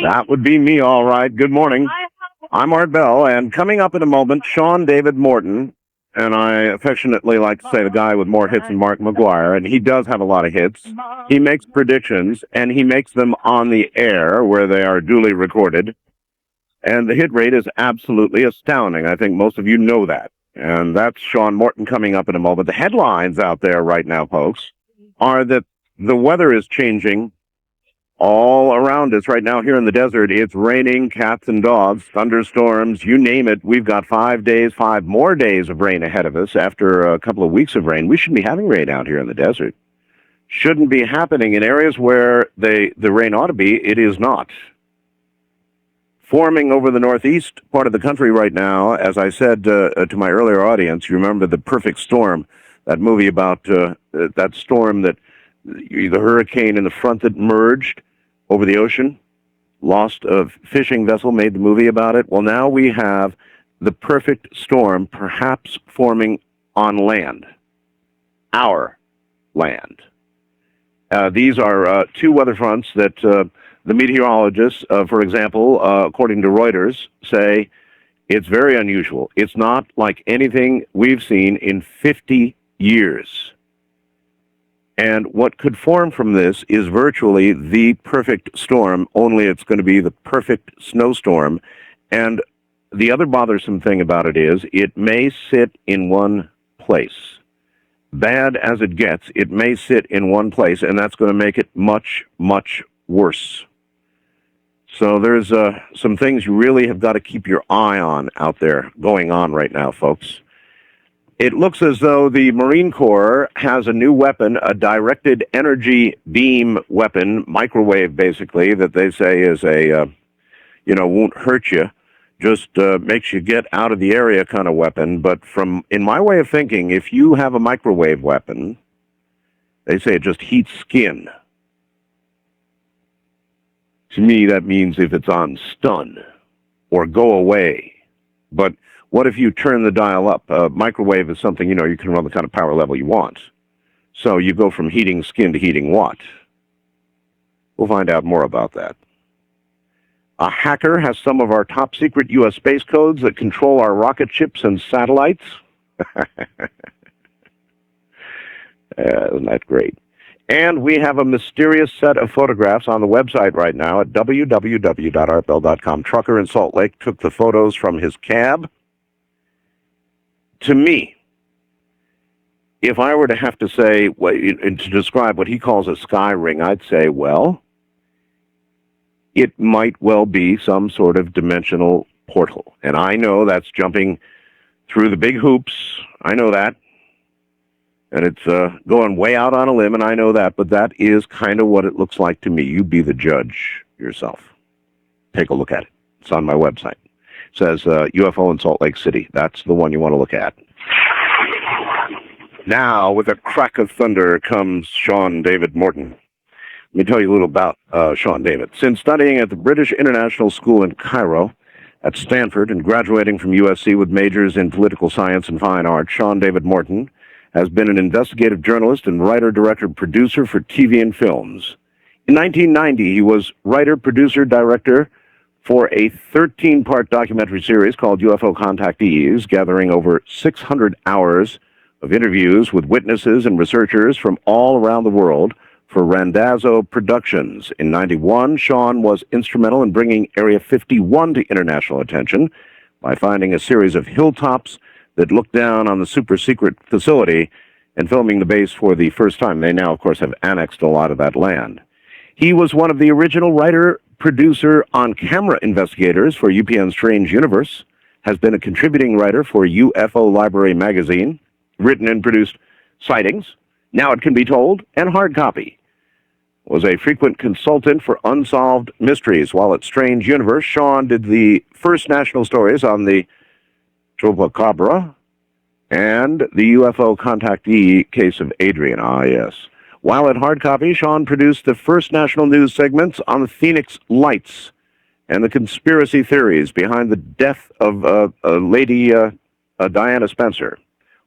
That would be me, all right. Good morning. I'm Art Bell, and coming up in a moment, Sean David Morton, and I affectionately like to say the guy with more hits than Mark McGuire, and he does have a lot of hits. He makes predictions, and he makes them on the air where they are duly recorded, and the hit rate is absolutely astounding. I think most of you know that, and that's Sean Morton coming up in a moment. The headlines out there right now, folks, are that the weather is changing all around us right now here in the desert. It's raining, cats and dogs, thunderstorms, you name it. We've got 5 more days of rain ahead of us after a couple of weeks of rain. We shouldn't be having rain out here in the desert. Shouldn't be happening in areas where the rain ought to be. It is not. Forming over the northeast part of the country right now, as I said to my earlier audience, you remember The Perfect Storm, that movie about that storm that the hurricane in the front that merged over the ocean, lost a fishing vessel, made the movie about it. Well, now we have the perfect storm perhaps forming on land, our land. These are two weather fronts that the meteorologists, for example, according to Reuters, say it's very unusual. It's not like anything we've seen in 50 years. And what could form from this is virtually the perfect storm, only it's going to be the perfect snowstorm. And the other bothersome thing about it is it may sit in one place. Bad as it gets, it may sit in one place, and that's going to make it much, much worse. So there's some things you really have got to keep your eye on out there going on right now, folks. It looks as though the Marine Corps has a new weapon, a directed energy beam weapon, microwave basically, that they say is won't hurt you, just makes you get out of the area kind of weapon. But in my way of thinking, if you have a microwave weapon, they say it just heats skin. To me, that means if it's on stun or go away. But what if you turn the dial up? Microwave is something, you can run the kind of power level you want. So you go from heating skin to heating what? We'll find out more about that. A hacker has some of our top secret U.S. space codes that control our rocket ships and satellites. Isn't that great? And we have a mysterious set of photographs on the website right now at www.artbell.com. Trucker in Salt Lake took the photos from his cab. To me, if I were to have to say, to describe what he calls a sky ring, I'd say, well, it might well be some sort of dimensional portal. And I know that's jumping through the big hoops. I know that. And it's going way out on a limb, and I know that. But that is kind of what it looks like to me. You be the judge yourself. Take a look at it. It's on my website. It says UFO in Salt Lake City. That's the one you want to look at. Now, with a crack of thunder comes Sean David Morton. Let me tell you a little about Sean David. Since studying at the British International School in Cairo, at Stanford, and graduating from USC with majors in political science and fine arts, Sean David Morton has been an investigative journalist and writer, director, producer for TV and films. In 1990, he was writer, producer, director for a 13-part documentary series called UFO Contactees, gathering over 600 hours of interviews with witnesses and researchers from all around the world for Randazzo Productions. In 91, Sean was instrumental in bringing Area 51 to international attention by finding a series of hilltops that looked down on the super-secret facility and filming the base for the first time. They now, of course, have annexed a lot of that land. He was one of the original writer-producer on-camera investigators for UPN's Strange Universe, has been a contributing writer for UFO Library magazine, written and produced Sightings, Now It Can Be Told, and Hard Copy. Was a frequent consultant for unsolved mysteries. While at Strange Universe, Sean did the first national stories on the Chupacabra and the UFO contactee case of Adrian. Ah, yes. While at Hard Copy, Sean produced the first national news segments on the Phoenix Lights and the conspiracy theories behind the death of Lady Diana Spencer.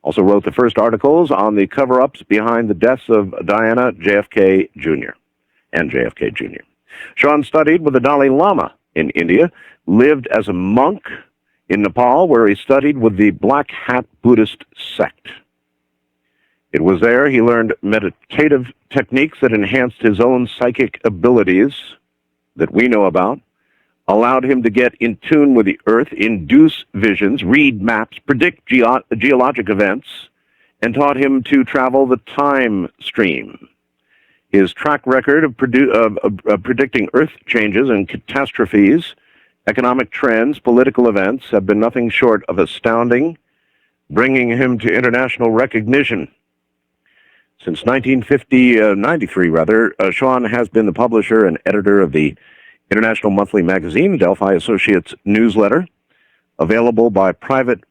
Also wrote the first articles on the cover-ups behind the deaths of Diana, JFK Jr. and JFK Jr. Sean studied with the Dalai Lama in India, lived as a monk in Nepal, where he studied with the Black Hat Buddhist sect. It was there he learned meditative techniques that enhanced his own psychic abilities that we know about, allowed him to get in tune with the earth, induce visions, read maps, predict geologic events, and taught him to travel the time stream. His track record of predicting earth changes and catastrophes, economic trends, political events have been nothing short of astounding, bringing him to international recognition. Since 93, Sean has been the publisher and editor of the international monthly magazine, Delphi Associates newsletter, available by private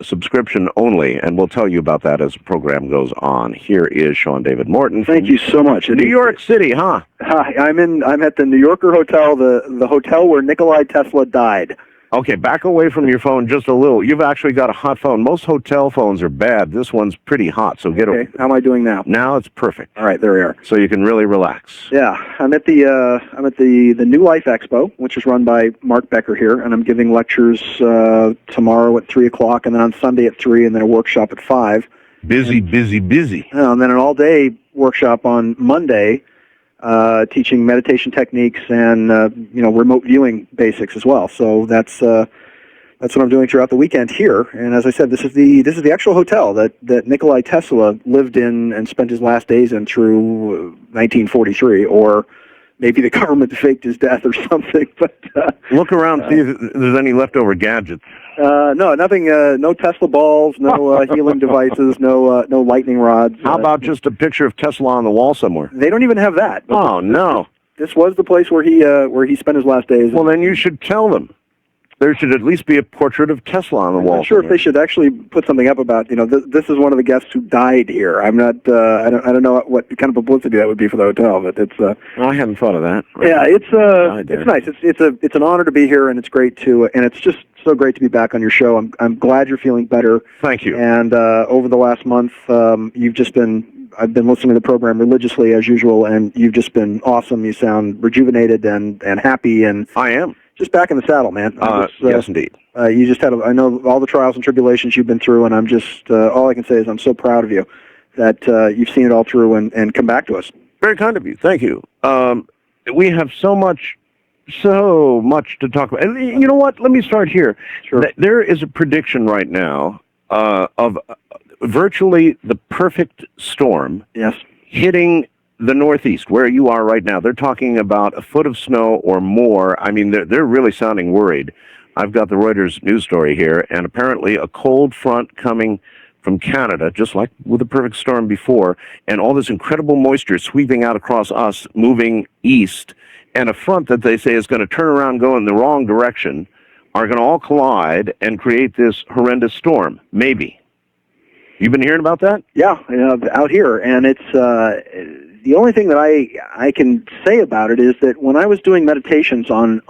subscription only, and we'll tell you about that as the program goes on. Here is Sean David Morton. Thank you so much. New York City, huh? Hi, I'm at the New Yorker Hotel, the hotel where Nikola Tesla died. Okay, back away from your phone just a little. You've actually got a hot phone. Most hotel phones are bad. This one's pretty hot, so get okay. How am I doing now? Now it's perfect. All right, there we are. So you can really relax. Yeah, I'm at the New Life Expo, which is run by Mark Becker here, and I'm giving lectures tomorrow at 3 o'clock, and then on Sunday at 3, and then a workshop at 5. Busy. And then an all-day workshop on Monday, teaching meditation techniques and remote viewing basics as well. So that's what I'm doing throughout the weekend here. And as I said, this is the actual hotel that Nikola Tesla lived in and spent his last days in through 1943, or maybe the government faked his death or something. But look around, see if there's any leftover gadgets. No, nothing. No Tesla balls, no healing devices, no lightning rods. How about just a picture of Tesla on the wall somewhere? They don't even have that. Oh no! This was the place where he spent his last days. Well, then you should tell them. There should at least be a portrait of Tesla on the wall. I'm not sure if they should actually put something up about, this is one of the guests who died here. I'm not, I don't know what kind of publicity that would be for the hotel, but it's. I hadn't thought of that. Yeah, it's nice. It's an honor to be here, and it's great and it's just so great to be back on your show. I'm glad you're feeling better. Thank you. And over the last month, I've been listening to the program religiously as usual, and you've just been awesome. You sound rejuvenated and happy, and I am. Just back in the saddle, man. Yes, indeed. You just had, I know all the trials and tribulations you've been through, and I'm just, all I can say is I'm so proud of you that you've seen it all through and come back to us. Very kind of you. Thank you. We have so much to talk about. And you know what? Let me start here. Sure. There is a prediction right now of virtually the perfect storm hitting the Northeast, where you are right now. They're talking about a foot of snow or more. I mean, they're really sounding worried. I've got the Reuters news story here, and apparently a cold front coming from Canada, just like with the perfect storm before, and all this incredible moisture sweeping out across us, moving east, and a front that they say is going to turn around, go in the wrong direction, are going to all collide and create this horrendous storm. Maybe. You've been hearing about that? Yeah, out here, and it's the only thing that I can say about it is that when I was doing meditations on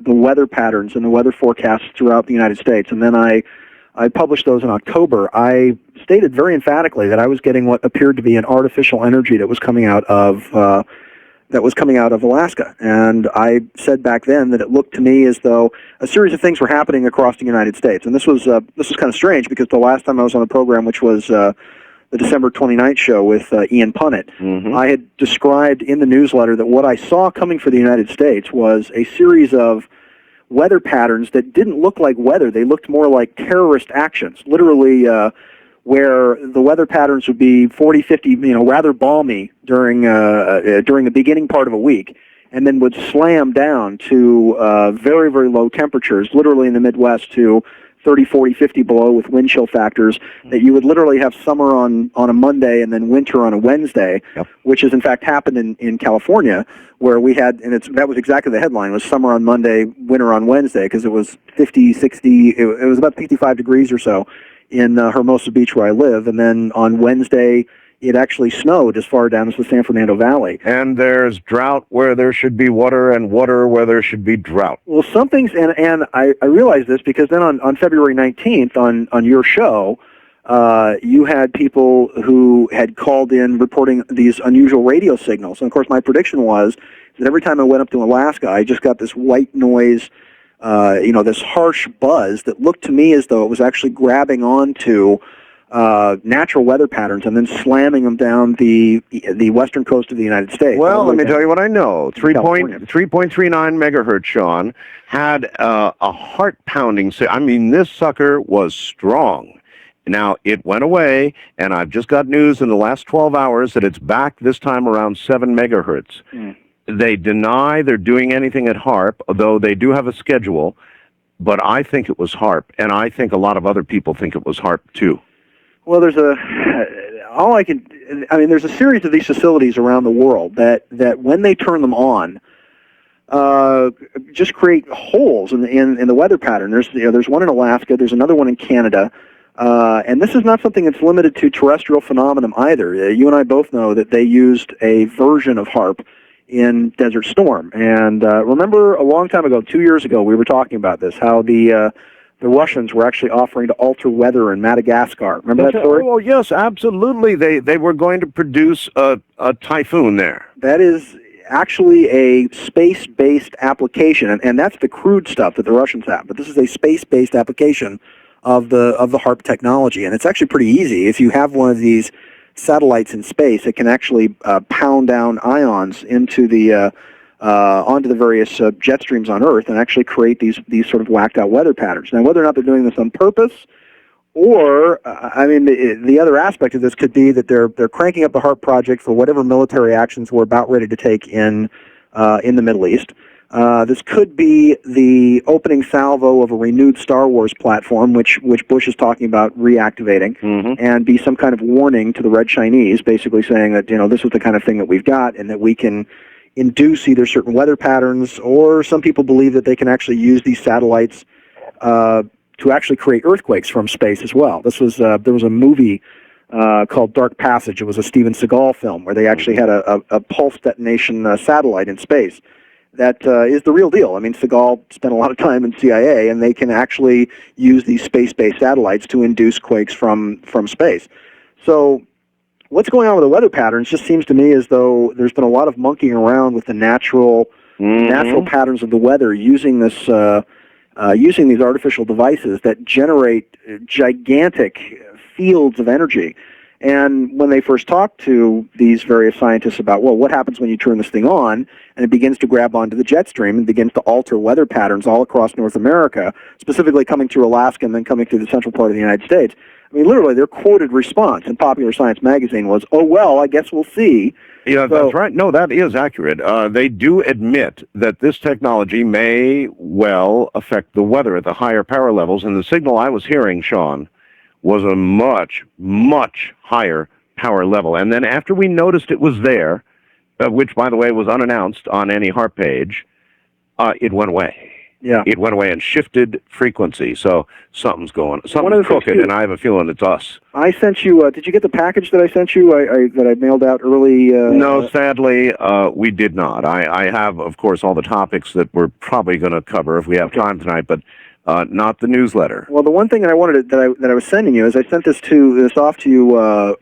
the weather patterns and the weather forecasts throughout the United States, and then I published those in October, I stated very emphatically that I was getting what appeared to be an artificial energy that was coming out of Alaska. And I said back then that it looked to me as though a series of things were happening across the United States. And this was kind of strange, because the last time I was on the program, which was the December 29th show with Ian Punnett, I had described in the newsletter that what I saw coming for the United States was a series of weather patterns that didn't look like weather. They looked more like terrorist actions, literally where the weather patterns would be 40, 50, rather balmy during the beginning part of a week, and then would slam down to very, very low temperatures, literally in the Midwest to 30, 40, 50 below with wind chill factors, that you would literally have summer on a Monday and then winter on a Wednesday, which has in fact happened in California, where we had, and that was exactly the headline, was summer on Monday, winter on Wednesday, because it was 50, 60, it was about 55 degrees or so in Hermosa Beach where I live, and then on Wednesday it actually snowed as far down as the San Fernando Valley. And there's drought where there should be water, and water where there should be drought. Well, some things, and I realized this because then on February 19th on your show, you had people who had called in reporting these unusual radio signals. And, of course, my prediction was that every time I went up to Alaska, I just got this white noise, this harsh buzz that looked to me as though it was actually grabbing onto natural weather patterns and then slamming them down the western coast of the United States. Well, let me tell you what I know. 3.39 megahertz, Sean, had a heart-pounding... I mean, this sucker was strong. Now, it went away, and I've just got news in the last 12 hours that it's back this time around 7 megahertz. They deny they're doing anything at HARP, although they do have a schedule, but I think it was HARP, and I think a lot of other people think it was HARP, too. Well, there's a series of these facilities around the world that when they turn them on, just create holes in the weather pattern. There's one in Alaska. There's another one in Canada. And this is not something that's limited to terrestrial phenomenon either. You and I both know that they used a version of HARP in Desert Storm. And remember a long time ago, 2 years ago, we were talking about this, how the Russians were actually offering to alter weather in Madagascar. Remember that story? Oh, yes, absolutely. They were going to produce a typhoon there. That is actually a space-based application, and that's the crude stuff that the Russians have. But this is a space-based application of the HARP technology, and it's actually pretty easy. If you have one of these satellites in space, it can actually pound down ions into the onto the various jet streams on Earth and actually create these sort of whacked out weather patterns. Now, whether or not they're doing this on purpose, or the other aspect of this could be that they're cranking up the HARP project for whatever military actions we're about ready to take in the Middle East. This could be the opening salvo of a renewed Star Wars platform, which Bush is talking about reactivating, and be some kind of warning to the Red Chinese, basically saying that this is the kind of thing that we've got, and that we can induce either certain weather patterns, or some people believe that they can actually use these satellites to actually create earthquakes from space as well. There was a movie called Dark Passage. It was a Steven Seagal film where they actually had a pulse detonation satellite in space. That is the real deal. I mean, Seagal spent a lot of time in CIA, and they can actually use these space-based satellites to induce quakes from space. So what's going on with the weather patterns just seems to me as though there's been a lot of monkeying around with the natural patterns of the weather using this using these artificial devices that generate gigantic fields of energy. And when they first talked to these various scientists about, well, what happens when you turn this thing on and it begins to grab onto the jet stream and begins to alter weather patterns all across North America, specifically coming through Alaska and then coming through the central part of the United States, I mean, literally, their quoted response in Popular Science magazine was, oh, well, I guess we'll see. Yeah, that's right. No, that is accurate. They do admit that this technology may well affect the weather at the higher power levels, and the signal I was hearing, Sean, was a much, much higher power level. And then after we noticed it was there, which, by the way, was unannounced on any HARP page, it went away. Yeah. It went away and shifted frequency. So something's crooked, and I have a feeling it's us. I sent you, did you get the package that I sent you that I mailed out early? No, sadly, we did not. I have, of course, all the topics that we're probably going to cover if we have time tonight, but not the newsletter. Well, the one thing that I wanted that I was sending you is I sent this off to you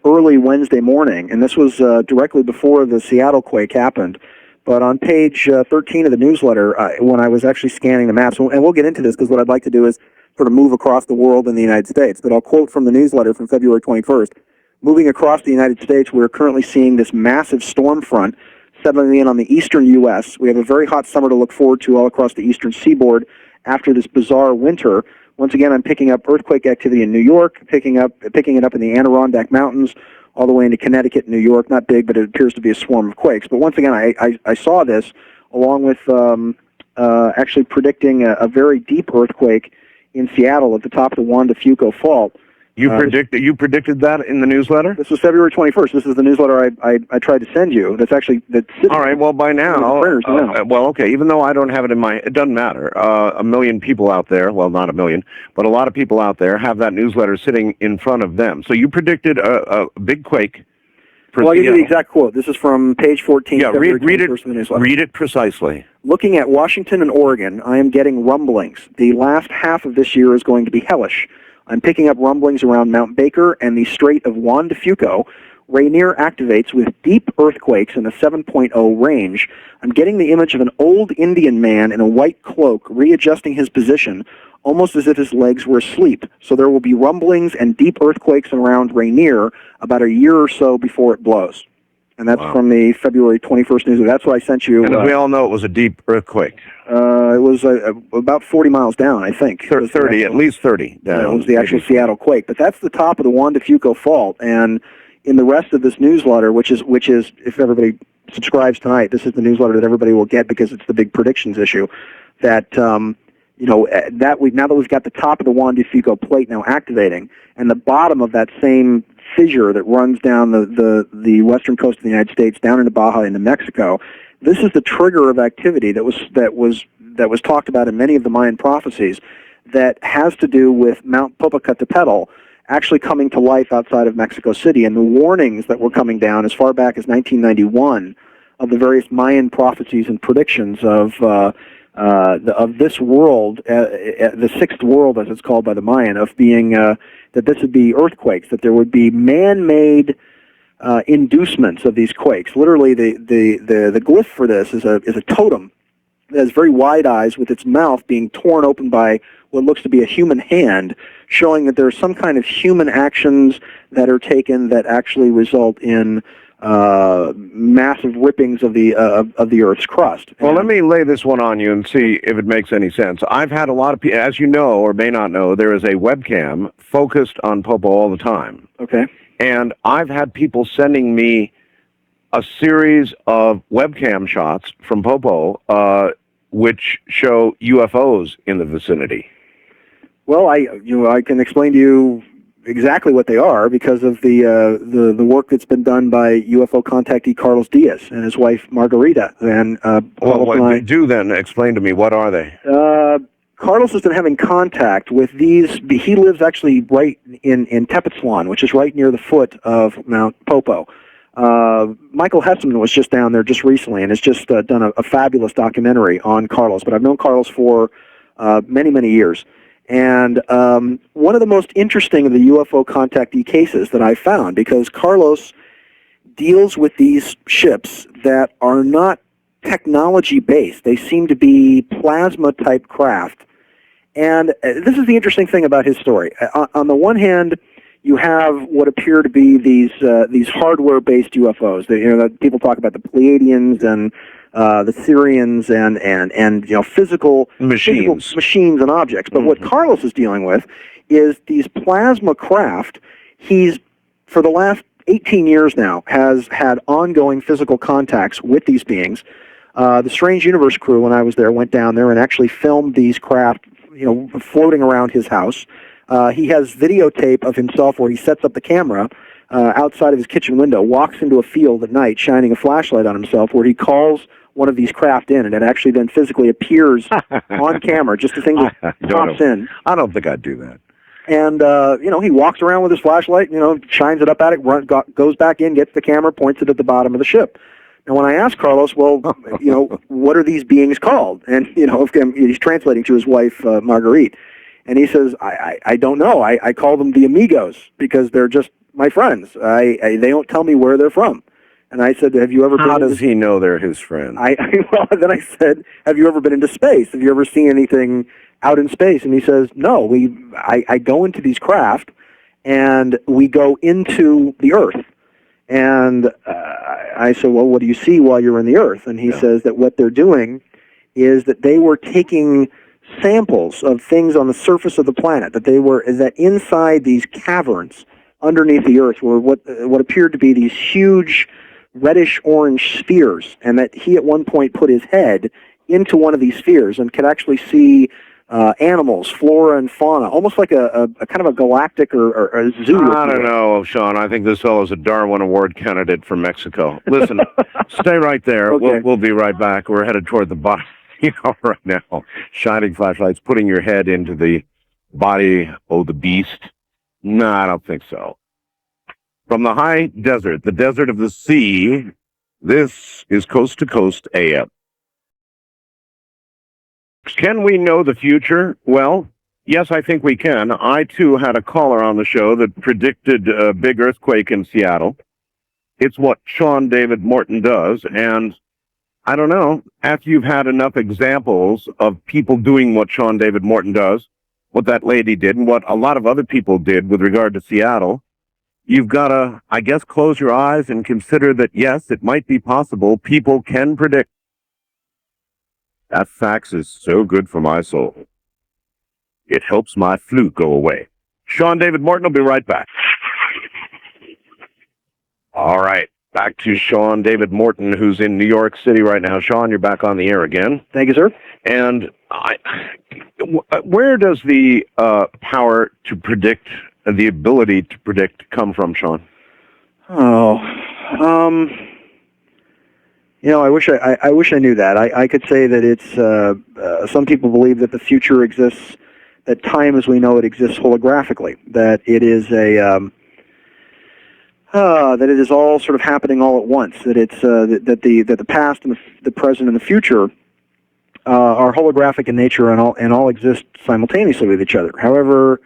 early Wednesday morning, and this was directly before the Seattle quake happened. But on page 13 of the newsletter, when I was actually scanning the maps, and we'll get into this because what I'd like to do is sort of move across the world in the United States, but I'll quote from the newsletter from February 21st. Moving across the United States, we're currently seeing this massive storm front settling in on the eastern U.S. We have a very hot summer to look forward to all across the eastern seaboard after this bizarre winter. Once again, I'm picking up earthquake activity in New York, picking it up in the Adirondack Mountains, all the way into Connecticut and New York. Not big, but it appears to be a swarm of quakes. But once again, I saw this along with actually predicting a very deep earthquake in Seattle at the top of the Juan de Fuco Fault. You predicted that in the newsletter? This was February 21st. This is the newsletter I tried to send you. That's all right. Well, by now, well, okay. Even though I don't have it in it doesn't matter. A million people out there, well, not a million, but a lot of people out there have that newsletter sitting in front of them. So you predicted a big quake. Well, I'll give you the exact quote. This is from page 14. Yeah, read it precisely. Looking at Washington and Oregon, I am getting rumblings. The last half of this year is going to be hellish. I'm picking up rumblings around Mount Baker and the Strait of Juan de Fuca. Rainier activates with deep earthquakes in a 7.0 range. I'm getting the image of an old Indian man in a white cloak readjusting his position, almost as if his legs were asleep. So there will be rumblings and deep earthquakes around Rainier about a year or so before it blows. And that's from the February 21st news. That's what I sent you. And as we all know, it was a deep earthquake. It was about 40 miles down, I think. 30, at least 30 down. It was the actual Seattle quake. But that's the top of the Juan de Fuca fault. And in the rest of this newsletter, which is if everybody subscribes tonight, this is the newsletter that everybody will get because it's the big predictions issue, that now that we've got the top of the Juan de Fuca plate now activating, and the bottom of that same fissure that runs down the western coast of the United States down into Baja into Mexico, this is the trigger of activity that was talked about in many of the Mayan prophecies that has to do with Mount Popocatépetl actually coming to life outside of Mexico City, and the warnings that were coming down as far back as 1991 of the various Mayan prophecies and predictions of this world, the sixth world as it's called by the Mayan, of being that this would be earthquakes, that there would be man-made inducements of these quakes. Literally, the glyph for this is a totem that has very wide eyes with its mouth being torn open by what looks to be a human hand, showing that there are some kind of human actions that are taken that actually result in massive rippings of the Earth's crust. Well, let me lay this one on you and see if it makes any sense. I've had a lot of people, as you know or may not know, there is a webcam focused on Popo all the time. Okay. And I've had people sending me a series of webcam shots from Popo, which show UFOs in the vicinity. Well, I can explain to you exactly what they are because of the work that's been done by UFO contactee Carlos Diaz and his wife Margarita. And do then explain to me, what are they? Carlos has been having contact with these. He lives actually right in Tepoztlan, which is right near the foot of Mount Popo. Michael Hesseman was just down there just recently and has just done a fabulous documentary on Carlos. But I've known Carlos for many, many years. And one of the most interesting of the UFO contactee cases that I found, because Carlos deals with these ships that are not technology-based. They seem to be plasma-type craft. And this is the interesting thing about his story. On the one hand, you have what appear to be these hardware-based UFOs. That people talk about the Pleiadians and the Syrians and physical machines and objects. But what Carlos is dealing with is these plasma craft. He's, for the last 18 years now, has had ongoing physical contacts with these beings. The Strange Universe crew, when I was there, went down there and actually filmed these craft, floating around his house. He has videotape of himself where he sets up the camera outside of his kitchen window, walks into a field at night, shining a flashlight on himself, where he calls one of these craft in, and it actually then physically appears on camera, just a thing that pops in. I don't think I'd do that. And, he walks around with his flashlight, shines it up at it, goes back in, gets the camera, points it at the bottom of the ship. And when I asked Carlos, well, what are these beings called? And, he's translating to his wife, Marguerite. And he says, I don't know. I call them the amigos because they're just my friends. They don't tell me where they're from. And I said, have you ever been... How does he know they're his friends? Then I said, have you ever been into space? Have you ever seen anything out in space? And he says, no. I go into these craft, and we go into the Earth. And I said, well, what do you see while you're in the Earth? And he says that what they're doing is that they were taking samples of things on the surface of the planet, that inside these caverns underneath the Earth were what appeared to be these huge reddish-orange spheres, and that he at one point put his head into one of these spheres and could actually see animals, flora and fauna, almost like a kind of a galactic or a zoo. I don't know, Sean. I think this fellow's a Darwin Award candidate from Mexico. Listen, stay right there. Okay. We'll be right back. We're headed toward the bottom. Right now, shining flashlights, putting your head into the body of the beast. No, I don't think so. From the high desert, the desert of the sea, this is Coast to Coast AM. Can we know the future? Well, Yes, I think we can. I, too, had a caller on the show that predicted a big earthquake in Seattle. It's what Sean David Morton does, and I don't know, after you've had enough examples of people doing what Sean David Morton does, what that lady did, and what a lot of other people did with regard to Seattle, you've got to, I guess, close your eyes and consider that, yes, it might be possible people can predict. That fax is so good for my soul. It helps my flu go away. Sean David Morton will be right back. All right. Back to Sean David Morton, who's in New York City right now. Sean, you're back on the air again. Thank you, sir. And where does the power to predict, the ability to predict, come from, Sean? Oh, I wish I knew that. I could say that it's some people believe that the future exists, that time as we know it exists holographically, that it is that it is all sort of happening all at once, that it's that the past and the present and the future are holographic in nature and all exist simultaneously with each other. However,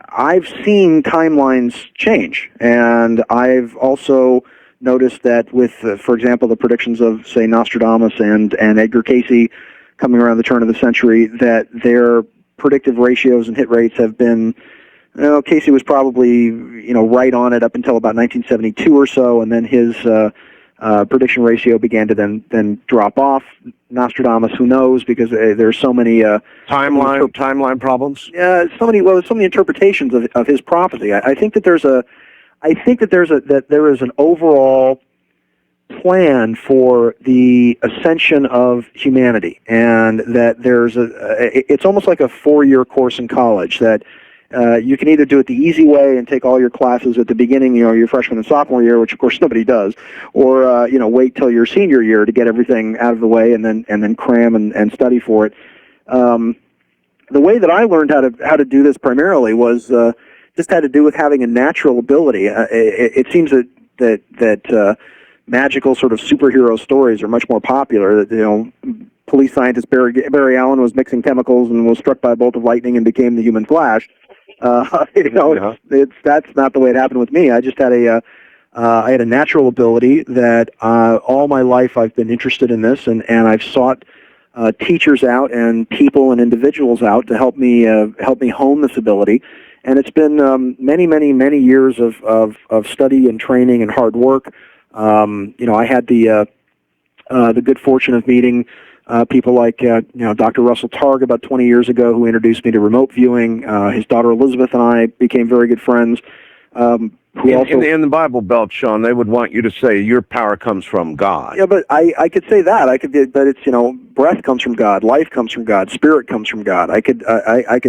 I've seen timelines change, and I've also noticed that with, for example, the predictions of, say, Nostradamus and Edgar Cayce coming around the turn of the century, that their predictive ratios and hit rates have been, Cayce was probably, right on it up until about 1972 or so, and then his prediction ratio began to then drop off. Nostradamus, who knows, because there's so many timeline problems. Yeah, so many interpretations of his prophecy. I think that there is an overall plan for the ascension of humanity, and that it's almost like a 4-year course in college that. You can either do it the easy way and take all your classes at the beginning, your freshman and sophomore year, which of course nobody does, or wait till your senior year to get everything out of the way and then cram and study for it. The way that I learned how to do this primarily was just had to do with having a natural ability. It seems that magical sort of superhero stories are much more popular. Police scientist Barry Allen was mixing chemicals and was struck by a bolt of lightning and became the Human Flash. That's not the way it happened with me. I just had I had a natural ability that all my life I've been interested in this, and I've sought teachers out and people and individuals out to help me hone this ability. And it's been many years of study and training and hard work. I had the good fortune of meeting people like Dr. Russell Targ about 20 years ago, who introduced me to remote viewing. His daughter Elizabeth and I became very good friends. In the Bible Belt, Sean, they would want you to say your power comes from God. Yeah, but I could say that. But it's breath comes from God, life comes from God, spirit comes from God. I could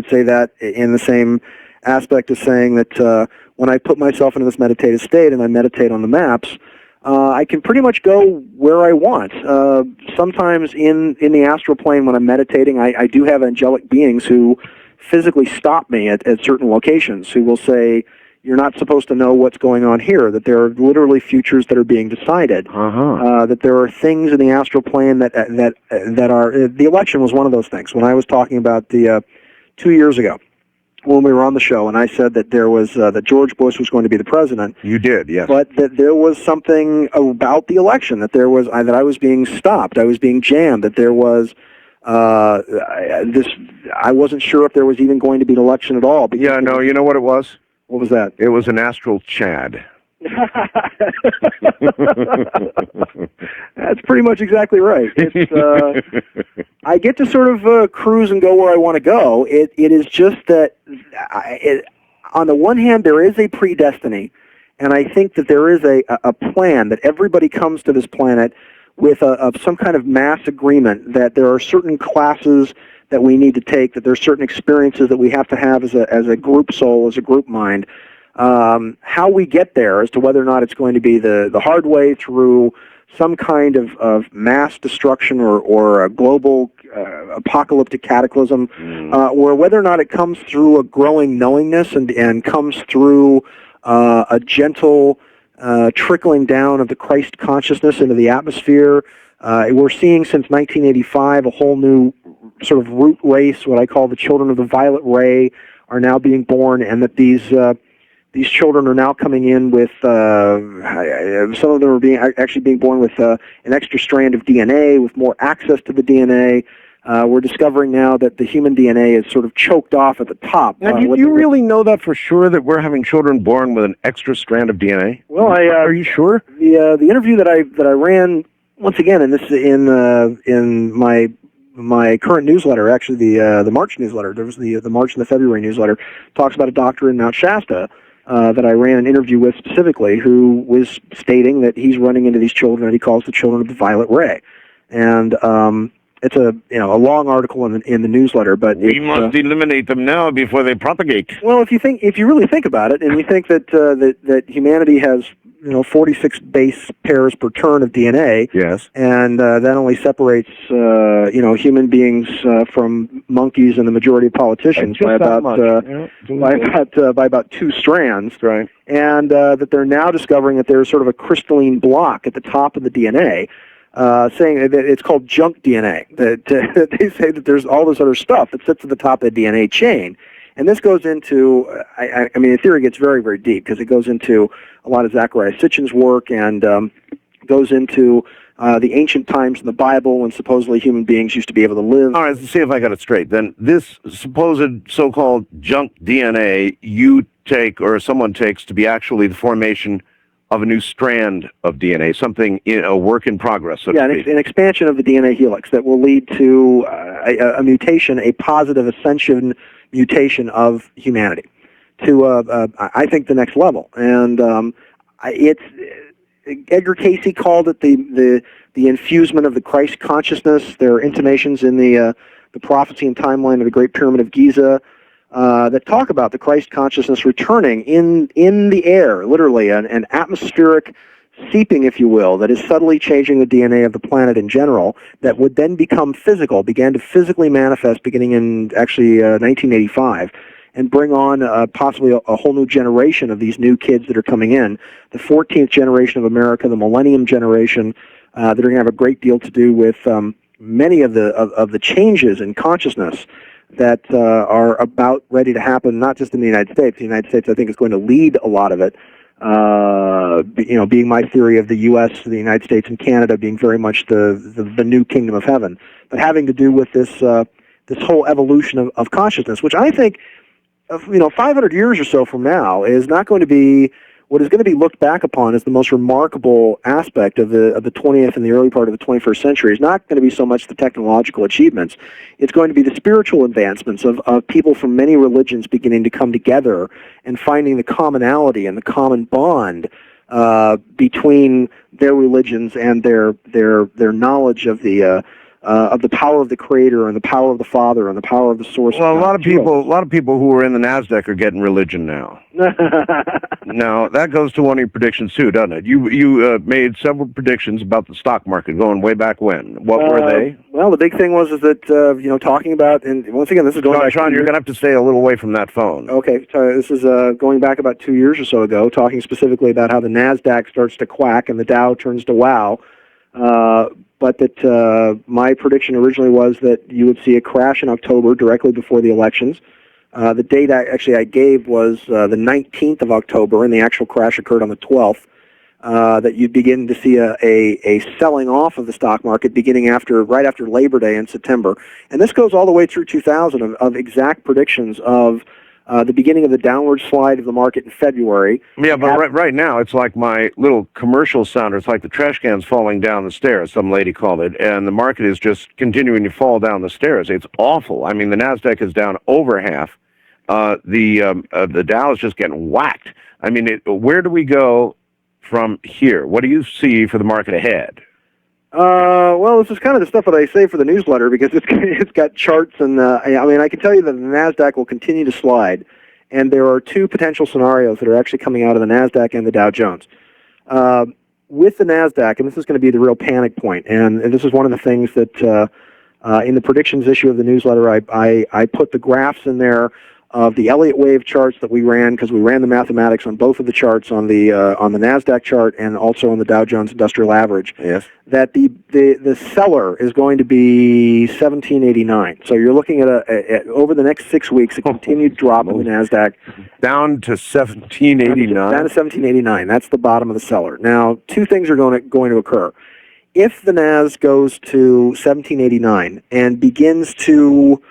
say that in the same aspect as saying that when I put myself into this meditative state and I meditate on the maps, I can pretty much go where I want. Sometimes in the astral plane when I'm meditating, I do have angelic beings who physically stop me at certain locations, who will say, you're not supposed to know what's going on here, that there are literally futures that are being decided, that there are things in the astral plane that are... The election was one of those things. When I was talking about 2 years ago, when we were on the show, and I said that there was that George Bush was going to be the president. You did, yes. But that there was something about the election, that there was that I was being stopped, I was being jammed, that there was I wasn't sure if there was even going to be an election at all. Yeah, no, you know what it was? What was that? It was an astral Chad. That's pretty much exactly right. It's, I get to sort of cruise and go where I want to go. It is just that, on the one hand, there is a predestiny, and I think that there is a plan that everybody comes to this planet with some kind of mass agreement that there are certain classes that we need to take, that there are certain experiences that we have to have as a group soul, as a group mind. How we get there as to whether or not it's going to be the hard way through some kind of mass destruction or a global apocalyptic cataclysm, or whether or not it comes through a growing knowingness and comes through a gentle trickling down of the Christ consciousness into the atmosphere. We're seeing since 1985 a whole new sort of root race, what I call the children of the violet ray, are now being born, and that these children are now coming in with some of them are actually being born with an extra strand of DNA, with more access to the DNA. We're discovering now that the human DNA is sort of choked off at the top. Now, do you really know that for sure, that we're having children born with an extra strand of DNA? Well, are you sure? The interview that I ran, once again, and this is in my current newsletter, actually the March newsletter. There was the March and the February newsletter, talks about a doctor in Mount Shasta that I ran an interview with specifically, who was stating that he's running into these children that he calls the children of the violet ray, and it's a long article in the newsletter. But we must eliminate them now before they propagate. Well, if you really think about it, and we think that that humanity has 46 base pairs per turn of DNA. Yes. And that only separates human beings from monkeys and the majority of politicians by about 2 strands. Right. And that they're now discovering that there's sort of a crystalline block at the top of the DNA, saying that it's called junk DNA. That they say that there's all this other stuff that sits at the top of the DNA chain. And this goes into, I mean, the theory gets very, very deep, because it goes into a lot of Zecharia Sitchin's work, and goes into the ancient times in the Bible when supposedly human beings used to be able to live. All right, let's see if I got it straight. Then this supposed so-called junk DNA you take, or someone takes, to be actually the formation of a new strand of DNA, something a work in progress, so to speak. An expansion of the DNA helix that will lead to a mutation, a positive ascension mutation of humanity to, I think, the next level. And Edgar Casey called it the infusement of the Christ consciousness. There are intimations in the prophecy and timeline of the Great Pyramid of Giza that talk about the Christ consciousness returning in the air, literally an atmospheric seeping, if you will, that is subtly changing the DNA of the planet in general, that would then become physical, began to physically manifest beginning in actually 1985, and bring on possibly a whole new generation of these new kids that are coming in, the 14th generation of America, the millennium generation, that are going to have a great deal to do with many of the changes in consciousness that are about ready to happen, not just in the United States. The United States, I think, is going to lead a lot of it. Being my theory of the U.S., the United States, and Canada being very much the new kingdom of heaven, but having to do with this whole evolution of consciousness, which I think, 500 years or so from now, is not going to be what is going to be looked back upon as the most remarkable aspect of the 20th and the early part of the 21st century. Is not going to be so much the technological achievements. It's going to be the spiritual advancements of people from many religions beginning to come together and finding the commonality and the common bond between their religions and their knowledge of the power of the Creator and the power of the Father and the power of the Source. Well, a lot of people who are in the NASDAQ are getting religion now. Now, that goes to one of your predictions too, doesn't it? You made several predictions about the stock market going way back when. What were they? Well, the big thing was that talking about, and once again, this is going back. Sean, you're going to have to stay a little away from that phone. Okay, so this is going back about 2 years or so ago, talking specifically about how the NASDAQ starts to quack and the Dow turns to wow. But that my prediction originally was that you would see a crash in October directly before the elections. The date I gave was the 19th of October, and the actual crash occurred on the 12th. That you'd begin to see a selling off of the stock market beginning right after Labor Day in September. And this goes all the way through 2000 of exact predictions of the beginning of the downward slide of the market in February. Yeah, but right now, it's like my little commercial sounder. It's like the trash can's falling down the stairs, some lady called it, and the market is just continuing to fall down the stairs. It's awful. I mean, the NASDAQ is down over half. The Dow is just getting whacked. I mean, where do we go from here? What do you see for the market ahead? Well, this is kind of the stuff that I say for the newsletter, because it's got charts, and I can tell you that the NASDAQ will continue to slide, and there are 2 potential scenarios that are actually coming out of the NASDAQ and the Dow Jones. With the NASDAQ, and this is going to be the real panic point, and this is one of the things that in the predictions issue of the newsletter, I put the graphs in there of the Elliott wave charts that we ran, because we ran the mathematics on both of the charts, on the NASDAQ chart and also on the Dow Jones Industrial Average, Yes. that the seller is going to be 1789. So you're looking at over the next 6 weeks, a continued drop in the NASDAQ. Down to 1789? Down to 1789. That's the bottom of the seller. Now, two things are going to occur. If the NAS goes to 1789 and begins to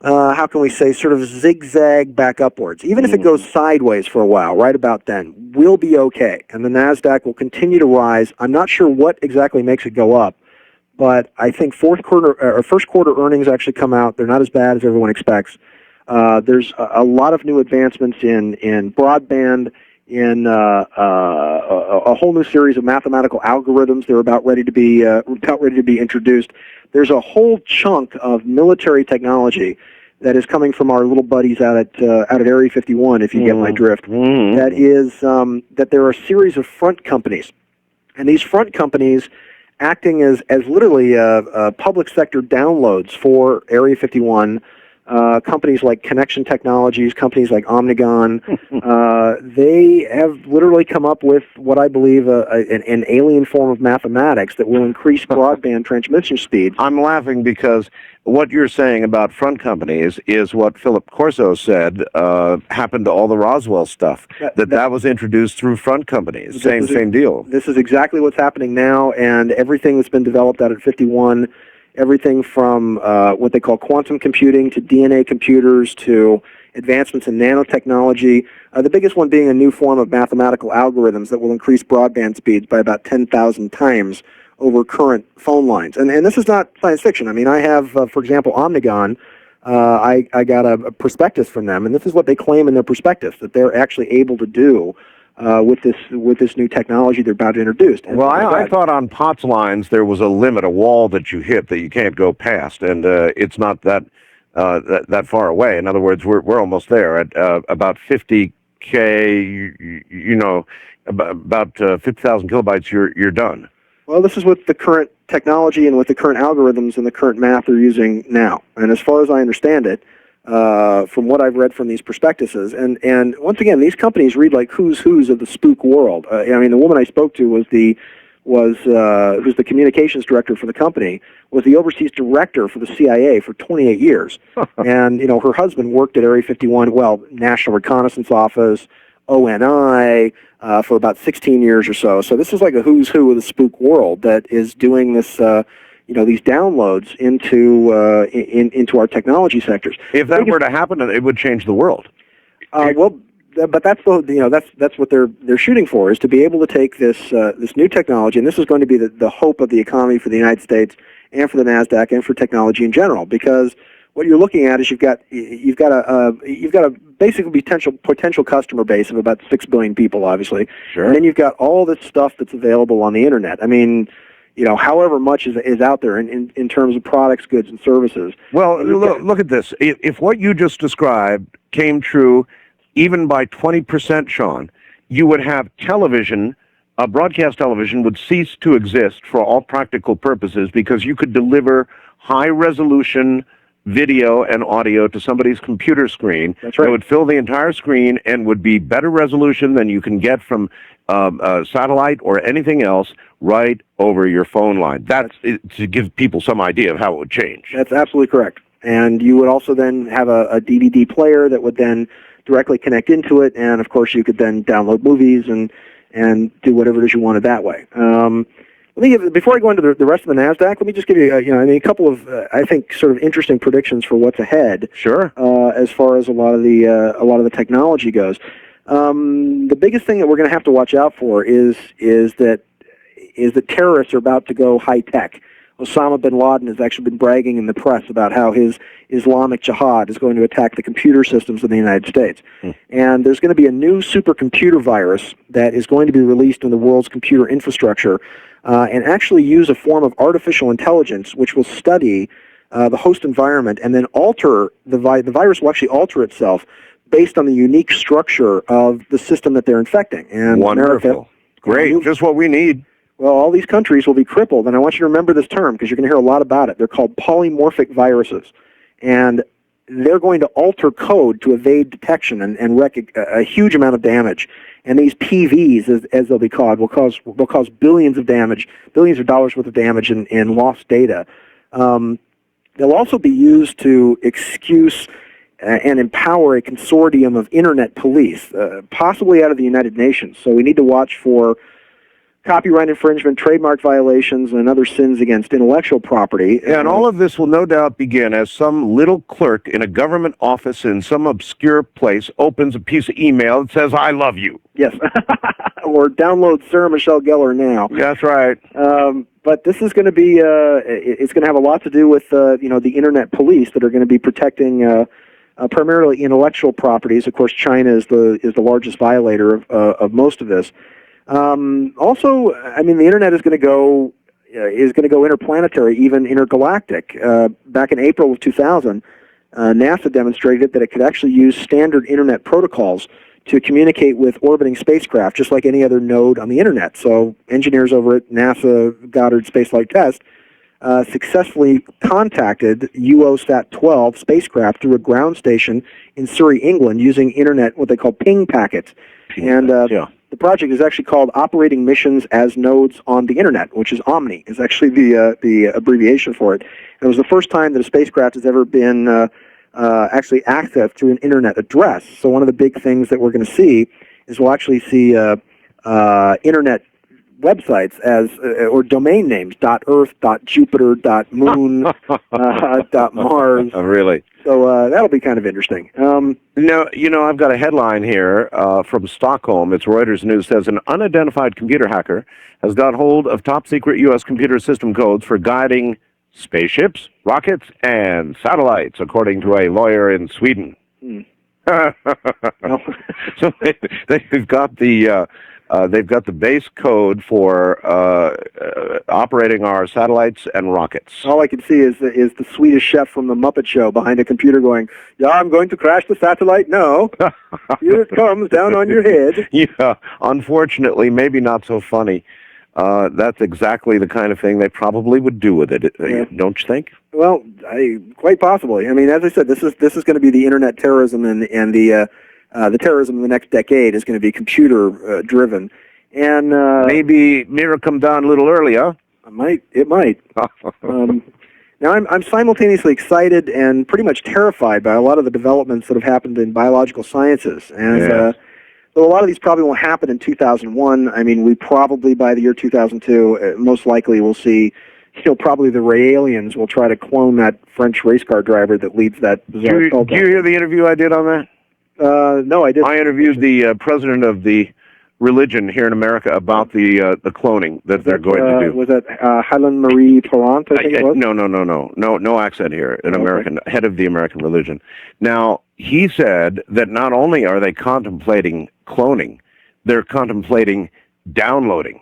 how can we say, sort of zigzag back upwards. Even if it goes sideways for a while, right about then, we'll be okay. And the NASDAQ will continue to rise. I'm not sure what exactly makes it go up, but I think first quarter earnings actually come out. They're not as bad as everyone expects. There's a lot of new advancements in broadband, in a whole new series of mathematical algorithms. They're about ready to be introduced. There's a whole chunk of military technology that is coming from our little buddies out at Area 51, if you get my drift. That is that there are a series of front companies, and these front companies acting as literally public sector downloads for Area 51. Companies like Connection Technologies, companies like Omnigon, they have literally come up with what I believe an alien form of mathematics that will increase broadband transmission speed. I'm laughing because what you're saying about front companies is what Philip Corso said happened to all the Roswell stuff, that was introduced through front companies. Same deal. This is exactly what's happening now, and everything that's been developed out at 51, everything from what they call quantum computing to DNA computers to advancements in nanotechnology, the biggest one being a new form of mathematical algorithms that will increase broadband speeds by about 10,000 times over current phone lines. And this is not science fiction. I mean, I have, for example, Omnigon. I got a prospectus from them, and this is what they claim in their prospectus, that they're actually able to do with this new technology they're about to introduce. And well, I thought on POTS lines there was a limit, a wall that you hit that you can't go past, and it's not that far away. In other words, we're almost there at about 50K. You know, about 50,000 kilobytes. You're done. Well, this is with the current technology and with the current algorithms and the current math they're using now. And as far as I understand it, from what I've read from these prospectuses, and once again, these companies read like who's of the spook world. I mean, the woman I spoke to who's the communications director for the company, was the overseas director for the CIA for 28 years. And, you know, her husband worked at Area 51, National Reconnaissance Office, ONI, for about 16 years or so. So this is like a who's who of the spook world that is doing this, these downloads into our technology sectors. If that were to happen, it would change the world. But that's that's what they're shooting for, is to be able to take this new technology, and this is going to be the hope of the economy for the United States and for the NASDAQ and for technology in general. Because what you're looking at is you've got a basically potential customer base of about 6 billion people, obviously. Sure. And then you've got all this stuff that's available on the internet. I mean, you know, however much is out there in terms of products, goods, and services. Well, look at this. If what you just described came true, even by 20%, Sean, you would have television, broadcast television would cease to exist for all practical purposes, because you could deliver high-resolution video and audio to somebody's computer screen. That's right. It would fill the entire screen and would be better resolution than you can get from satellite or anything else right over your phone line. That's to give people some idea of how it would change. That's absolutely correct. And you would also then have a DVD player that would then directly connect into it, and of course you could then download movies and do whatever it is you wanted that way. Before I go into the rest of the NASDAQ, let me just give you a couple of I think sort of interesting predictions for what's ahead. Sure. As far as a lot of the technology goes, the biggest thing that we're going to have to watch out for is that terrorists are about to go high tech. Osama bin Laden has actually been bragging in the press about how his Islamic Jihad is going to attack the computer systems of the United States. And there's going to be a new supercomputer virus that is going to be released in the world's computer infrastructure, and actually use a form of artificial intelligence which will study the host environment and then alter the virus will actually alter itself based on the unique structure of the system that they're infecting. And wonderful. America, great, just what we need. Well, all these countries will be crippled, and I want you to remember this term because you're going to hear a lot about it. They're called polymorphic viruses. And they're going to alter code to evade detection and wreak a huge amount of damage. And these PVs, as they'll be called, will cause billions of dollars worth of damage in lost data. They'll also be used to excuse and empower a consortium of internet police, possibly out of the United Nations. So we need to watch for copyright infringement, trademark violations, and other sins against intellectual property. Yeah, and all of this will no doubt begin as some little clerk in a government office in some obscure place opens a piece of email that says, "I love you." Yes. Or download Sarah Michelle Gellar now. That's right. But this is going to be, it's going to have a lot to do with, the internet police that are going to be protecting primarily intellectual properties. Of course, China is the largest violator of most of this. Also, I mean, the internet is going to go interplanetary, even intergalactic. Back in April of 2000, NASA demonstrated that it could actually use standard internet protocols to communicate with orbiting spacecraft, just like any other node on the internet. So engineers over at NASA Goddard Space Flight Test successfully contacted UOSat-12 spacecraft through a ground station in Surrey, England, using internet, what they call ping packets. And the project is actually called Operating Missions as Nodes on the Internet, which is OMNI, is actually the abbreviation for it. And it was the first time that a spacecraft has ever been actually accessed through an internet address. So one of the big things that we're going to see is we'll actually see internet websites as or domain names .earth, .jupiter, .moon, .mars. Oh, really? So that'll be kind of interesting. I've got a headline here from Stockholm. It's Reuters News. Says an unidentified computer hacker has got hold of top-secret U.S. computer system codes for guiding spaceships, rockets, and satellites, according to a lawyer in Sweden. So they've got the base code for operating our satellites and rockets. All I can see is the Swedish chef from the Muppet Show behind a computer going, "Yeah, I'm going to crash the satellite now. Here it comes down on your head." Yeah, unfortunately, maybe not so funny. That's exactly the kind of thing they probably would do with it, don't you think? Well, quite possibly. I mean, as I said, this is going to be the internet terrorism, and the terrorism in the next decade is going to be computer driven. And maybe Mira come down a little early, huh? It might. Now I'm simultaneously excited and pretty much terrified by a lot of the developments that have happened in biological sciences. And though a lot of these probably won't happen in 2001, I mean, we probably by the year 2002, most likely we'll see, probably the Raelians will try to clone that French race car driver that leads that bizarre cult. Do you hear the interview I did on that? No, I didn't. I interviewed the president of the religion here in America about the cloning that they're going to do. Was that Helen Marie Tarrant, I think it was? No accent here. An American, head of the American religion. Now, he said that not only are they contemplating cloning, they're contemplating downloading.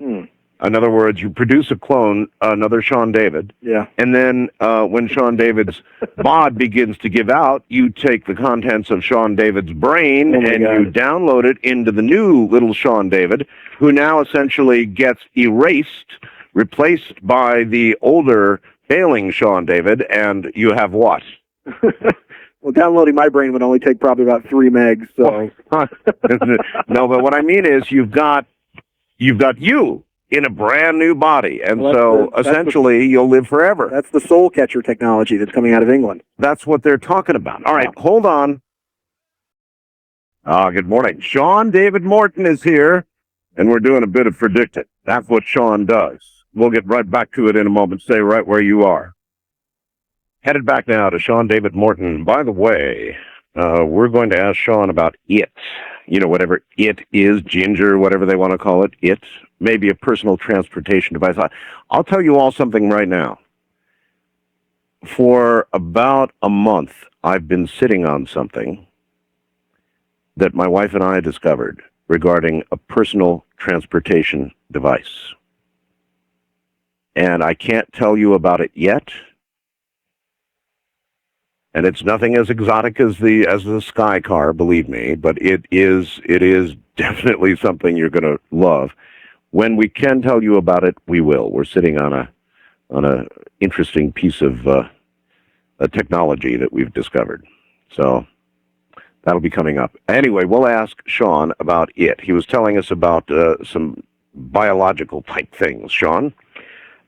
In other words, you produce a clone, another Sean David, and then when Sean David's bod begins to give out, you take the contents of Sean David's brain and you download it into the new little Sean David, who now essentially gets erased, replaced by the older, failing Sean David, and you have what? Well, downloading my brain would only take probably about 3 megs. So no, but what I mean is you've got you in a brand new body, and essentially you'll live forever. That's the soul catcher technology that's coming out of England. That's what they're talking about. All right, hold on. Good morning. Sean David Morton is here, and we're doing a bit of Predict It. That's what Sean does. We'll get right back to it in a moment. Stay right where you are. Headed back now to Sean David Morton. By the way, we're going to ask Sean about it. Whatever it is, ginger, whatever they want to call it, it. Maybe a personal transportation device. I'll tell you all something right now. For about a month, I've been sitting on something that my wife and I discovered regarding a personal transportation device. And I can't tell you about it yet. And it's nothing as exotic as the Sky Car, believe me, but it is definitely something you're going to love. When we can tell you about it, we will. We're sitting on a interesting piece of technology that we've discovered. So that'll be coming up. Anyway, we'll ask Sean about it. He was telling us about some biological type things. Sean?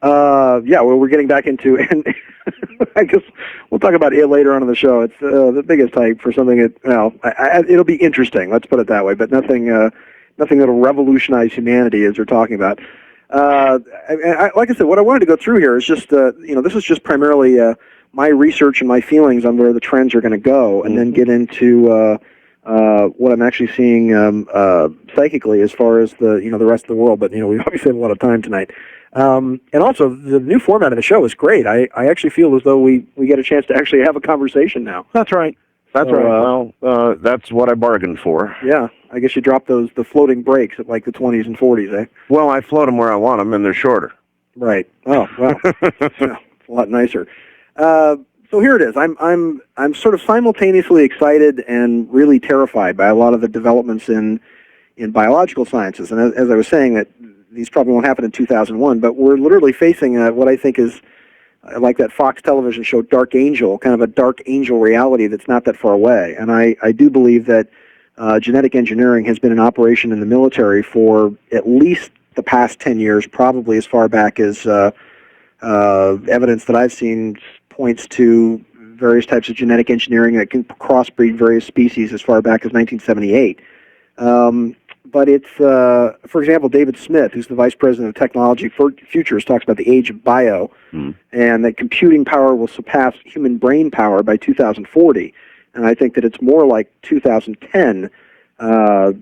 Yeah, well, we're getting back into, and I guess we'll talk about it later on in the show. It's the biggest type for something that, well, it'll be interesting, let's put it that way, but nothing that'll revolutionize humanity as we're talking about. Like I said, what I wanted to go through here is just, this is just primarily my research and my feelings on where the trends are going to go, and then get into what I'm actually seeing psychically as far as the rest of the world. But we obviously have a lot of time tonight. And also, the new format of the show is great. I actually feel as though we get a chance to actually have a conversation now. That's right. That's right. Well, that's what I bargained for. Yeah, I guess you drop the floating breaks at like the 20s and 40s, eh? Well, I float them where I want them, and they're shorter. Right. Oh, well, it's a lot nicer. So here it is. I'm sort of simultaneously excited and really terrified by a lot of the developments in biological sciences. And as I was saying, that these probably won't happen in 2001, but we're literally facing what I think is like that Fox television show Dark Angel, kind of a Dark Angel reality that's not that far away. And I do believe that genetic engineering has been in operation in the military for at least the past 10 years, probably as far back as evidence that I've seen points to various types of genetic engineering that can crossbreed various species as far back as 1978. But it's, for example, David Smith, who's the Vice President of Technology for Futurist, talks about the age of bio, and that computing power will surpass human brain power by 2040. And I think that it's more like 2010,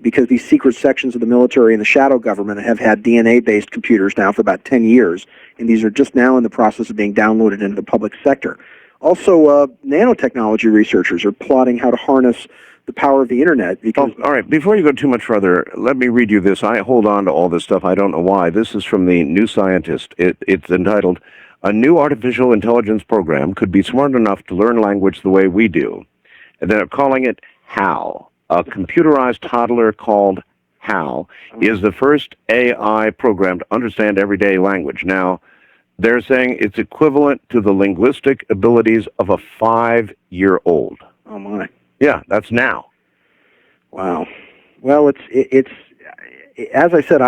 because these secret sections of the military and the shadow government have had DNA-based computers now for about 10 years, and these are just now in the process of being downloaded into the public sector. Also, nanotechnology researchers are plotting how to harness the power of the internet. Because all right, before you go too much further, let me read you this. I hold on to all this stuff. I don't know why. This is from the New Scientist. It's entitled, "A New Artificial Intelligence Program Could Be Smart Enough to Learn Language the Way We Do." And they're calling it HAL. A computerized toddler called HAL is the first AI program to understand everyday language. Now, they're saying it's equivalent to the linguistic abilities of a 5-year-old. Oh, my. Yeah, that's now. Wow. Well, it's as I said,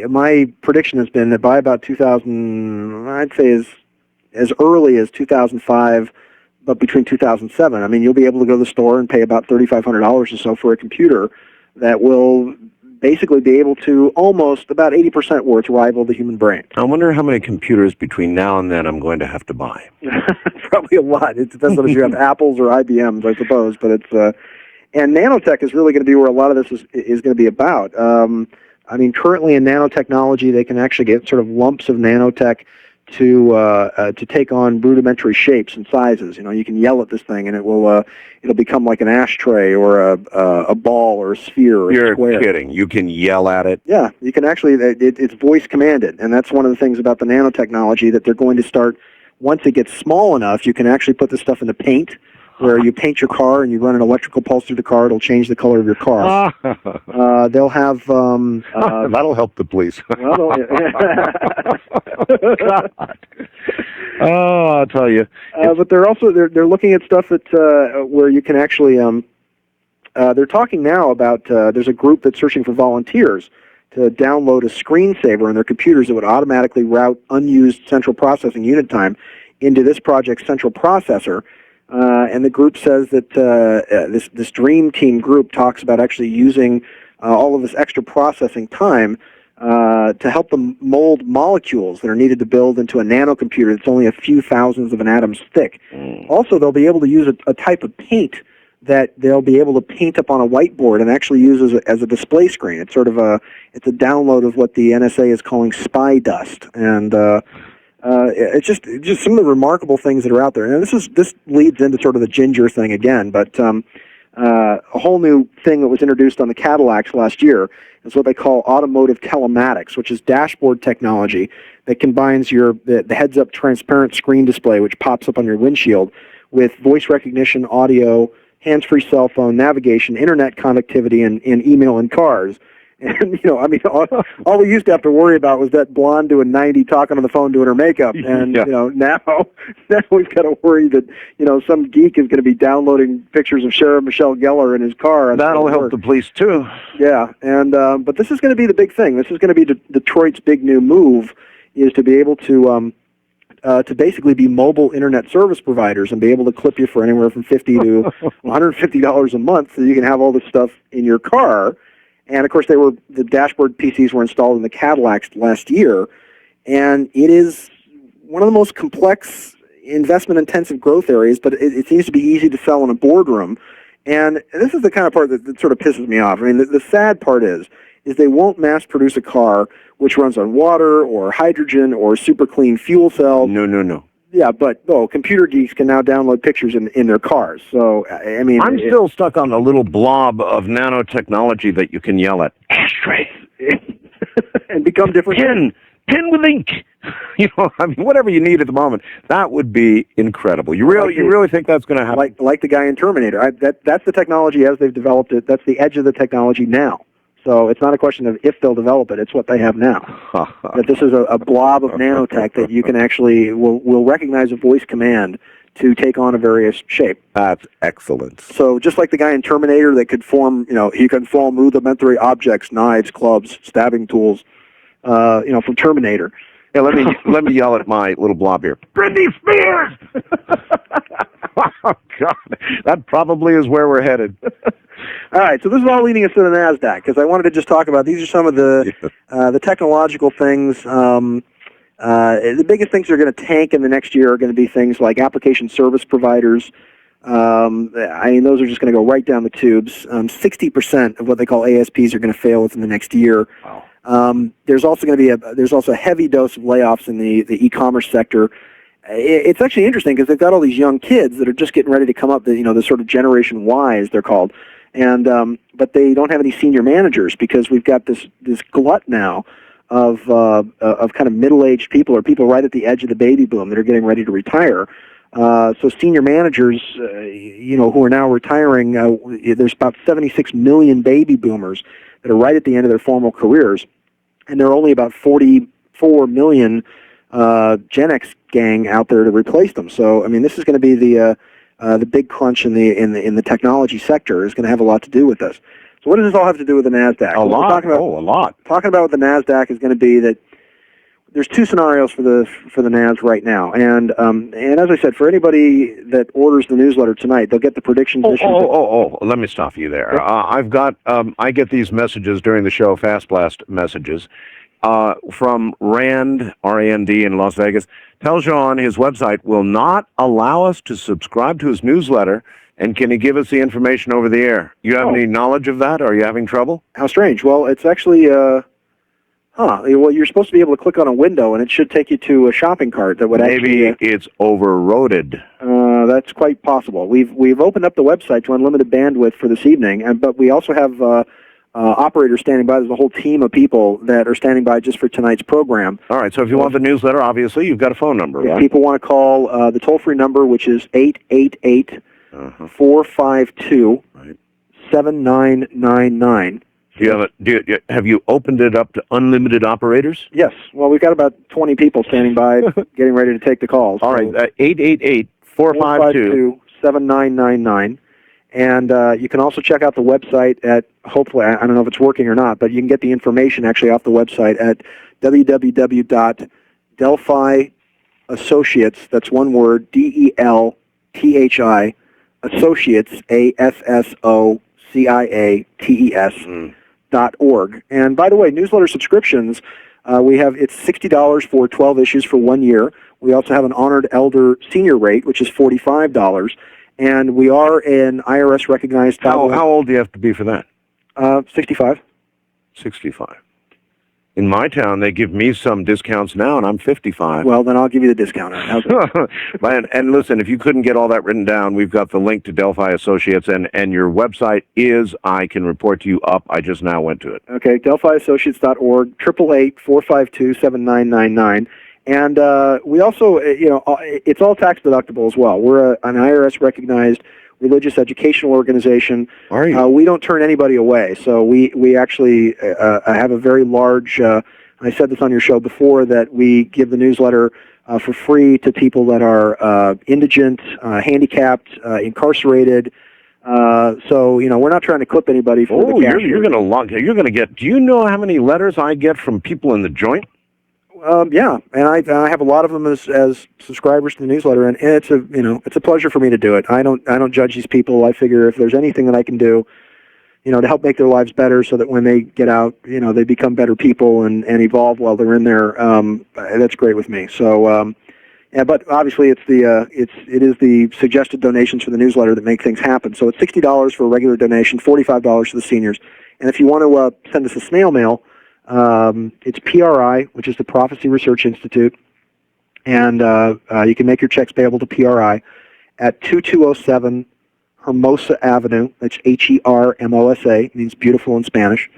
my prediction has been that by about 2000, I'd say as early as 2005, but between 2007, I mean, you'll be able to go to the store and pay about $3,500 or so for a computer that will basically be able to almost about 80% worth rival the human brain. I wonder how many computers between now and then I'm going to have to buy. Probably a lot. It depends on if you have Apples or IBMs, I suppose. But it's and nanotech is really going to be where a lot of this is going to be about. I mean, currently in nanotechnology, they can actually get sort of lumps of nanotech to take on rudimentary shapes and sizes. You can yell at this thing, and it'll become like an ashtray or a ball or a sphere or a square. You're kidding. You can yell at it? Yeah, you can actually. It's voice commanded, and that's one of the things about the nanotechnology that they're going to start. Once it gets small enough, you can actually put this stuff into paint, where you paint your car and you run an electrical pulse through the car. It'll change the color of your car. They'll have... that'll help the police. Oh, I'll tell you. But they're looking at stuff where you can actually... they're talking now about... there's a group that's searching for volunteers to download a screensaver on their computers that would automatically route unused central processing unit time into this project's central processor. And the group says that this Dream Team group talks about actually using all of this extra processing time to help them mold molecules that are needed to build into a nanocomputer that's only a few thousandths of an atom's thick. Also, they'll be able to use a type of paint that they'll be able to paint up on a whiteboard and actually use as a display screen. It's sort of it's a download of what the NSA is calling spy dust, and it's just some of the remarkable things that are out there. And this leads into sort of the ginger thing again, but a whole new thing that was introduced on the Cadillacs last year is what they call automotive telematics, which is dashboard technology that combines the heads-up transparent screen display, which pops up on your windshield, with voice recognition, audio, hands-free cell phone, navigation, internet connectivity, and email in cars. And, I mean, all we used to have to worry about was that blonde doing 90 talking on the phone doing her makeup. And, Yeah. now we've got to worry that, some geek is going to be downloading pictures of Sheriff Michelle Gellar in his car. That'll help the police, too. Yeah, and but this is going to be the big thing. This is going to be Detroit's big new move, is to be able to basically be mobile internet service providers and be able to clip you for anywhere from $50 to $150 a month, so you can have all this stuff in your car. And of course, the dashboard PCs were installed in the Cadillacs last year, and it is one of the most complex, investment-intensive growth areas. But it seems to be easy to sell in a boardroom. And this is the kind of part that sort of pisses me off. I mean, the sad part is they won't mass produce a car which runs on water or hydrogen or super clean fuel cells. No. Yeah, but computer geeks can now download pictures in their cars. So, I mean, I'm still stuck on the little blob of nanotechnology that you can yell at. Ashtray. and become different. Pen with ink. I mean, whatever you need at the moment. That would be incredible. You really think that's going to happen? Like the guy in Terminator. That's the technology as they've developed it. That's the edge of the technology now. So it's not a question of if they'll develop it; it's what they have now. That this is a blob of nanotech that you can actually will recognize a voice command to take on a various shape. That's excellent. So just like the guy in Terminator that could form, he can form rudimentary objects, knives, clubs, stabbing tools, from Terminator. Yeah, let me yell at my little blob here. Britney Spears. Oh God, that probably is where we're headed. All right, so this is all leading us to the NASDAQ, because I wanted to just talk about, these are some of the technological things. The biggest things that are going to tank in the next year are going to be things like application service providers. I mean, those are just going to go right down the tubes. 60% of what they call ASPs are going to fail within the next year. Wow. There's also going to be there's also a heavy dose of layoffs in the e-commerce sector. It's actually interesting because they've got all these young kids that are just getting ready to come up, the sort of Generation Y, as they're called, and but they don't have any senior managers because we've got this glut now of kind of middle-aged people or people right at the edge of the baby boom that are getting ready to retire. So senior managers, who are now retiring, there's about 76 million baby boomers that are right at the end of their formal careers, and there are only about 44 million Gen X gang out there to replace them. So, I mean, this is going to be the big crunch in the technology sector is going to have a lot to do with this. So, what does this all have to do with the NASDAQ? A lot. A lot. Talking about what the NASDAQ is going to be, that there's two scenarios for the NAS right now, and as I said, for anybody that orders the newsletter tonight, they'll get the predictions. Let me stop you there. Yep. I get these messages during the show, Fast Blast messages, from Rand, R-A-N-D, in Las Vegas. Tells you on his website will not allow us to subscribe to his newsletter, and can he give us the information over the air? You have any knowledge of that? Are you having trouble? How strange. Well, it's actually, well, you're supposed to be able to click on a window, and it should take you to a shopping cart that would Maybe it's overloaded. That's quite possible. We've opened up the website to unlimited bandwidth for this evening, but we also have operators standing by. There's a whole team of people that are standing by just for tonight's program. All right, so if you want the newsletter, obviously, you've got a phone number, right? People want to call the toll-free number, which is 888-452-7999. Have you opened it up to unlimited operators? Yes. Well, we've got about 20 people standing by getting ready to take the calls. All right, 888-452-7999. And you can also check out the website at, hopefully, I don't know if it's working or not, but you can get the information actually off the website at www.delphi Associates, that's one word, DELTHI, Associates, ASSOCIATES.org. And by the way, newsletter subscriptions, it's $60 for 12 issues for 1 year. We also have an Honored Elder Senior rate, which is $45. And we are an IRS-recognized... How old do you have to be for that? 65. 65. In my town, they give me some discounts now, and I'm 55. Well, then I'll give you the discount. And listen, if you couldn't get all that written down, we've got the link to Delphi Associates, and your website is, I can report to you, up. I just now went to it. Okay, DelphiAssociates.org, 888-452-7999. And we also, it's all tax deductible as well. We're an IRS recognized religious educational organization. Are you? We don't turn anybody away. So we actually have a very large, I said this on your show before, that we give the newsletter for free to people that are indigent, handicapped, incarcerated. So we're not trying to clip anybody for the cash. You're going to get. Do you know how many letters I get from people in the joint? Yeah, and I have a lot of them as subscribers to the newsletter, and it's a pleasure for me to do it. I don't judge these people. I figure if there's anything that I can do, to help make their lives better, so that when they get out, they become better people and evolve while they're in there. That's great with me. So, yeah, but obviously it is the suggested donations for the newsletter that make things happen. So it's $60 for a regular donation, $45 for the seniors, and if you want to send us a snail mail. It's PRI, which is the Prophecy Research Institute, and you can make your checks payable to PRI at 2207 Hermosa Avenue. That's Hermosa, means beautiful in Spanish.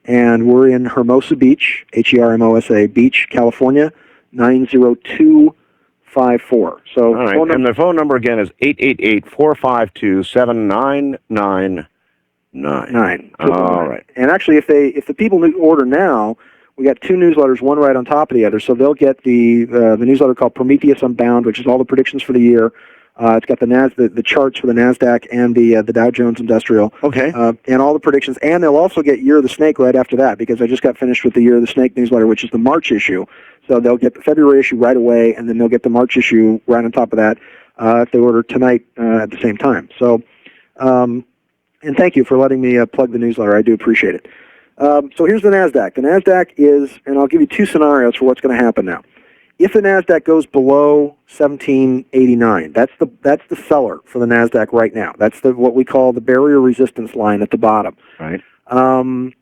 And we're in Hermosa Beach, Hermosa Beach, California, 90254. So, all right, and the phone number again is 888-452-7999. Nine. All right. And actually, if the people order now, we got two newsletters, one right on top of the other. So they'll get the newsletter called Prometheus Unbound, which is all the predictions for the year. It's got the charts for the NASDAQ and the Dow Jones Industrial. Okay. And all the predictions. And they'll also get Year of the Snake right after that, because I just got finished with the Year of the Snake newsletter, which is the March issue. So they'll get the February issue right away, and then they'll get the March issue right on top of that if they order tonight at the same time. So. And thank you for letting me plug the newsletter. I do appreciate it. So here's the NASDAQ. The NASDAQ is, and I'll give you two scenarios for what's going to happen now. If the NASDAQ goes below 1789, that's the seller for the NASDAQ right now. That's what we call the barrier resistance line at the bottom. Right. Let me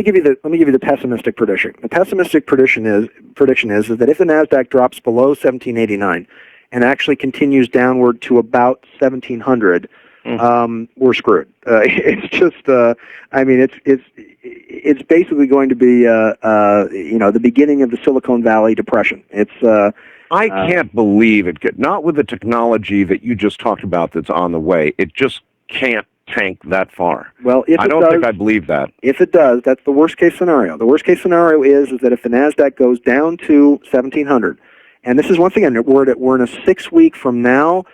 give you the pessimistic prediction. The pessimistic prediction is that if the NASDAQ drops below 1789 and actually continues downward to about 1700. We're screwed. It's just, it's basically going to be, the beginning of the Silicon Valley Depression. It's. I can't believe it could. Not with the technology that you just talked about that's on the way. It just can't tank that far. Well, I don't think I believe that. If it does, that's the worst case scenario. The worst case scenario is that if the NASDAQ goes down to 1700, and this is once again we're in a 6 week from now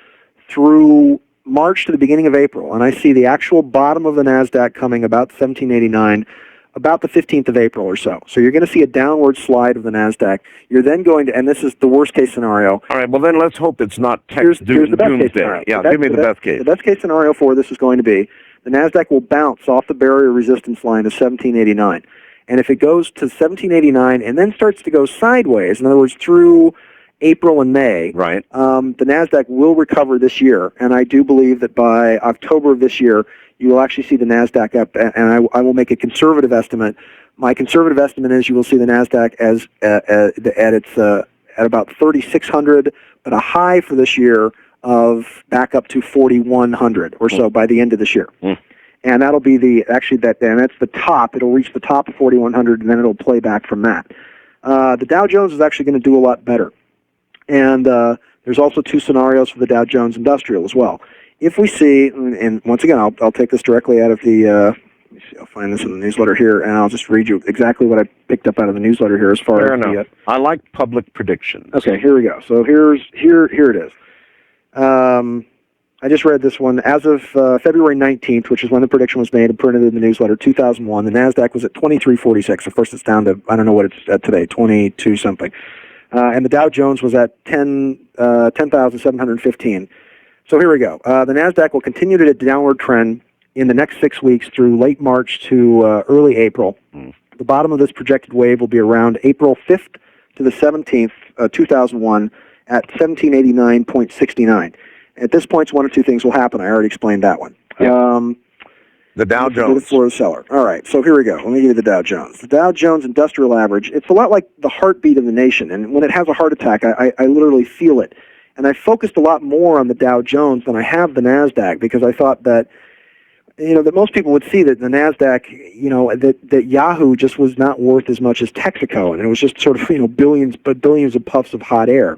through March to the beginning of April, and I see the actual bottom of the NASDAQ coming about 1789, about the 15th of April or so. So you're going to see a downward slide of the NASDAQ. You're then going to, and this is the worst case scenario. All right, well then let's hope it's not here's the best case scenario. Yeah, give me the best case. The best case scenario for this is going to be the NASDAQ will bounce off the barrier resistance line of 1789. And if it goes to 1789 and then starts to go sideways, in other words, through April and May, right? The NASDAQ will recover this year, and I do believe that by October of this year, you will actually see the NASDAQ up, and I will make a conservative estimate. My conservative estimate is you will see the NASDAQ at about 3,600, but a high for this year of back up to 4,100 or so by the end of this year. And that'll be that's the top. It'll reach the top of 4,100, and then it'll play back from that. The Dow Jones is actually going to do a lot better. And there's also two scenarios for the Dow Jones Industrial as well. If we see, and once again, I'll take this directly out of the, let me see, I'll find this in the newsletter here, and I'll just read you exactly what I picked up out of the newsletter here as far Fair as enough. I like public predictions. Okay, here we go. So here it is. I just read this one. As of February 19th, which is when the prediction was made and printed in the newsletter, 2001, the NASDAQ was at 2346. Of course, it's down to, I don't know what it's at today, 22 something. And the Dow Jones was at 10,715. So here we go. The NASDAQ will continue to downward trend in the next 6 weeks through late March to early April. The bottom of this projected wave will be around April 5th to the 17th, 2001, at 1789.69. At this point, one of two things will happen. I already explained that one. Yeah. The Dow Jones. The floor seller. All right, so here we go. Let me give you the Dow Jones. The Dow Jones Industrial Average, it's a lot like the heartbeat of the nation. And when it has a heart attack, I literally feel it. And I focused a lot more on the Dow Jones than I have the NASDAQ because I thought that that most people would see that the NASDAQ, that Yahoo just was not worth as much as Texaco, and it was just sort of, billions of puffs of hot air.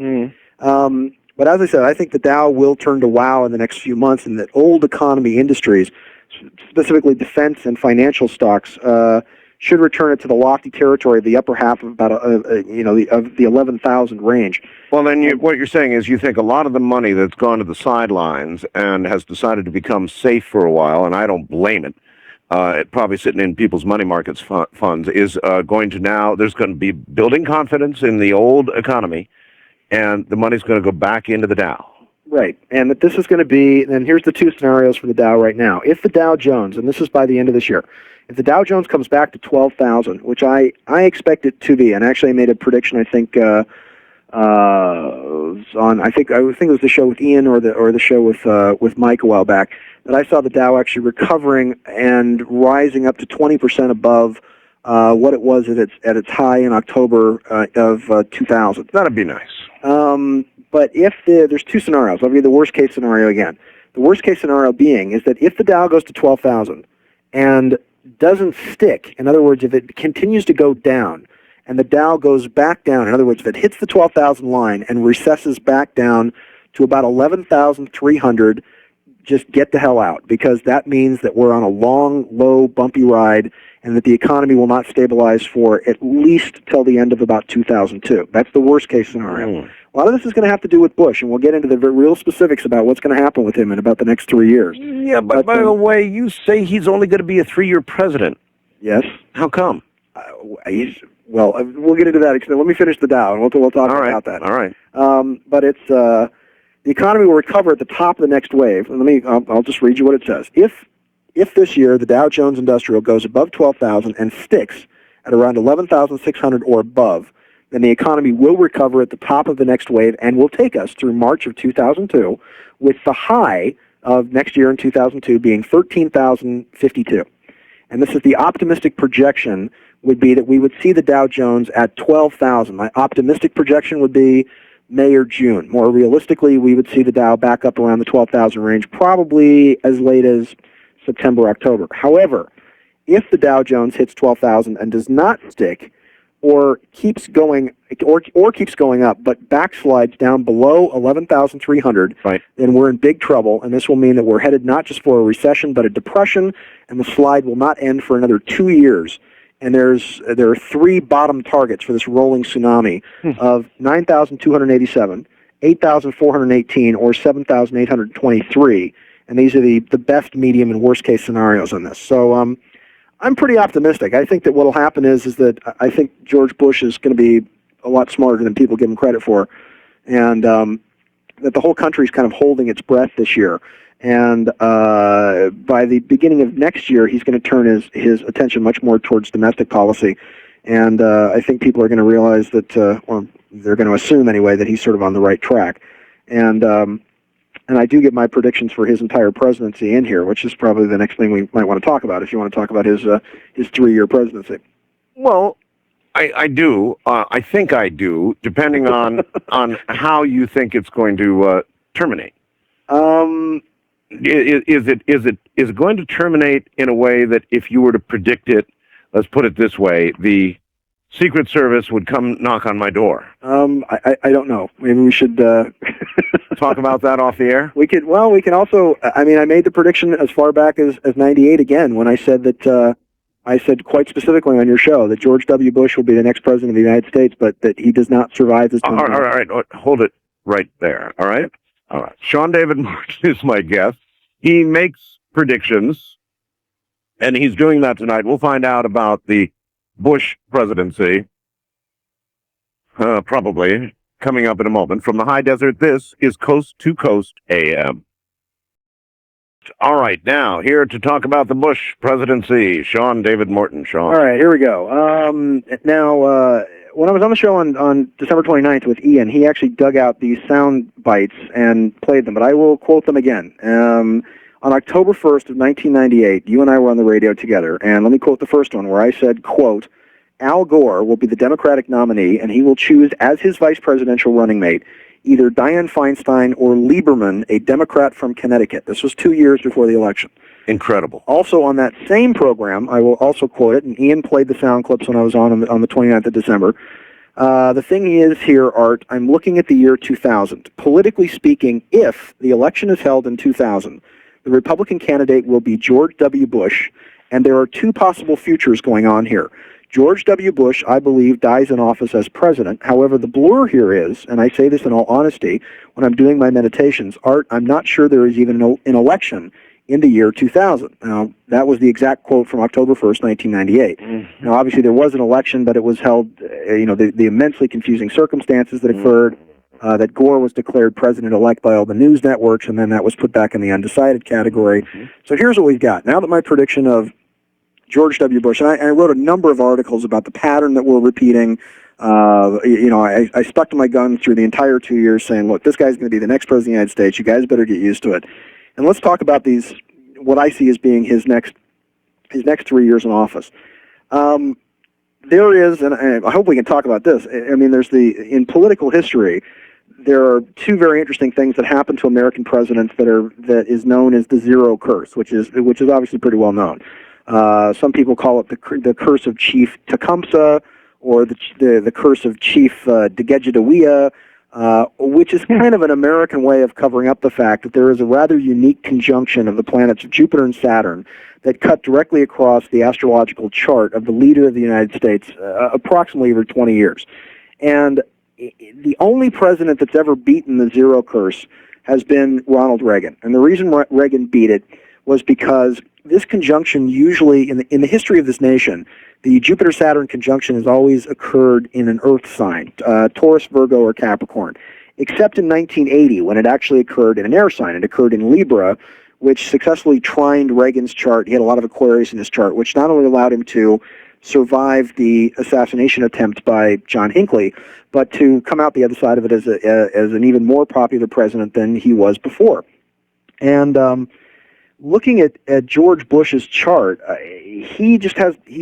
But as I said, I think the Dow will turn to wow in the next few months, and that old economy industries, specifically defense and financial stocks, should return it to the lofty territory of the upper half of about of the 11,000 range. Well, then what you're saying is you think a lot of the money that's gone to the sidelines and has decided to become safe for a while, and I don't blame it, probably sitting in people's money markets funds, is going to now, there's going to be building confidence in the old economy, and the money's going to go back into the Dow. Right, and that this is going to be, and here's the two scenarios for the Dow right now. If the Dow Jones, and this is by the end of this year, if the Dow Jones comes back to 12,000, which I expect it to be, and actually I made a prediction, I think, I think it was the show with Ian or the show with Mike a while back, that I saw the Dow actually recovering and rising up to 20% above what it was at its high in October of 2000. That'd be nice. But if there's two scenarios, I'll give you the worst case scenario again. The worst case scenario being is that if the Dow goes to 12,000 and doesn't stick, in other words, if it continues to go down and the Dow goes back down, in other words, if it hits the 12,000 line and recesses back down to about 11,300, just get the hell out, because that means that we're on a long, low, bumpy ride, and that the economy will not stabilize for at least till the end of about 2002. That's the worst case scenario. A lot of this is going to have to do with Bush, and we'll get into the real specifics about what's going to happen with him in about the next 3 years. Yeah, but by the way, you say he's only going to be a 3-year president. Yes. How come? We'll get into that. Let me finish the Dow, and we'll talk about that. All right. But it's the economy will recover at the top of the next wave. And I'll just read you what it says. If this year the Dow Jones Industrial goes above 12,000 and sticks at around 11,600 or above, then the economy will recover at the top of the next wave and will take us through March of 2002, with the high of next year in 2002 being 13,052. And this is the optimistic projection would be that we would see the Dow Jones at 12,000. My optimistic projection would be May or June. More realistically, we would see the Dow back up around the 12,000 range, probably as late as September, October. However, if the Dow Jones hits 12,000 and does not stick, or keeps going up, but backslides down below 11,300, right, then we're in big trouble, and this will mean that we're headed not just for a recession, but a depression, and the slide will not end for another 2 years. And there are 3 bottom targets for this rolling tsunami of 9,287, 8,418, or 7,823, and these are the best, medium, and worst case scenarios on this. So I'm pretty optimistic. I think that what will happen is that I think George Bush is going to be a lot smarter than people give him credit for, and that the whole country is kind of holding its breath this year. And by the beginning of next year, he's going to turn his attention much more towards domestic policy. And I think people are going to realize that, or they're going to assume anyway, that he's sort of on the right track. And I do get my predictions for his entire presidency in here, which is probably the next thing we might want to talk about, if you want to talk about his 3-year presidency. Well, I do. I think I do, depending on how you think it's going to terminate. Is it going to terminate in a way that if you were to predict it, let's put it this way, the Secret Service would come knock on my door? I don't know. Maybe we should talk about that off the air. We can also. I made the prediction as far back as '98 again, when I said that. I said quite specifically on your show that George W. Bush will be the next president of the United States, but that he does not survive this time. All right. Hold it right there. All right. Sean David Morton is my guest. He makes predictions, and he's doing that tonight. We'll find out about the Bush presidency, probably, coming up in a moment. From the high desert, this is Coast to Coast AM. All right, now, here to talk about the Bush presidency, Sean David Morton. Sean. All right, here we go. Now, when I was on the show on December 29th with Ian, he actually dug out these sound bites and played them, but I will quote them again. On October 1st of 1998, you and I were on the radio together, and let me quote the first one, where I said, quote, Al Gore will be the Democratic nominee, and he will choose as his vice presidential running mate either Dianne Feinstein or Lieberman, a Democrat from Connecticut. This was 2 years before the election. Incredible. Also on that same program, I will also quote it, and Ian played the sound clips when I was on the 29th of December. The thing is here, Art, I'm looking at the year 2000. Politically speaking, if the election is held in 2000, the Republican candidate will be George W. Bush, and there are two possible futures going on here. George W. Bush, I believe, dies in office as president. However, the blur here is, and I say this in all honesty, when I'm doing my meditations, Art, I'm not sure there is even an election in the year 2000. Now, that was the exact quote from October 1st, 1998. Mm-hmm. Now, obviously, there was an election, but it was held, the immensely confusing circumstances that occurred, that Gore was declared president-elect by all the news networks, and then that was put back in the undecided category. Mm-hmm. So here's what we've got. Now that my prediction of George W. Bush, and I wrote a number of articles about the pattern that we're repeating. I stuck to my guns through the entire 2 years saying, look, this guy's going to be the next president of the United States. You guys better get used to it. And let's talk about what I see as being his next 3 years in office. There is, and I hope we can talk about this. I mean, in political history, there are two very interesting things that happen to American presidents that is known as the zero curse, which is obviously pretty well known. Some people call it the curse of Chief Tecumseh, or the curse of Chief Degejedawiya, which is kind of an American way of covering up the fact that there is a rather unique conjunction of the planets Jupiter and Saturn that cut directly across the astrological chart of the leader of the United States approximately over 20 years. And the only president that's ever beaten the zero curse has been Ronald Reagan. And the reason Reagan beat it was because this conjunction usually, in the history of this nation, the Jupiter-Saturn conjunction has always occurred in an Earth sign, Taurus, Virgo, or Capricorn, except in 1980 when it actually occurred in an air sign. It occurred in Libra, which successfully trined Reagan's chart. He had a lot of Aquarius in his chart, which not only allowed him to survive the assassination attempt by John Hinckley, but to come out the other side of it as an even more popular president than he was before. And looking at George Bush's chart, he's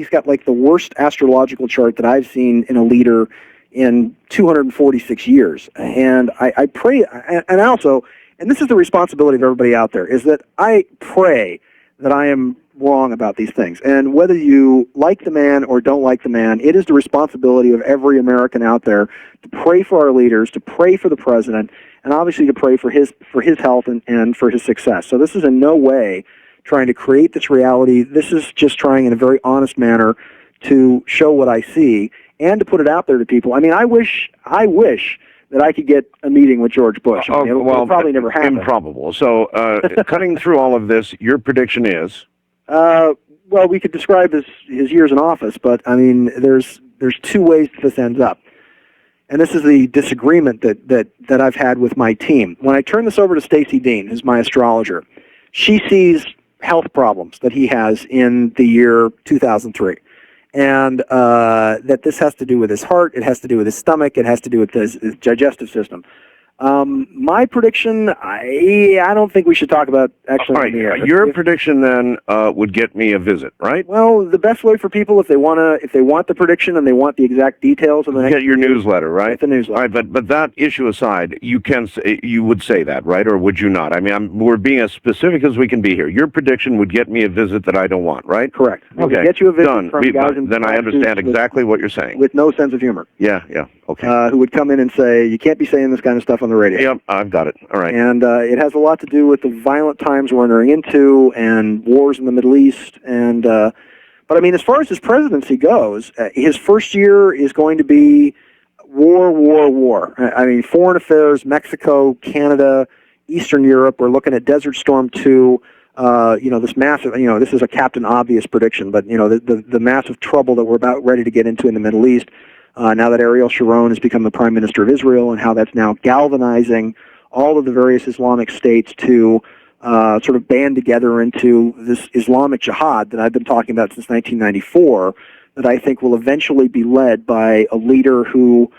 got like the worst astrological chart that I've seen in a leader in 246 years. And I pray, and also, and this is the responsibility of everybody out there, is that I pray that I am wrong about these things. And whether you like the man or don't like the man, it is the responsibility of every American out there to pray for our leaders, to pray for the president, and obviously to pray for his health and for his success. So this is in no way trying to create this reality. This is just trying in a very honest manner to show what I see and to put it out there to people. I mean, I wish that I could get a meeting with George Bush. I mean, it'll probably never happen. Improbable. So cutting through all of this, your prediction is? Well, we could describe his years in office, but I mean, there's two ways this ends up. And this is the disagreement that I've had with my team. When I turn this over to Stacy Dean, who's my astrologer, she sees health problems that he has in the year 2003. And that this has to do with his heart, it has to do with his stomach, it has to do with his digestive system. My prediction, I don't think we should talk about actually. All right, your prediction then would get me a visit, right? Well, the best way for people, if they want the prediction and they want the exact details of the next, get your newsletter, right? The newsletter. All right, but that issue aside, you would say that, right, or would you not? I mean, we're being as specific as we can be here. Your prediction would get me a visit that I don't want, right? Correct. Okay. Get you a visit Done. from guys then I understand exactly what you're saying. With no sense of humor. Yeah. Okay. Who would come in and say, you can't be saying this kind of stuff on the radio. Yep, I've got it. All right. And it has a lot to do with the violent times we're entering into and wars in the Middle East. And but I mean, as far as his presidency goes, his first year is going to be war. I mean, foreign affairs, Mexico, Canada, Eastern Europe. We're looking at Desert Storm 2. This massive, this is a Captain Obvious prediction, but, the massive trouble that we're about ready to get into in the Middle East. Now that Ariel Sharon has become the Prime Minister of Israel, and how that's now galvanizing all of the various Islamic states to sort of band together into this Islamic jihad that I've been talking about since 1994, that I think will eventually be led by a leader who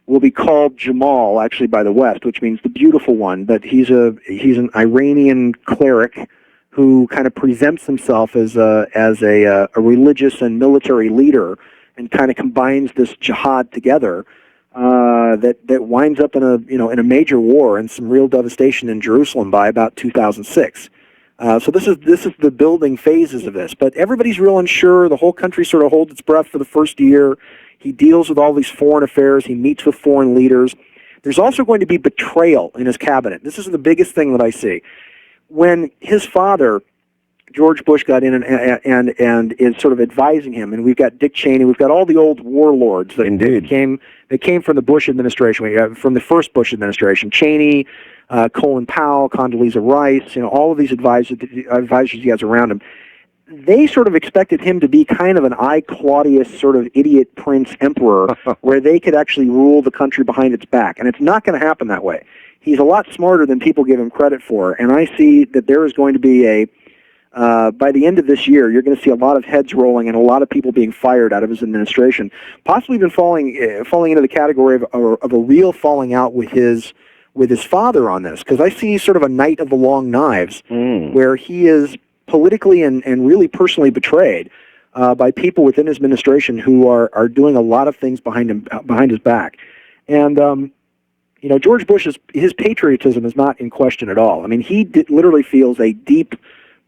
will be called Jamal, actually, by the West, which means the beautiful one, but he's an Iranian cleric who kind of presents himself as a religious and military leader, and kind of combines this jihad together that winds up in a major war and some real devastation in Jerusalem by about 2006. So this is the building phases of this, but everybody's real unsure. The whole country sort of holds its breath for the first year. He deals with all these foreign affairs. He meets with foreign leaders. There's also going to be betrayal in his cabinet. This is the biggest thing that I see. When his father, George Bush, got in and is sort of advising him, and we've got Dick Cheney, we've got all the old warlords that came from the Bush administration, from the first Bush administration, Cheney, Colin Powell, Condoleezza Rice, all of these advisors he has around him. They sort of expected him to be kind of an I, Claudius sort of idiot prince emperor where they could actually rule the country behind its back. And it's not going to happen that way. He's a lot smarter than people give him credit for. And I see that there is going to be by the end of this year, you're going to see a lot of heads rolling and a lot of people being fired out of his administration, possibly even falling into the category of a real falling out with his father on this. Because I see sort of a night of the long knives where he is politically and really personally betrayed by people within his administration who are doing a lot of things behind his back. And George Bush's patriotism is not in question at all. I mean, he literally feels a deep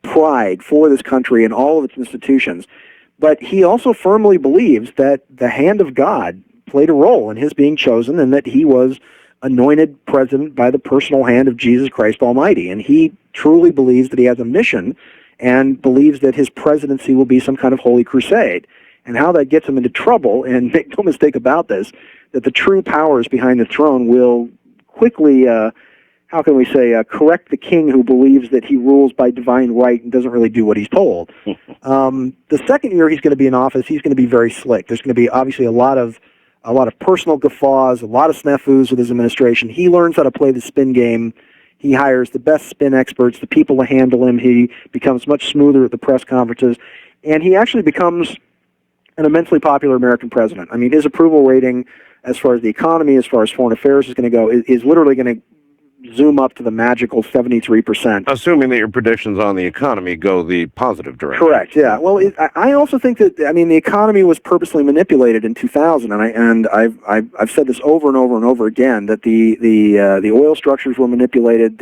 pride for this country and all of its institutions, but he also firmly believes that the hand of God played a role in his being chosen and that he was anointed president by the personal hand of Jesus Christ Almighty. And he truly believes that he has a mission and believes that his presidency will be some kind of holy crusade. And how that gets him into trouble, and make no mistake about this, that the true powers behind the throne will quickly, correct the king who believes that he rules by divine right and doesn't really do what he's told. The second year he's going to be in office, he's going to be very slick. There's going to be obviously a lot of personal guffaws, a lot of snafus with his administration. He learns how to play the spin game. He hires the best spin experts, the people to handle him. He becomes much smoother at the press conferences, and he actually becomes an immensely popular American president. I mean, his approval rating, as far as the economy, as far as foreign affairs is going to go, is literally going to zoom up to the magical 73%. Assuming that your predictions on the economy go the positive direction. Correct, yeah. Well, I also think that, the economy was purposely manipulated in 2000, and I've said this over and over and over again, that the oil structures were manipulated,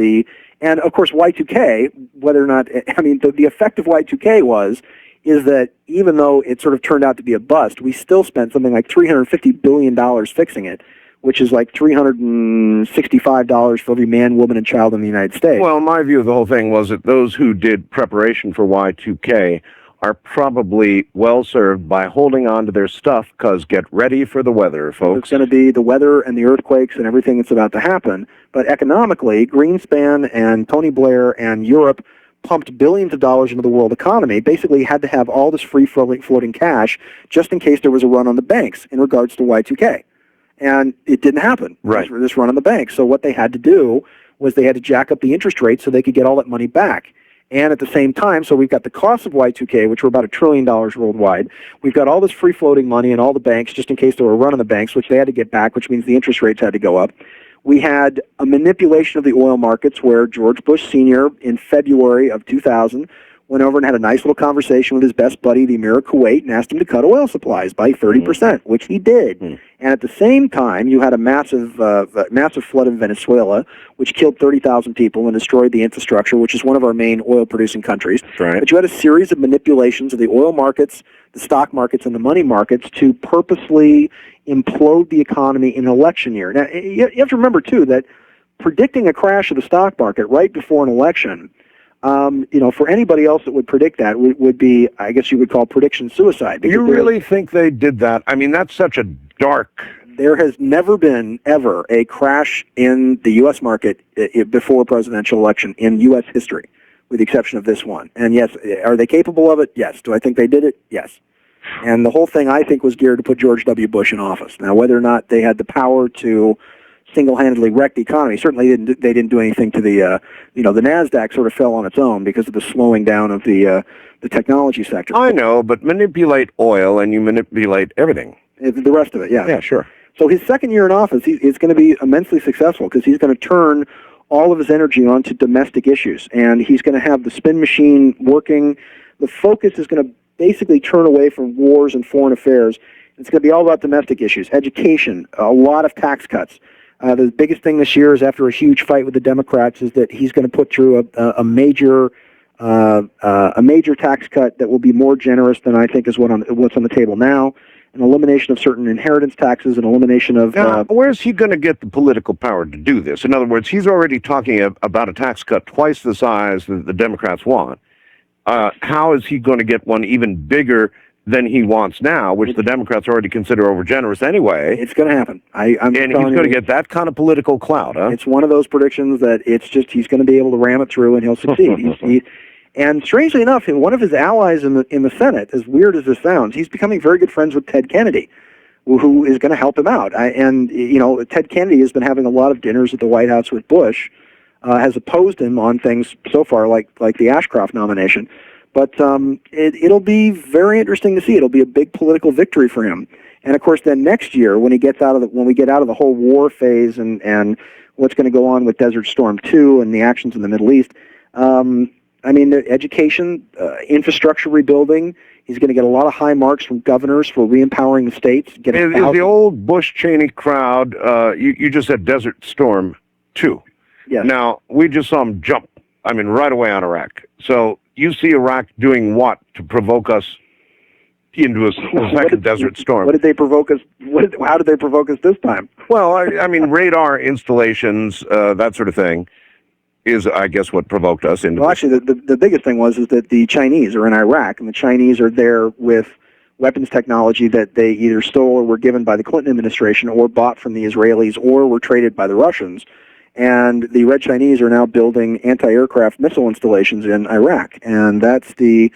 and of course Y2K, whether or not, the effect of Y2K is that even though it sort of turned out to be a bust, we still spent something like $350 billion fixing it, which is like $365 for every man, woman, and child in the United States. Well, my view of the whole thing was that those who did preparation for Y2K are probably well served by holding on to their stuff, because get ready for the weather, folks. It's going to be the weather and the earthquakes and everything that's about to happen. But economically, Greenspan and Tony Blair and Europe pumped billions of dollars into the world economy, basically had to have all this free floating cash just in case there was a run on the banks in regards to Y2K. And it didn't happen, right? This run on the bank. So what they had to do was they had to jack up the interest rate so they could get all that money back. And at the same time, so we've got the cost of Y2K, which were about $1 trillion worldwide. We've got all this free-floating money in all the banks just in case there were a run on the banks, which they had to get back, which means the interest rates had to go up. We had a manipulation of the oil markets where George Bush Sr. in February of 2000 went over and had a nice little conversation with his best buddy, the Emir of Kuwait, and asked him to cut oil supplies by 30%, which he did. And at the same time, you had a massive flood in Venezuela, which killed 30,000 people and destroyed the infrastructure, which is one of our main oil-producing countries. Right. But you had a series of manipulations of the oil markets, the stock markets, and the money markets to purposely implode the economy in an election year. Now, you have to remember, too, that predicting a crash of the stock market right before an election, for anybody else that would predict that would be, I guess you would call prediction suicide. You really think they did that? I mean, that's such a dark... There has never been, ever, a crash in the U.S. market before a presidential election in U.S. history, with the exception of this one. And yes, are they capable of it? Yes. Do I think they did it? Yes. And the whole thing, I think, was geared to put George W. Bush in office. Now, whether or not they had the power to single-handedly wreck the economy, certainly they didn't do anything to the, the NASDAQ sort of fell on its own because of the slowing down of the technology sector. I know, but manipulate oil and you manipulate everything. The rest of it, yeah. Yeah, sure. So his second year in office, he's going to be immensely successful because he's going to turn all of his energy onto domestic issues, and he's going to have the spin machine working. The focus is going to basically turn away from wars and foreign affairs. It's going to be all about domestic issues, education, a lot of tax cuts. The biggest thing this year is, after a huge fight with the Democrats, is that he's going to put through a major tax cut that will be more generous than I think is what's on the table now. An elimination of certain inheritance taxes, an elimination of... Now, where's he going to get the political power to do this? In other words, he's already talking about a tax cut twice the size that the Democrats want. How is he going to get one even bigger than he wants now, which the Democrats already consider overgenerous anyway? It's going to happen. And he's going to get that kind of political clout, huh? It's one of those predictions that he's going to be able to ram it through and he'll succeed. And strangely enough, one of his allies in the Senate, as weird as this sounds, he's becoming very good friends with Ted Kennedy, who is going to help him out. Ted Kennedy has been having a lot of dinners at the White House with Bush, has opposed him on things so far, like the Ashcroft nomination. But it'll be very interesting to see. It'll be a big political victory for him. And of course, then next year, when we get out of the whole war phase and what's going to go on with Desert Storm 2 and the actions in the Middle East. The education, infrastructure rebuilding. He's going to get a lot of high marks from governors for re-empowering the states. Is the old Bush-Cheney crowd, you just said Desert Storm 2. Yes. Now, we just saw him jump, right away on Iraq. So you see Iraq doing what to provoke us into a second Desert Storm? What did they provoke us? How did they provoke us this time? Well, radar installations, that sort of thing, is, I guess, what provoked us into... Well, actually, the biggest thing is that the Chinese are in Iraq, and the Chinese are there with weapons technology that they either stole or were given by the Clinton administration, or bought from the Israelis, or were traded by the Russians. And the Red Chinese are now building anti-aircraft missile installations in Iraq. And that's the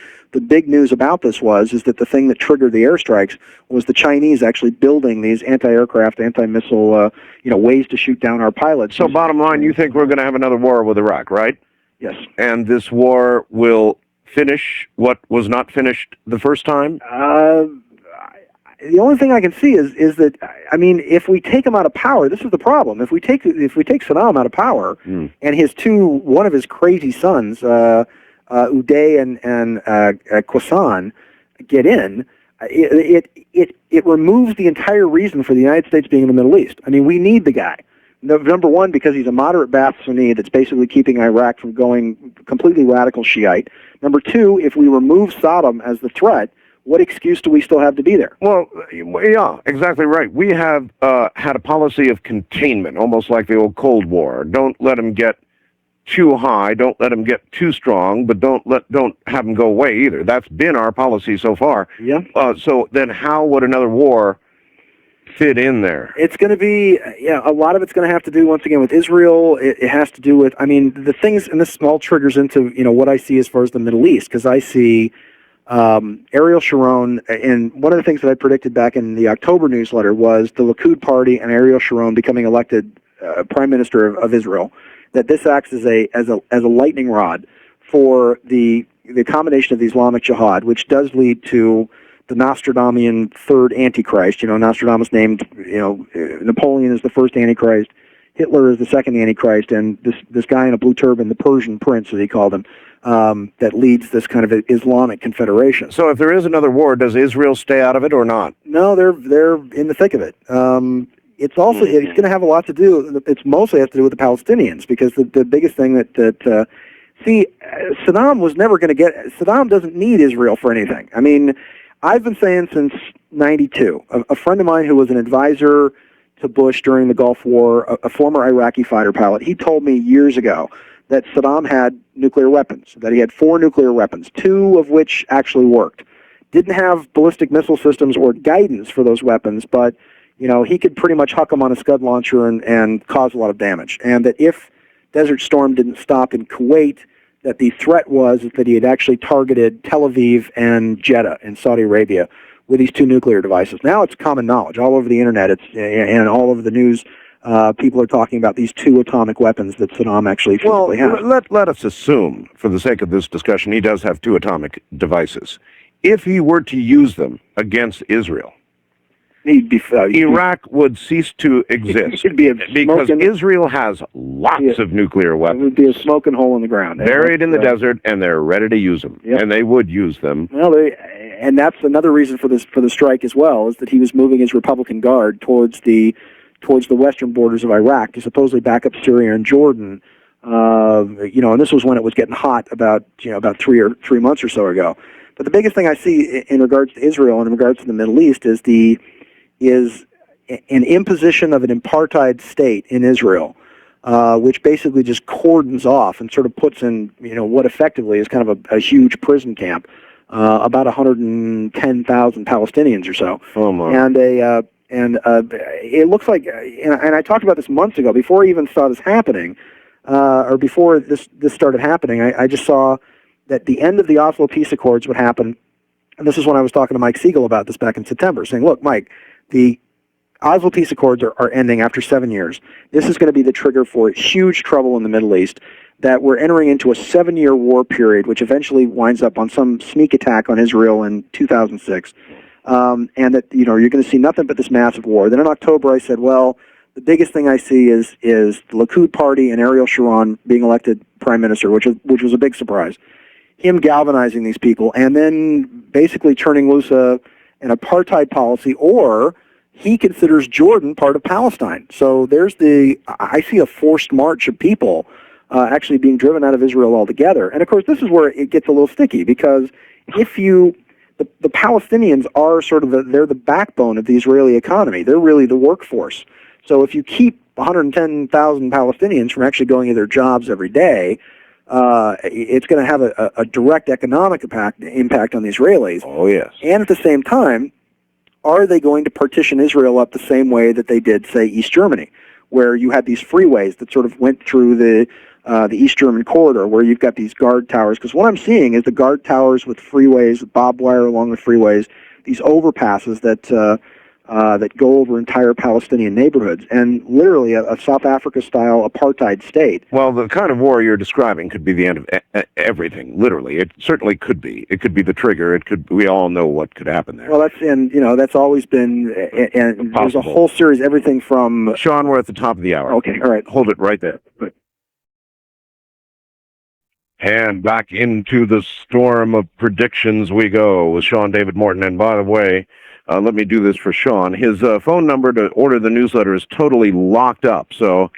big news about this is that the thing that triggered the airstrikes was the Chinese actually building these anti-aircraft, anti-missile, ways to shoot down our pilots. So bottom line, you think we're going to have another war with Iraq, right? Yes. And this war will finish what was not finished the first time? The only thing I can see is that, if we take him out of power, this is the problem. If we take Saddam out of power, and one of his crazy sons, Uday and Qassam, get in, it removes the entire reason for the United States being in the Middle East. We need the guy. Number one, because he's a moderate Ba'ath Sunni that's basically keeping Iraq from going completely radical Shiite. Number two, if we remove Saddam as the threat, what excuse do we still have to be there? Well, yeah, exactly right. We have had a policy of containment, almost like the old Cold War. Don't let them get too high, don't let them get too strong, but don't have them go away either. That's been our policy so far. Yeah. So then how would another war fit in there? It's going to be, a lot of it's going to have to do, once again, with Israel. It has to do with, the things, and this all triggers into, what I see as far as the Middle East, because I see Ariel Sharon, and one of the things that I predicted back in the October newsletter was the Likud party and Ariel Sharon becoming elected prime minister of Israel. That this acts as a lightning rod for the combination of the Islamic Jihad, which does lead to the Nostradamus third Antichrist. Nostradamus named Napoleon is the first Antichrist, Hitler is the second Antichrist, and this guy in a blue turban, the Persian Prince, as he called him, that leads this kind of Islamic confederation. So if there is another war, does Israel stay out of it or not? No, they're in the thick of it. It's also it's going to have a lot to do. It's mostly has to do with the Palestinians, because the biggest thing Saddam was never going to get. Saddam doesn't need Israel for anything. I've been saying since '92. A friend of mine who was an advisor to Bush during the Gulf War, a former Iraqi fighter pilot, he told me years ago that Saddam had nuclear weapons, that he had 4 nuclear weapons, 2 of which actually worked. Didn't have ballistic missile systems or guidance for those weapons, but he could pretty much huck them on a Scud launcher and cause a lot of damage. And that if Desert Storm didn't stop in Kuwait, that the threat was that he had actually targeted Tel Aviv and Jeddah in Saudi Arabia with these 2 nuclear devices. Now it's common knowledge all over the internet. And all over the news. People are talking about these 2 atomic weapons that Saddam actually physically has. Let us assume, for the sake of this discussion, he does have 2 atomic devices. If he were to use them against Israel, Iraq would cease to exist because Israel has lots of nuclear weapons. It would be a smoking hole in the ground. Buried in the desert, and they're ready to use them. Yep. And they would use them. Well, and that's another reason for the strike as well, is that he was moving his Republican Guard towards the western borders of Iraq to supposedly back up Syria and Jordan. And this was when it was getting hot about 3 months or so ago. But the biggest thing I see in regards to Israel and in regards to the Middle East is an imposition of an apartheid state in Israel, which basically just cordons off and sort of puts in what effectively is kind of a huge prison camp, about 110,000 Palestinians or so. Oh my! And it looks like, and I talked about this months ago before I even saw this happening, or before this started happening. I just saw that the end of the Oslo Peace Accords would happen, and this is when I was talking to Mike Siegel about this back in September, saying, look, Mike, the Oslo Peace Accords are ending after 7 years. This is going to be the trigger for huge trouble in the Middle East, that we're entering into a 7-year war period, which eventually winds up on some sneak attack on Israel in 2006, and that you're going to see nothing but this massive war. Then in October I said, well, the biggest thing I see is the Likud party and Ariel Sharon being elected prime minister, which was a big surprise. Him galvanizing these people and then basically turning loose an apartheid policy, or he considers Jordan part of Palestine. So I see a forced march of people actually being driven out of Israel altogether. And of course, this is where it gets a little sticky, because the Palestinians are they're the backbone of the Israeli economy. They're really the workforce. So if you keep 110,000 Palestinians from actually going to their jobs every day, it's going to have a direct economic impact on the Israelis. Oh, yes. And at the same time, are they going to partition Israel up the same way that they did, say, East Germany, where you had these freeways that sort of went through the East German corridor, where you've got these guard towers? Because what I'm seeing is the guard towers with freeways, with barbed wire along the freeways, these overpasses that go over entire Palestinian neighborhoods, and literally a South Africa-style apartheid state. Well, the kind of war you're describing could be the end of everything. Literally, it certainly could be. It could be the trigger. It could. We all know what could happen there. Well, that's always been, and there's a whole series, everything from. Sean, we're at the top of the hour. Okay, all right, hold it right there. Good. And back into the storm of predictions we go with Sean David Morton. And by the way, let me do this for Sean. His phone number to order the newsletter is totally locked up. So,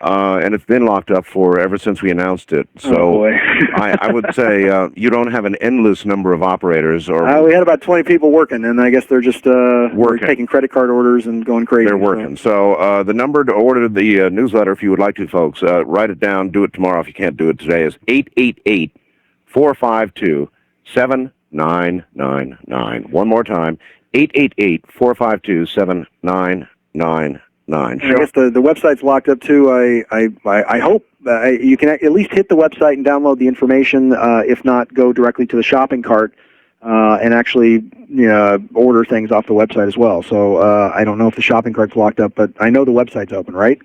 and it's been locked up ever since we announced it. So I would say you don't have an endless number of operators. Or we had about 20 people working, and I guess they're just taking credit card orders and going crazy. They're working. So the number to order the newsletter, if you would like to, folks, write it down. Do it tomorrow if you can't do it today, is 888-452-7999. One more time. 888-452-7999. I guess the website's locked up too. I hope you can at least hit the website and download the information. If not, go directly to the shopping cart and actually order things off the website as well. So I don't know if the shopping cart's locked up, but I know the website's open, right?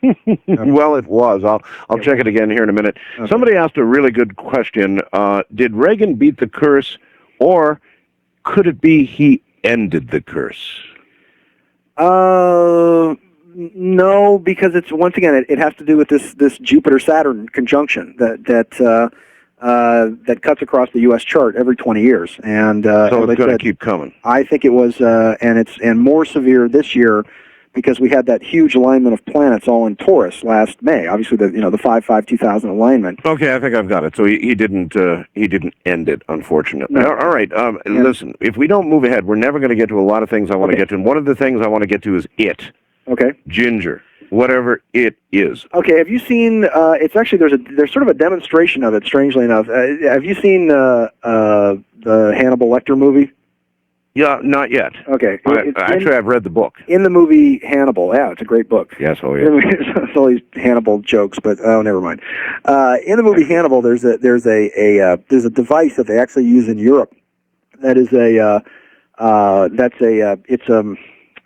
Well, it was. I'll check it again here in a minute. Okay. Somebody asked a really good question. Did Reagan beat the curse, or could it be he ended the curse? No, because it's, once again, it has to do with this Jupiter-Saturn conjunction that cuts across the U.S. chart every 20 years, and so it's going to keep coming. I think it was, and more severe this year, because we had that huge alignment of planets all in Taurus last May. Obviously, the 5/5/2000 alignment. Okay, I think I've got it. So he didn't end it, unfortunately. No. All right. Listen, if we don't move ahead, we're never going to get to a lot of things I want to get to, and one of the things I want to get to is it. Okay. Ginger, whatever it is. Okay. Have you seen? It's actually there's sort of a demonstration of it. Strangely enough, have you seen the Hannibal Lecter movie? Yeah, not yet. Okay. I've read the book. In the movie Hannibal, yeah, it's a great book. Yes, oh yeah. It's all these Hannibal jokes, but never mind. In the movie Hannibal, there's a device that they actually use in Europe. That is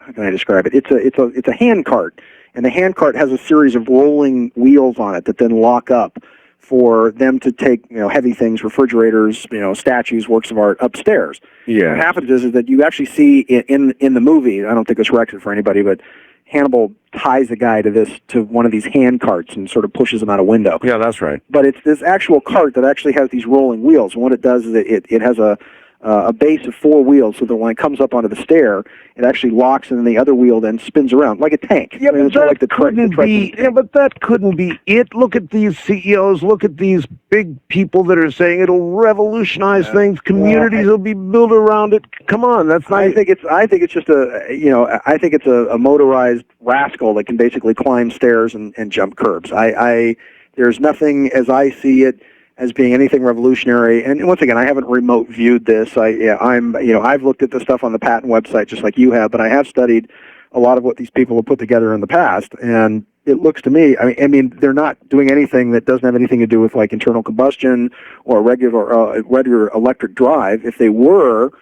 how can I describe it? It's a hand cart, and the hand cart has a series of rolling wheels on it that then lock up for them to take heavy things, refrigerators, statues, works of art upstairs. Yeah. What happens is that you actually see in the movie. I don't think it's wrecked it for anybody, but Hannibal ties a guy to one of these hand carts and sort of pushes him out a window. Yeah, that's right. But it's this actual cart that actually has these rolling wheels, and what it does is it has a a base of 4 wheels, so that when it comes up onto the stair, it actually locks, and then the other wheel then spins around like a tank. Yeah, but that like couldn't be. Yeah, but that couldn't be it. Look at these CEOs. Look at these big people that are saying it'll revolutionize things. Communities will be built around it. Come on, that's not. I think it's just I think it's a motorized rascal that can basically climb stairs and jump curbs. There's nothing, as I see it, as being anything revolutionary. And once again, I haven't remote viewed this. I've looked at the stuff on the patent website just like you have, but I have studied a lot of what these people have put together in the past, and it looks to me, I mean, they're not doing anything that doesn't have anything to do with like internal combustion or regular electric drive. If they were,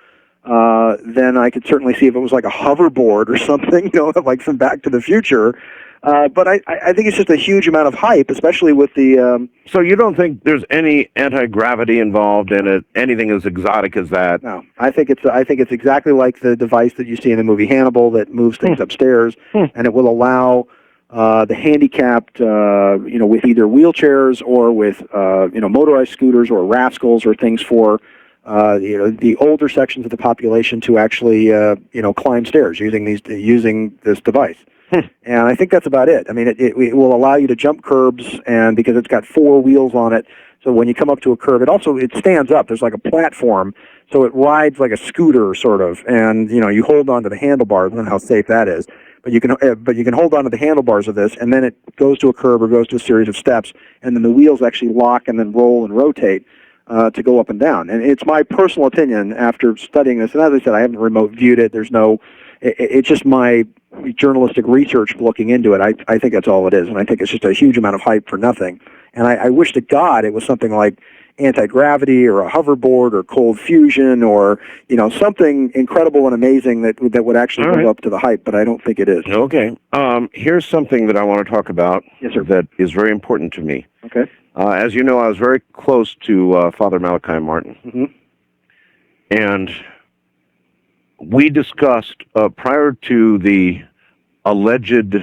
then I could certainly see if it was like a hoverboard or something, like from Back to the Future. But I think it's just a huge amount of hype, especially with the. So you don't think there's any anti-gravity involved in it? Anything as exotic as that? No, I think it's exactly like the device that you see in the movie Hannibal that moves things upstairs, and it will allow the handicapped, with either wheelchairs or with motorized scooters or rascals or things for. The older sections of the population to actually, climb stairs using this device. And I think that's about it. I mean, it will allow you to jump curbs, and because it's got 4 wheels on it, so when you come up to a curb, it stands up. There's like a platform, so it rides like a scooter sort of, and you hold on to the handlebars. I don't know how safe that is, but you can hold on to the handlebars of this, and then it goes to a curb or goes to a series of steps, and then the wheels actually lock and then roll and rotate. To go up and down. And it's my personal opinion after studying this, and as I said, I haven't remote viewed it. It's just my journalistic research looking into it. I think that's all it is, and I think it's just a huge amount of hype for nothing. And I wish to God it was something like anti-gravity or a hoverboard or cold fusion or something incredible and amazing that would actually live up to the hype, but I don't think it is. Okay. Here's something that I want to talk about. Yes, sir. That is very important to me. Okay. As you know, I was very close to Father Malachi Martin. Mm-hmm. And we discussed, prior to the alleged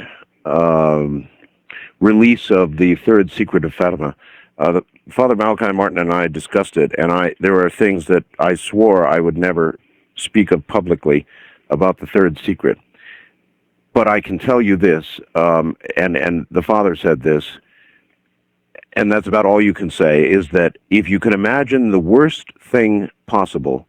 release of the third secret of Fatima, Father Malachi Martin and I discussed it, and there were things that I swore I would never speak of publicly about the third secret. But I can tell you this, and the Father said this, and that's about all you can say, is that if you can imagine the worst thing possible,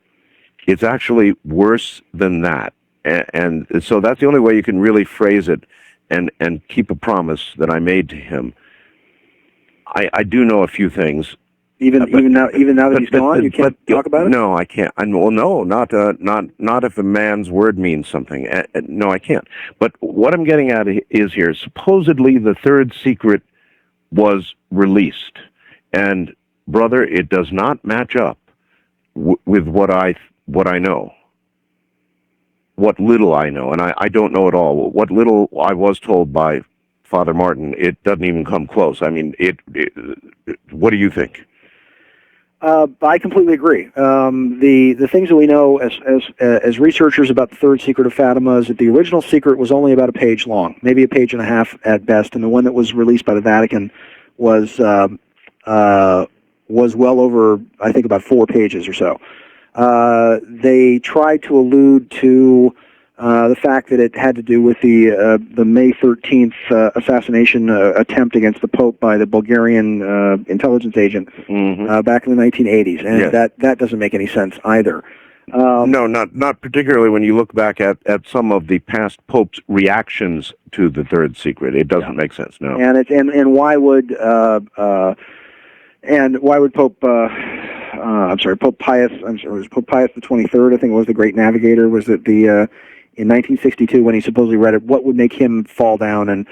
it's actually worse than that. And so that's the only way you can really phrase it and keep a promise that I made to him. I do know a few things. Even now that he's gone, you can't talk about it? No, I can't. No, not if a man's word means something. No, I can't. But what I'm getting at is here, supposedly the third secret was released, and brother, it does not match up with what I know, what little I know, and I don't know at all. What little I was told by Father Martin, it doesn't even come close. I mean, what do you think? I completely agree. The things that we know as researchers about the third secret of Fatima is that the original secret was only about a page long, maybe a page and a half at best, and the one that was released by the Vatican was well over, I think, about 4 pages or so. They tried to allude to the fact that it had to do with the May 13th assassination attempt against the Pope by the Bulgarian intelligence agent back in the 1980s, and yes. that doesn't make any sense either. No, not particularly when you look back at some of the past popes' reactions to the third secret. It doesn't make sense. No, and why would Pope Pope Pius? It was Pope Pius the 23rd. I think it was the Great Navigator. Was it in 1962 when he supposedly read it? What would make him fall down and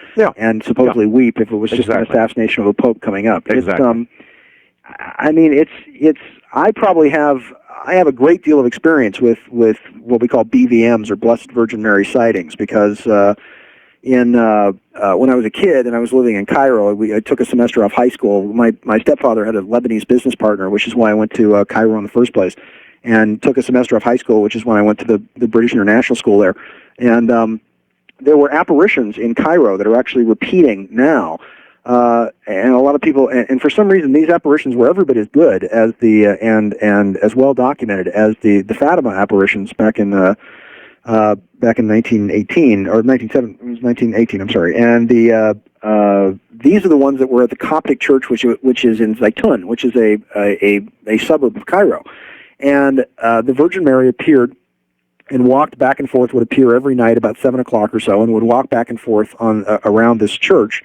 supposedly weep if it was just an assassination of a pope coming up? Exactly. I mean, I have a great deal of experience with what we call BVMs, or Blessed Virgin Mary sightings, because when I was a kid and I was living in Cairo, I took a semester off high school. My stepfather had a Lebanese business partner, which is why I went to Cairo in the first place, and took a semester off high school, which is when I went to the British International School there. And there were apparitions in Cairo that are actually repeating now. And a lot of people, and for some reason, these apparitions were every bit as good as and as well documented as the Fatima apparitions back in 1918 or 1918. I'm sorry, and these are the ones that were at the Coptic church, which is in Zaytun, which is a suburb of Cairo, and the Virgin Mary appeared and walked back and forth. Would appear every night about 7 o'clock or so, and would walk back and forth on around this church.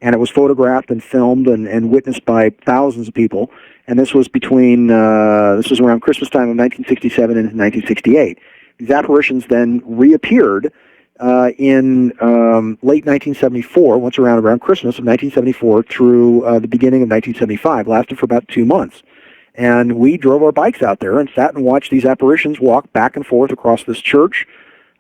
And it was photographed and filmed and witnessed by thousands of people. And this was this was around Christmas time of 1967 and 1968. These apparitions then reappeared in late 1974, once around Christmas of 1974 through the beginning of 1975. Lasted for about 2 months. And we drove our bikes out there and sat and watched these apparitions walk back and forth across this church.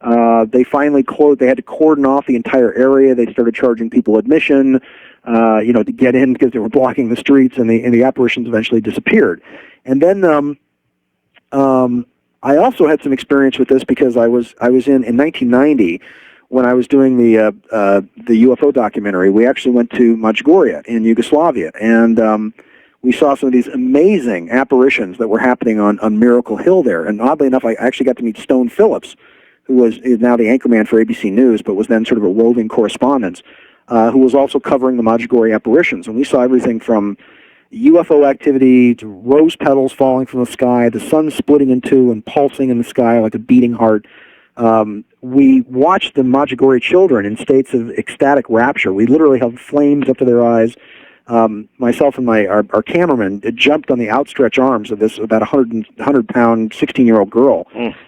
They finally closed. They had to cordon off the entire area. They started charging people admission, to get in because they were blocking the streets, and the apparitions eventually disappeared. And then I also had some experience with this because I was in 1990 when I was doing the UFO documentary. We actually went to Medjugorje in Yugoslavia, and we saw some of these amazing apparitions that were happening on Miracle Hill there. And oddly enough, I actually got to meet Stone Phillips, who is now the anchorman for ABC News, but was then sort of a roving correspondent, who was also covering the Medjugorje apparitions. And we saw everything from UFO activity to rose petals falling from the sky, the sun splitting in two and pulsing in the sky like a beating heart. We watched the Medjugorje children in states of ecstatic rapture. We literally held flames up to their eyes. Myself and our cameraman jumped on the outstretched arms of this about 100-pound 16-year-old girl,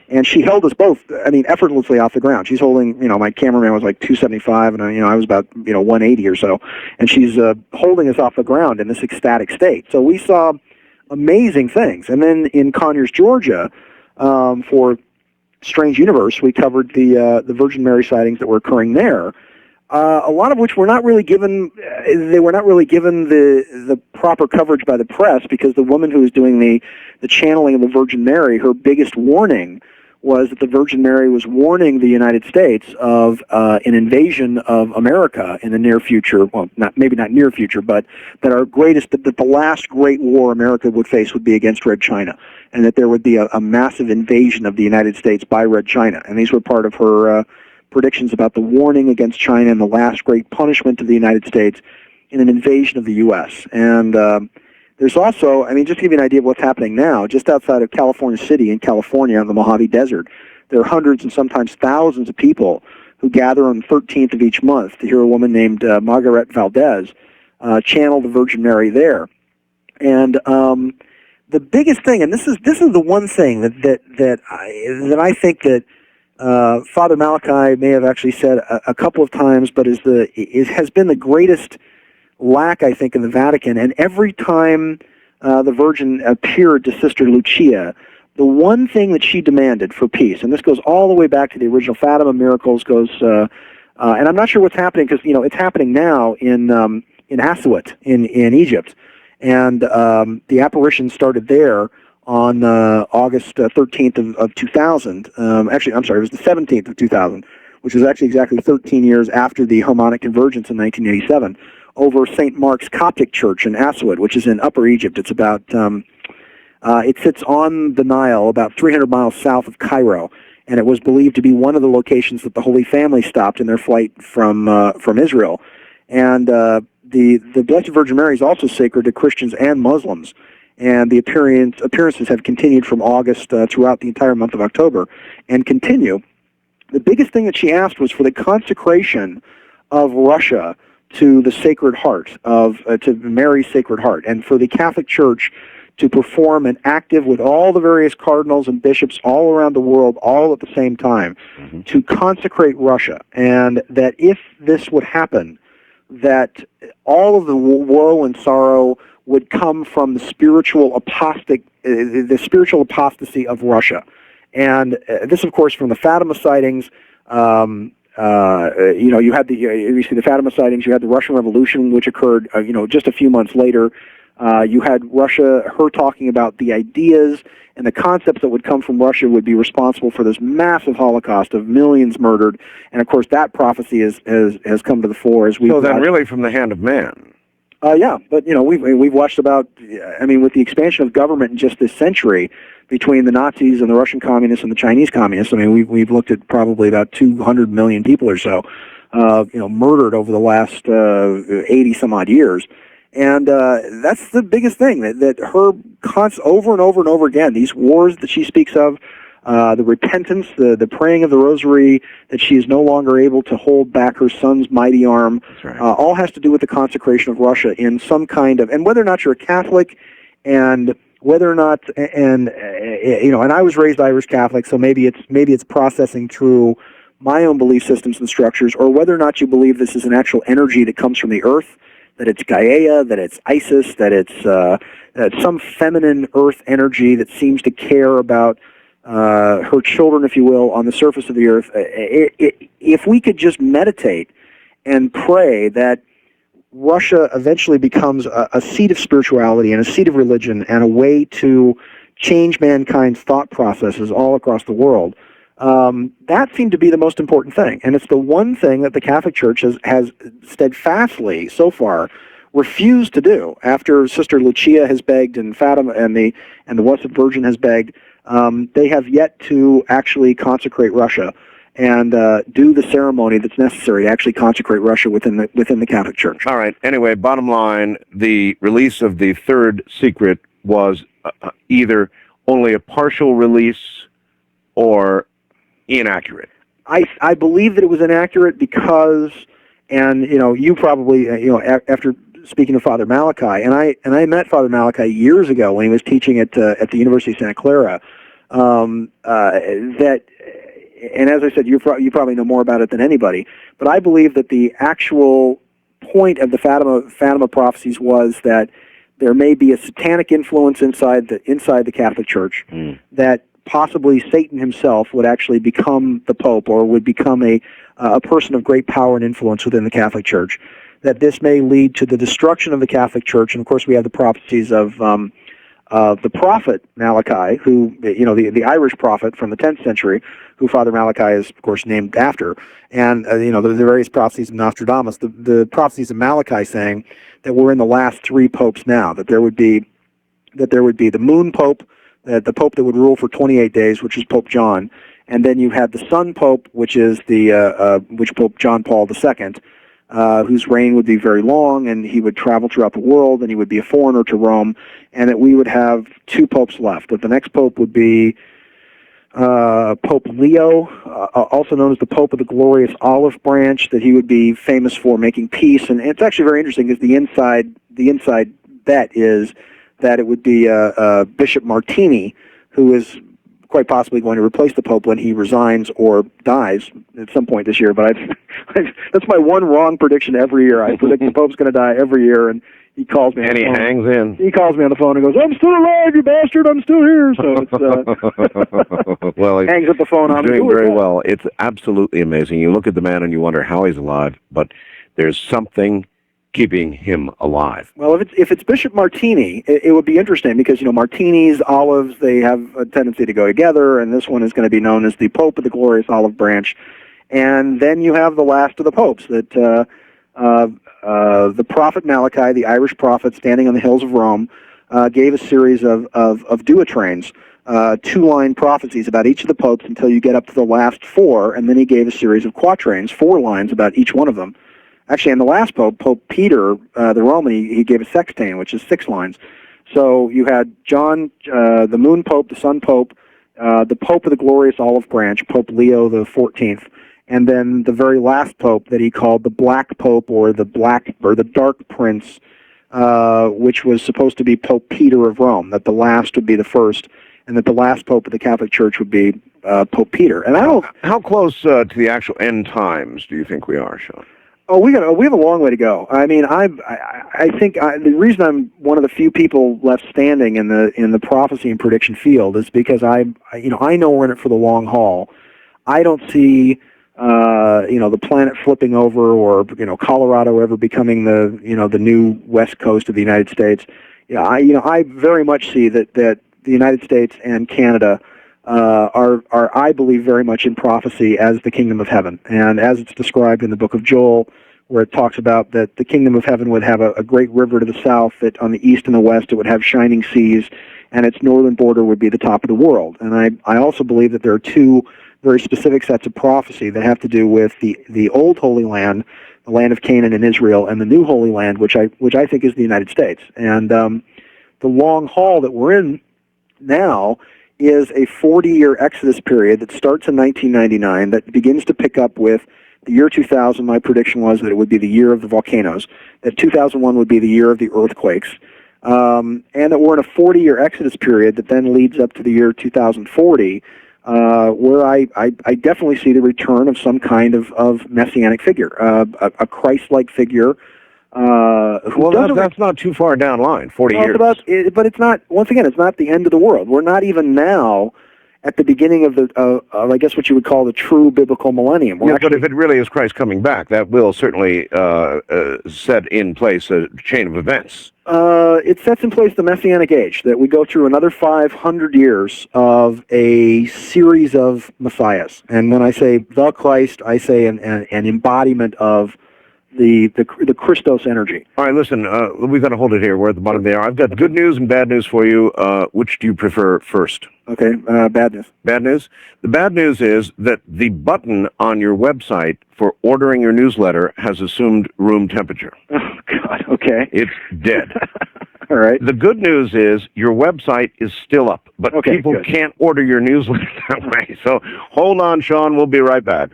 and she held us both, effortlessly off the ground. She's holding, my cameraman was like 275, and I was about 180 or so, and she's holding us off the ground in this ecstatic state. So we saw amazing things. And then in Conyers, Georgia, for Strange Universe, we covered the Virgin Mary sightings that were occurring there. A lot of which were not really given. They were not really given the proper coverage by the press, because the woman who was doing the channeling of the Virgin Mary, her biggest warning was that the Virgin Mary was warning the United States of an invasion of America in the near future. Well, maybe not near future, but that the last great war America would face would be against Red China, and that there would be a massive invasion of the United States by Red China. And these were part of her predictions about the warning against China and the last great punishment of the United States in an invasion of the U.S. And there's also, just to give you an idea of what's happening now, just outside of California City in California on the Mojave Desert, there are hundreds and sometimes thousands of people who gather on the 13th of each month to hear a woman named Margaret Valdez channel the Virgin Mary there. And the biggest thing, and this is the one thing that I think that Father Malachi may have actually said a couple of times, but has been the greatest lack, I think, in the Vatican. And every time the Virgin appeared to Sister Lucia, the one thing that she demanded for peace, and this goes all the way back to the original Fatima miracles, and I'm not sure what's happening, because it's happening now in Aswat in Egypt, and the apparition started there on August 13th of 2000. Actually, I'm sorry, it was the 17th of 2000, which was actually exactly 13 years after the Harmonic Convergence in 1987, over St. Mark's Coptic Church in Aswad, which is in Upper Egypt. It's about, it sits on the Nile, about 300 miles south of Cairo, and it was believed to be one of the locations that the Holy Family stopped in their flight from Israel. And the Blessed Virgin Mary is also sacred to Christians and Muslims. And the appearances have continued from August throughout the entire month of October, and continue. The biggest thing that she asked was for the consecration of Russia to the Sacred Heart, to Mary's Sacred Heart, and for the Catholic Church to perform an active with all the various cardinals and bishops all around the world, all at the same time, to consecrate Russia. And that if this would happen, that all of the woe and sorrow would come from the spiritual apostasy of Russia. And this, of course, from the Fatima sightings. You had you see the Fatima sightings. You had the Russian Revolution, which occurred, just a few months later. You had her talking about the ideas and the concepts that would come from Russia would be responsible for this massive Holocaust of millions murdered. And of course, that prophecy has come to the fore as we. So then, really, from the hand of man. Yeah, but we've watched about. I mean, with the expansion of government in just this century, between the Nazis and the Russian communists and the Chinese communists, I mean, we've looked at probably about 200 million people or so, murdered over the last 80 some odd years, and that's the biggest thing that her over and over and over again. These wars that she speaks of. The repentance, the praying of the rosary, that she is no longer able to hold back her son's mighty arm, That's right. all has to do with the consecration of Russia in some kind of, and whether or not you're a Catholic, and whether or not, and I was raised Irish Catholic, so maybe it's processing through my own belief systems and structures, or whether or not you believe this is an actual energy that comes from the earth, that it's Gaia, that it's Isis, that it's some feminine earth energy that seems to care about her children, if you will, on the surface of the earth. If we could just meditate and pray that Russia eventually becomes a seat of spirituality and a seat of religion and a way to change mankind's thought processes all across the world, that seemed to be the most important thing. And it's the one thing that the Catholic Church has steadfastly, so far, refused to do. After Sister Lucia has begged and Fatima and the Blessed Virgin has begged, they have yet to actually consecrate Russia and do the ceremony that's necessary to actually consecrate Russia within the Catholic Church. All right. Anyway, bottom line, the release of the third secret was either only a partial release or inaccurate. I believe that it was inaccurate because, and you probably after speaking to Father Malachi, and I met Father Malachi years ago when he was teaching at the University of Santa Clara. That, and as I said, you probably know more about it than anybody. But I believe that the actual point of the Fatima prophecies was that there may be a satanic influence inside the Catholic Church, that possibly Satan himself would actually become the Pope, or would become a person of great power and influence within the Catholic Church. That this may lead to the destruction of the Catholic Church, and of course we have the prophecies of the prophet Malachi, who the Irish prophet from the 10th century, who Father Malachi is of course named after, and the various prophecies of Nostradamus, the prophecies of Malachi saying that we're in the last three popes now, that there would be the moon pope, the pope that would rule for 28 days, which is Pope John, and then you had the sun pope, which is which Pope John Paul II. Whose reign would be very long, and he would travel throughout the world, and he would be a foreigner to Rome, and that we would have two popes left. That the next pope would be Pope Leo, also known as the Pope of the Glorious Olive Branch, that he would be famous for making peace. And it's actually very interesting because the inside bet is that it would be Bishop Martini, who is quite possibly going to replace the Pope when he resigns or dies at some point this year. But that's my one wrong prediction every year. I predict the Pope's going to die every year, and he calls me. And he hangs in. He calls me on the phone and goes, "I'm still alive, you bastard! I'm still here." So it's well, he hangs up the phone on me. Doing very well. It's absolutely amazing. You look at the man and you wonder how he's alive, but there's something keeping him alive. Well, if it's Bishop Martini, it would be interesting because martinis, olives, they have a tendency to go together, and this one is going to be known as the Pope of the Glorious Olive Branch. And then you have the last of the popes, that the prophet Malachi, the Irish prophet standing on the hills of Rome, gave a series of duotrains, two-line prophecies about each of the popes until you get up to the last four, and then he gave a series of quatrains, 4 lines about each one of them. Actually, and the last pope, Pope Peter, the Roman, he gave a sextain, which is 6 lines. So you had John, the moon pope, the sun pope, the Pope of the Glorious Olive Branch, Pope Leo the 14th, and then the very last pope that he called the Black Pope, or the Dark Prince, which was supposed to be Pope Peter of Rome. That the last would be the first, and that the last pope of the Catholic Church would be Pope Peter. And how close to the actual end times do you think we are, Sean? Oh, we have a long way to go. I mean, I think the reason I'm one of the few people left standing in the prophecy and prediction field is because I know we're in it for the long haul. I don't see the planet flipping over, or Colorado ever becoming the new west coast of the United States. I very much see that the United States and Canada are, I believe, very much in prophecy as the kingdom of heaven, and as it's described in the book of Joel, where it talks about that the kingdom of heaven would have a great river to the south, that on the east and the west it would have shining seas, and its northern border would be the top of the world. And I also believe that there are two very specific sets of prophecy that have to do with the old Holy Land, the land of Canaan and Israel, and the new Holy Land, which I think is the United States. And the long haul that we're in now is a 40-year Exodus period that starts in 1999 that begins to pick up with the year 2000. My prediction was that it would be the year of the volcanoes, that 2001 would be the year of the earthquakes, and that we're in a 40-year Exodus period that then leads up to the year 2040, where I definitely see the return of some kind of messianic figure, a Christ-like figure. Well, that's not too far down line, 40 years. But it's not, once again, it's not the end of the world. We're not even now at the beginning of I guess what you would call the true biblical millennium. But if it really is Christ coming back, that will certainly set in place a chain of events. It sets in place the Messianic age, that we go through another 500 years of a series of messiahs. And when I say the Christ, I say an embodiment of the Christos energy. All right, listen, we've got to hold it here. We're at the bottom of the hour. I've got good news and bad news for you. Which do you prefer first? Okay, bad news. Bad news? The bad news is that the button on your website for ordering your newsletter has assumed room temperature. Oh, God, okay. It's dead. All right. The good news is your website is still up, but people can't order your newsletter that way. So hold on, Sean. We'll be right back.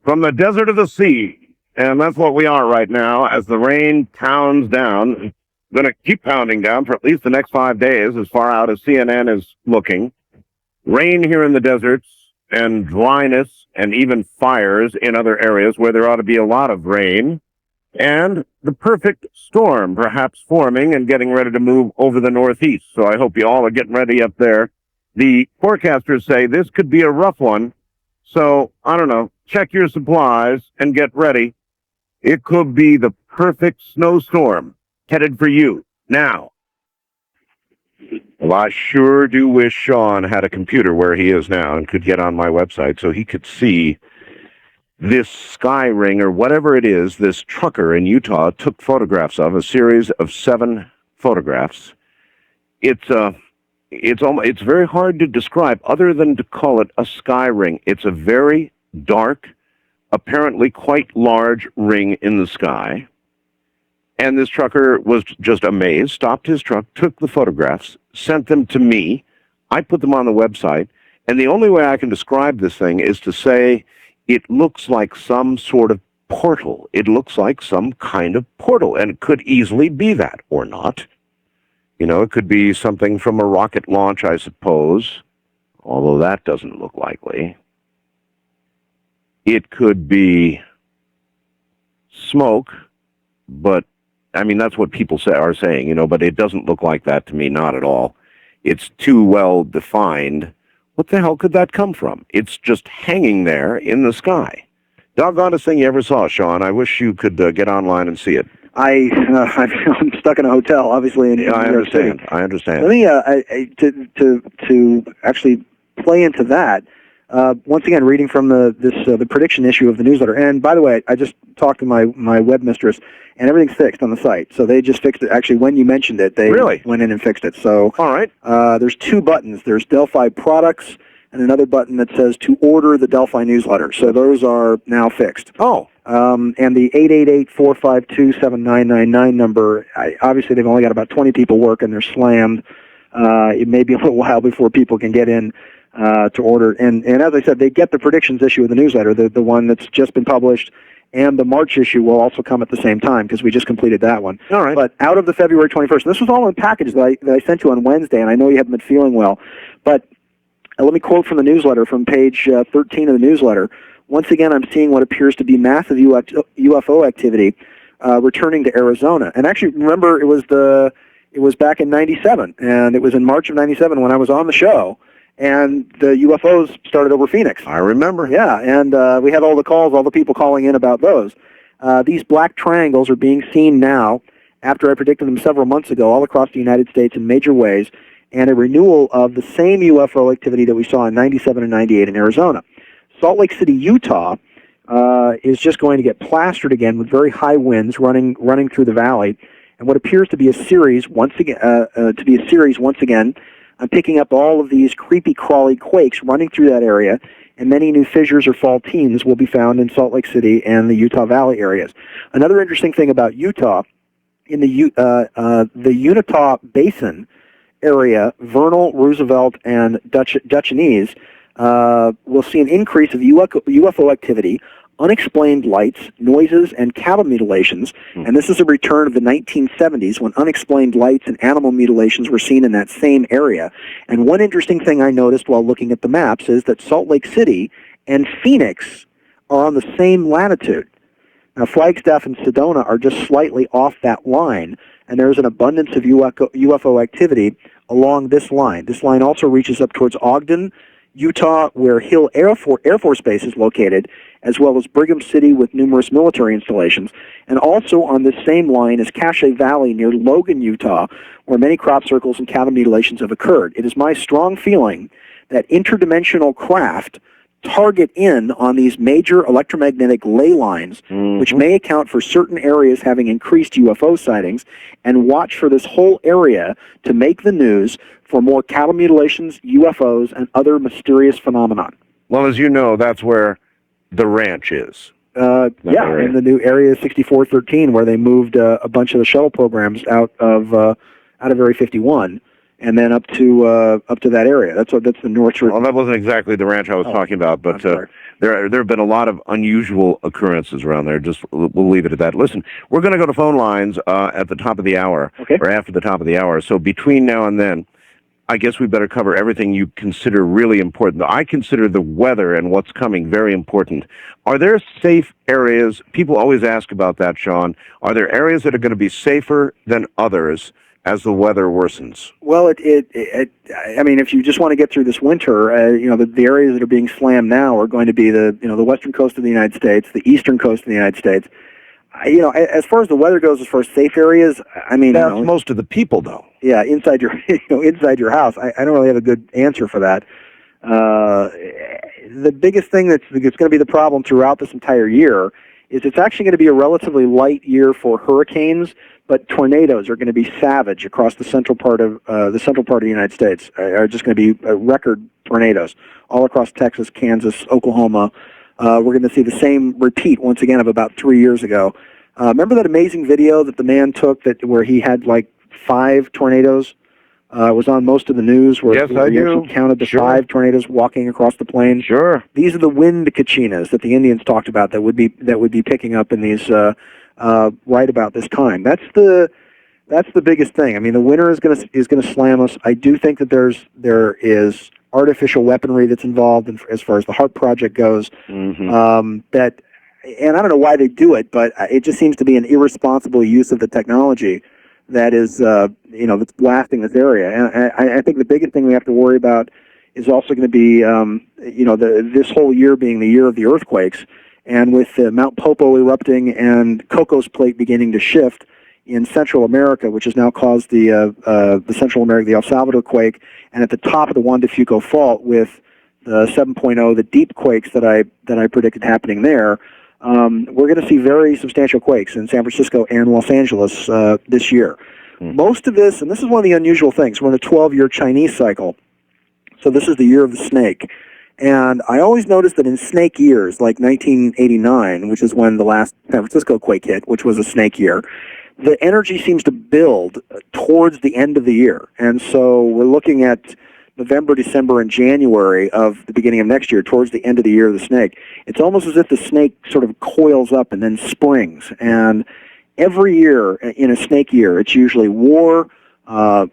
From the desert to the sea, and that's what we are right now as the rain pounds down. Going to keep pounding down for at least the next 5 days, as far out as CNN is looking. Rain here in the deserts, and dryness, and even fires in other areas where there ought to be a lot of rain. And the perfect storm perhaps forming and getting ready to move over the northeast. So I hope you all are getting ready up there. The forecasters say this could be a rough one. So, I don't know, check your supplies and get ready. It could be the perfect snowstorm headed for you now. Well, I sure do wish Sean had a computer where he is now and could get on my website so he could see this sky ring or whatever it is this trucker in Utah took photographs of, a series of 7 photographs. It's very hard to describe other than to call it a sky ring. It's a very dark, apparently quite large ring in the sky. And this trucker was just amazed, stopped his truck, took the photographs, sent them to me. I put them on the website. And the only way I can describe this thing is to say it looks like some sort of portal. It looks like some kind of portal. And it could easily be that or not. You know, it could be something from a rocket launch, I suppose, although that doesn't look likely. It could be smoke, but, I mean, that's what people are saying, you know, but it doesn't look like that to me, not at all. It's too well defined. What the hell could that come from? It's just hanging there in the sky. Doggonest thing you ever saw, Sean. I wish you could get online and see it. I'm stuck in a hotel, obviously. I understand. I understand. Let me to actually play into that. Once again, reading from the prediction issue of the newsletter. And by the way, I just talked to my webmistress, and everything's fixed on the site. So they just fixed it. Actually, when you mentioned it, they went in and fixed it. So all right. There's 2 buttons. There's Delphi products and another button that says to order the Delphi newsletter. So those are now fixed. Oh. And the 888-452-7999 number, obviously they've only got about 20 people working. They're slammed. It may be a little while before people can get in to order. And as I said, they get the predictions issue of the newsletter, the one that's just been published, and the March issue will also come at the same time because we just completed that one. All right. But out of the February 21st, and this was all in packages that I sent you on Wednesday, and I know you haven't been feeling well, but let me quote from the newsletter, from page 13 of the newsletter. Once again, I'm seeing what appears to be massive UFO activity returning to Arizona. And actually, remember, it was back in '97, and it was in March of '97 when I was on the show, and the UFOs started over Phoenix. I remember. Yeah, and we had all the calls, all the people calling in about those. These black triangles are being seen now, after I predicted them several months ago, all across the United States in major ways, and a renewal of the same UFO activity that we saw in '97 and '98 in Arizona. Salt Lake City, Utah, is just going to get plastered again with very high winds running through the valley, and what appears to be a series once again. I'm picking up all of these creepy crawly quakes running through that area, and many new fissures or faultines will be found in Salt Lake City and the Utah Valley areas. Another interesting thing about Utah, in the Unitah Basin area, Vernal, Roosevelt, and Dutchanese, we'll see an increase of UFO activity, unexplained lights, noises, and cattle mutilations. And this is a return of the 1970s when unexplained lights and animal mutilations were seen in that same area. And one interesting thing I noticed while looking at the maps is that Salt Lake City and Phoenix are on the same latitude. Now, Flagstaff and Sedona are just slightly off that line, and there's an abundance of UFO activity along this line. This line also reaches up towards Ogden, Utah, where Hill Air Force Base is located, as well as Brigham City with numerous military installations. And also on this same line is Cache Valley near Logan, Utah, where many crop circles and cattle mutilations have occurred. It is my strong feeling that interdimensional craft target in on these major electromagnetic ley lines, which may account for certain areas having increased UFO sightings, and watch for this whole area to make the news for more cattle mutilations, UFOs, and other mysterious phenomenon. Well, as you know, that's where the ranch is. In the new Area 6413, where they moved a bunch of the shuttle programs out of Area 51, and then up to that area. That's the North Shore. Well, that wasn't exactly the ranch I was talking about, but there have been a lot of unusual occurrences around there. Just we'll leave it at that. Listen, we're going to go to phone lines at the top of the hour, or after the top of the hour. So between now and then, I guess we better cover everything you consider really important. I consider the weather and what's coming very important. Are there safe areas? People always ask about that, Sean. Are there areas that are going to be safer than others as the weather worsens? Well, I mean, if you just want to get through this winter, the areas that are being slammed now are going to be the western coast of the United States, the eastern coast of the United States. As far as the weather goes, as far as safe areas, I mean, that's most of the people, though. Yeah, inside your house. I don't really have a good answer for that. The biggest thing that's going to be the problem throughout this entire year is it's actually going to be a relatively light year for hurricanes, but tornadoes are going to be savage across the central part of the United States. Are just going to be record tornadoes all across Texas, Kansas, Oklahoma. We're going to see the same repeat once again of about 3 years ago. Remember that amazing video that the man took where he had like 5 tornadoes? It was on most of the news where he actually counted the 5 tornadoes walking across the plain. Sure. These are the wind kachinas that the Indians talked about that would be picking up in these right about this time. That's the biggest thing. I mean, the winter is going to slam us. I do think that there is artificial weaponry that's involved as far as the HARP project goes. And I don't know why they do it, but it just seems to be an irresponsible use of the technology that is, that's blasting this area. And I think the biggest thing we have to worry about is also going to be, this whole year being the year of the earthquakes, and with Mount Popo erupting and Cocos Plate beginning to shift in Central America, which has now caused the Central America, the El Salvador quake, and at the top of the Juan de Fuco Fault with the 7.0, the deep quakes that I predicted happening there. We're going to see very substantial quakes in San Francisco and Los Angeles this year. Most of this, and this is one of the unusual things, we're in a 12-year Chinese cycle, so this is the year of the snake. And I always noticed that in snake years, like 1989, which is when the last San Francisco quake hit, which was a snake year, the energy seems to build towards the end of the year. And so we're looking at November, December, and January of the beginning of next year, towards the end of the year of the snake. It's almost as if the snake sort of coils up and then springs. And every year in a snake year, it's usually war,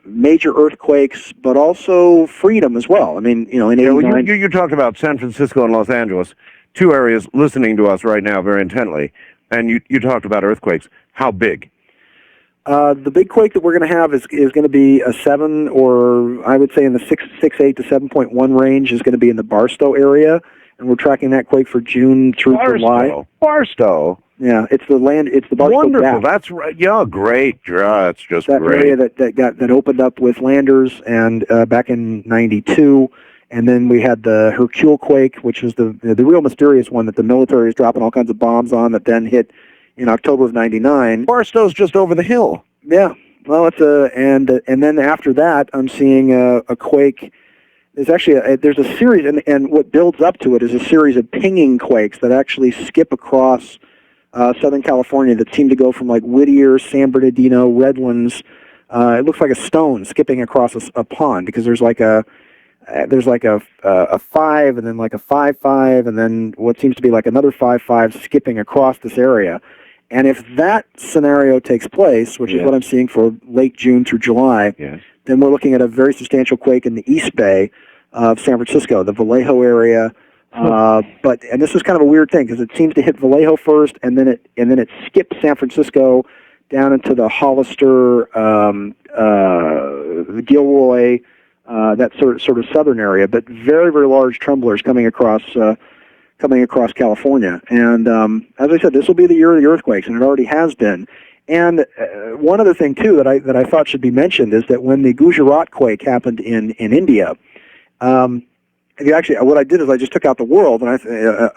major earthquakes, but also freedom as well. I mean, in 89... You talked about San Francisco and Los Angeles, 2 areas listening to us right now very intently, and you talked about earthquakes. How big? The big quake that we're going to have is going to be a 7, or I would say in the 6.8 to 7.1 range, is going to be in the Barstow area, and we're tracking that quake for June through July. Barstow. Yeah, it's the Barstow Wonderful. Gap. That's right. Yeah, great. Yeah, it's just that great. Area that opened up with landers and back in '92, And then we had the Hercule quake, which was the real mysterious one that the military is dropping all kinds of bombs on, that then hit in October of '99. Barstow's just over the hill. Yeah. Well, it's and then after that, I'm seeing a quake. There's actually there's a series, and what builds up to it is a series of pinging quakes that actually skip across Southern California that seem to go from like Whittier, San Bernardino, Redlands. It looks like a stone skipping across a pond, because there's like a 5, and then like a 5-5, and then what seems to be like another 5-5 skipping across this area. And if that scenario takes place, which is what I'm seeing for late June through July, then we're looking at a very substantial quake in the East Bay of San Francisco, the Vallejo area. And this is kind of a weird thing, because it seems to hit Vallejo first, and then it skips San Francisco down into the Hollister, the Gilroy, that sort of southern area. But very, very large tremblers coming across California. And as I said, this will be the year of the earthquakes, and it already has been. And one other thing too that I thought should be mentioned is that when the Gujarat quake happened in India, actually what I did is I just took out the world, and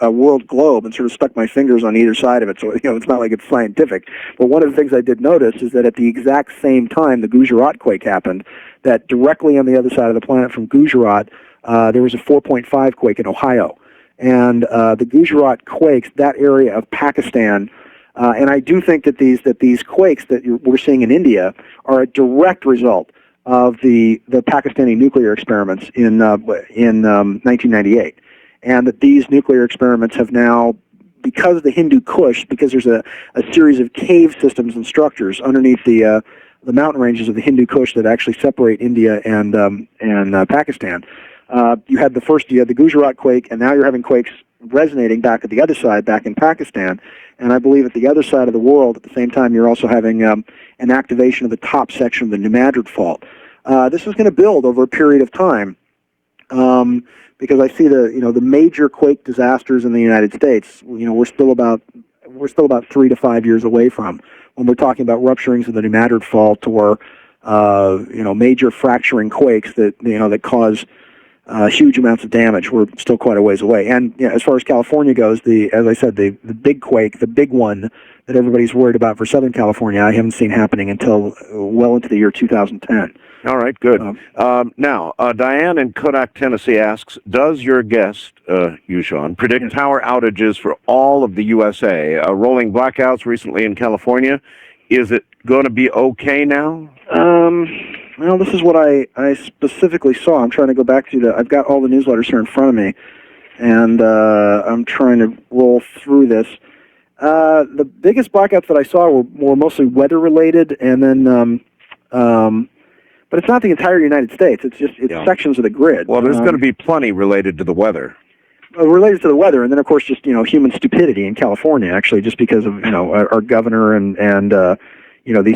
a world globe, and sort of stuck my fingers on either side of it. So it's not like it's scientific. But one of the things I did notice is that at the exact same time the Gujarat quake happened, that directly on the other side of the planet from Gujarat, there was a 4.5 quake in Ohio. And the Gujarat quakes, that area of Pakistan, and I do think that these quakes that we're seeing in India are a direct result of the Pakistani nuclear experiments in 1998, and that these nuclear experiments have now, because of the Hindu Kush, because there's a series of cave systems and structures underneath the mountain ranges of the Hindu Kush that actually separate India and Pakistan. You had the Gujarat quake, and now you're having quakes resonating back at the other side, back in Pakistan. And I believe at the other side of the world, at the same time, you're also having an activation of the top section of the New Madrid Fault. This is going to build over a period of time, because I see the major quake disasters in the United States. We're still about 3 to 5 years away from, when we're talking about rupturings of the New Madrid Fault, or major fracturing quakes that cause huge amounts of damage. We're still quite a ways away. And as far as California goes, as I said, the big quake, the big one that everybody's worried about for Southern California, I haven't seen happening until well into the year 2010. All right, good. Now, Diane in Kodak, Tennessee asks, does your guest, you, Sean, predict power outages for all of the USA? Rolling blackouts recently in California. Is it going to be okay now? Well, this is what I specifically saw. I'm trying to go back to I've got all the newsletters here in front of me, and I'm trying to roll through this. The biggest blackouts that I saw were mostly weather-related, and then, but it's not the entire United States. It's sections of the grid. Well, there's going to be plenty related to the weather. Related to the weather, and then of course just human stupidity in California, actually, just because of our governor and the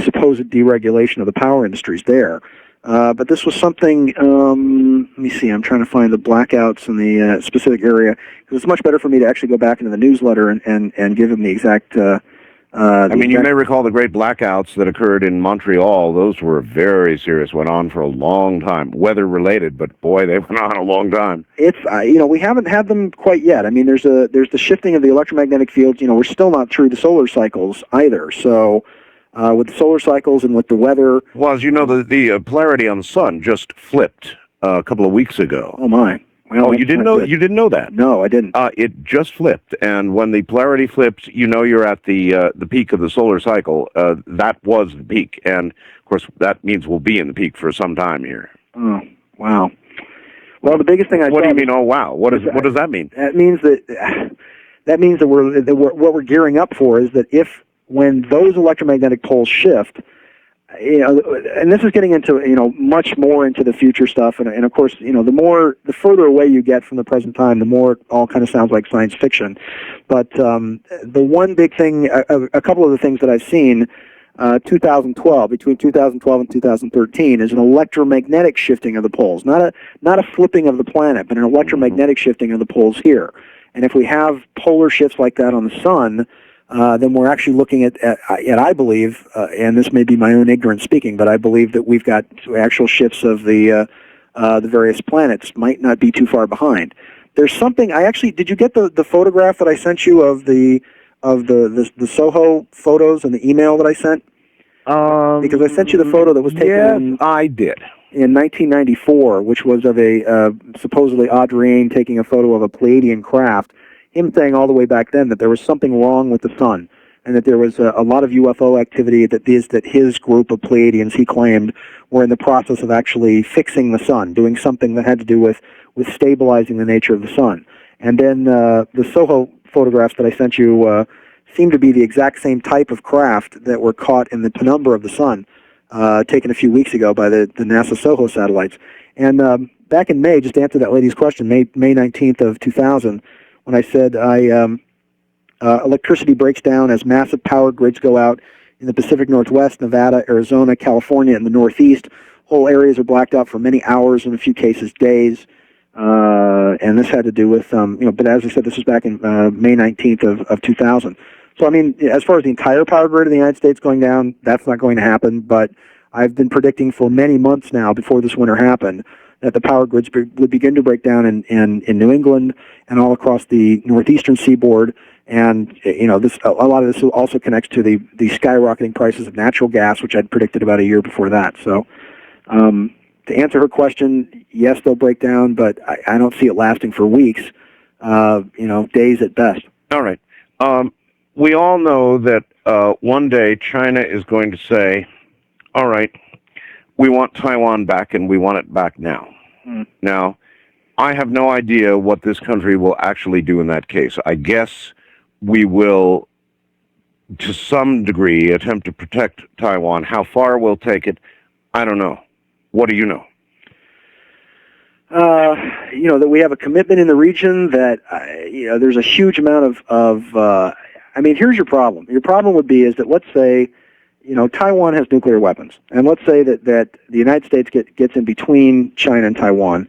supposed deregulation of the power industries there. But this was something, let me see, I'm trying to find the blackouts in the specific area, because it's much better for me to actually go back into the newsletter and give them the exact... you may recall the great blackouts that occurred in Montreal. Those were very serious, went on for a long time. Weather-related, but boy, they went on a long time. It's, we haven't had them quite yet. I mean, there's the shifting of the electromagnetic fields. We're still not through the solar cycles either, so... with the solar cycles and with the weather. Well, as you know, the polarity on the sun just flipped a couple of weeks ago. Oh my! Well, you didn't know? You didn't know that? No, I didn't. It just flipped, and when the polarity flips, you're at the peak of the solar cycle. That was the peak, and of course, that means we'll be in the peak for some time here. Oh wow! Well, the biggest thing I what do you mean? Oh wow! What does that mean? That means that what we're gearing up for is that when those electromagnetic poles shift, and this is getting into much more into the future stuff, and of course the further away you get from the present time, the more it all kind of sounds like science fiction. But the one big thing, a couple of the things that I've seen, 2012 between 2012 and 2013 is an electromagnetic shifting of the poles, not a flipping of the planet, but an electromagnetic shifting of the poles here. And if we have polar shifts like that on the sun, then we're actually looking at I believe, and this may be my own ignorance speaking, but I believe that we've got actual shifts of the the various planets might not be too far behind. There's something. Did you get the photograph that I sent you of the Soho photos and the email that I sent? Because I sent you the photo that was taken. Yes, I did. In 1994, which was of a supposedly Audreyne taking a photo of a Pleiadian craft, him saying all the way back then that there was something wrong with the sun, and that there was a lot of UFO activity that his group of Pleiadians, he claimed, were in the process of actually fixing the sun, doing something that had to do with stabilizing the nature of the sun. And then the Soho photographs that I sent you seem to be the exact same type of craft that were caught in the penumbra of the sun, taken a few weeks ago by the NASA Soho satellites. And back in May, just to answer that lady's question, May 19th of 2000, when I said electricity breaks down as massive power grids go out in the Pacific Northwest, Nevada, Arizona, California, and the Northeast. Whole areas are blacked out for many hours, in a few cases days. And this had to do with, but as I said, this was back in May 19th of 2000. So, I mean, as far as the entire power grid of the United States going down, that's not going to happen. But I've been predicting for many months now, before this winter happened, that the power grids would begin to break down in New England and all across the northeastern seaboard. And, a lot of this also connects to the skyrocketing prices of natural gas, which I'd predicted about a year before that. So, to answer her question, yes, they'll break down, but I don't see it lasting for weeks, days at best. All right. We all know that one day China is going to say, all right, we want Taiwan back, and we want it back now. Now, I have no idea what this country will actually do in that case. I guess we will, to some degree, attempt to protect Taiwan. How far we'll take it, I don't know. What do you know? That we have a commitment in the region, that, there's a huge amount of here's your problem. Your problem would be is that, let's say, Taiwan has nuclear weapons, and let's say that the United States gets in between China and Taiwan,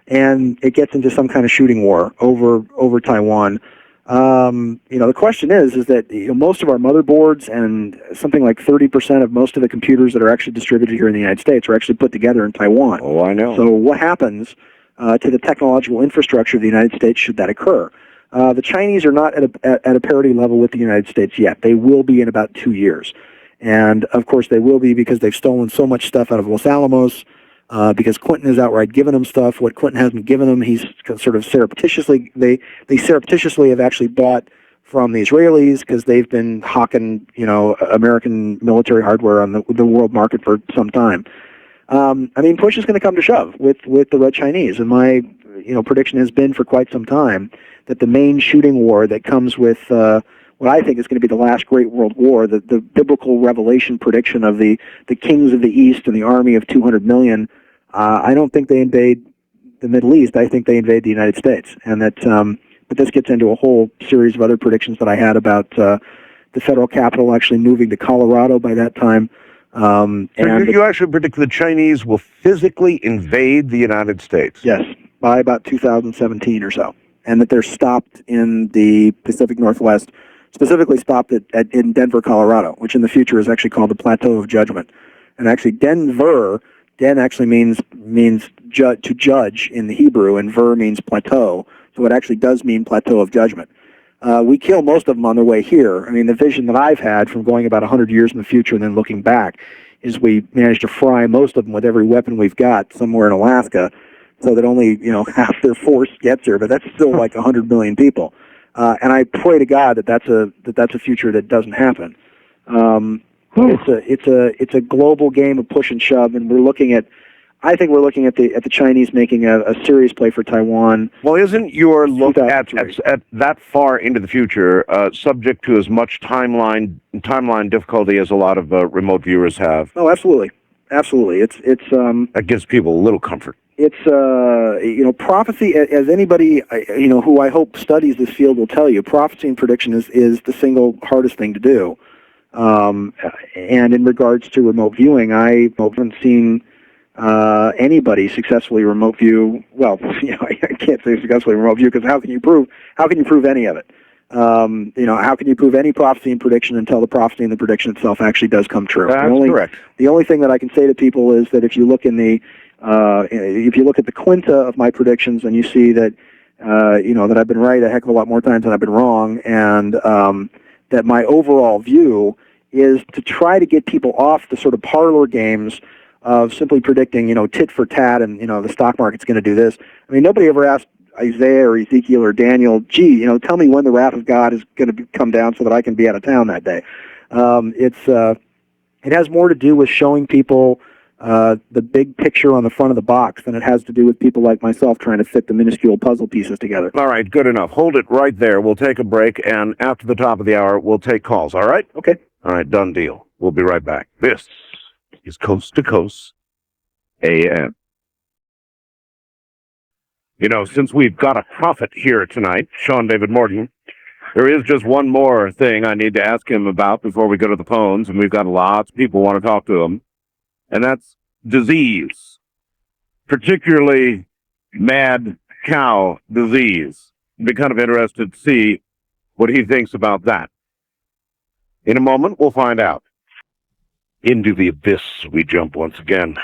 and it gets into some kind of shooting war over Taiwan. The question is that most of our motherboards and something like 30% of most of the computers that are actually distributed here in the United States are actually put together in Taiwan. Oh, I know. So what happens to the technological infrastructure of the United States should that occur? The Chinese are not at a parity level with the United States yet. They will be in about 2 years. And, of course, they will be because they've stolen so much stuff out of Los Alamos, because Clinton has outright given them stuff. What Clinton hasn't given them, he's sort of surreptitiously, they surreptitiously have actually bought from the Israelis, because they've been hawking, American military hardware on the world market for some time. Push is going to come to shove with the Red Chinese. And my, prediction has been for quite some time that the main shooting war that comes with what I think is going to be the last great world war, the biblical revelation prediction of the kings of the East and the army of 200 million, I don't think they invade the Middle East. I think they invade the United States. And that, but this gets into a whole series of other predictions that I had about the federal capital actually moving to Colorado by that time. So you actually predict the Chinese will physically invade the United States? Yes, by about 2017 or so. And that they're stopped in the Pacific Northwest, specifically stopped in Denver, Colorado, which in the future is actually called the Plateau of Judgment. And actually Den actually means to judge in the Hebrew, and Ver means plateau. So it actually does mean Plateau of Judgment. We kill most of them on their way here. The vision that I've had from going about 100 years in the future and then looking back is we managed to fry most of them with every weapon we've got somewhere in Alaska, so that only half their force gets here. But that's still like 100 million people. And I pray to God that that's a future that doesn't happen. It's a global game of push and shove, and I think we're looking at the Chinese making a serious play for Taiwan. Well, isn't your look at that far into the future subject to as much timeline difficulty as a lot of remote viewers have? Oh, absolutely. It's that gives people a little comfort. It's prophecy, as anybody who I hope studies this field will tell you, prophecy and prediction is the single hardest thing to do. And in regards to remote viewing, I haven't seen anybody successfully remote view. Well, I can't say successfully remote view, because how can you prove any of it? How can you prove any prophecy and prediction until the prophecy and the prediction itself actually does come true? That's correct. The only thing that I can say to people is that if you look in the If you look at the quinta of my predictions, then you see that that I've been right a heck of a lot more times than I've been wrong, and that my overall view is to try to get people off the sort of parlor games of simply predicting, tit for tat, and the stock market's going to do this. I mean, nobody ever asked Isaiah or Ezekiel or Daniel, gee, tell me when the wrath of God is going to come down so that I can be out of town that day. It has more to do with showing people the big picture on the front of the box than it has to do with people like myself trying to fit the minuscule puzzle pieces together. All right, good enough. Hold it right there. We'll take a break, and after the top of the hour, we'll take calls, all right? Okay. All right, done deal. We'll be right back. This is Coast to Coast AM. Since we've got a prophet here tonight, Sean David Morton, there is just one more thing I need to ask him about before we go to the phones, and we've got lots of people who want to talk to him, and that's disease, particularly mad cow disease. I'd be kind of interested to see what he thinks about that. In a moment, we'll find out. Into the abyss we jump once again.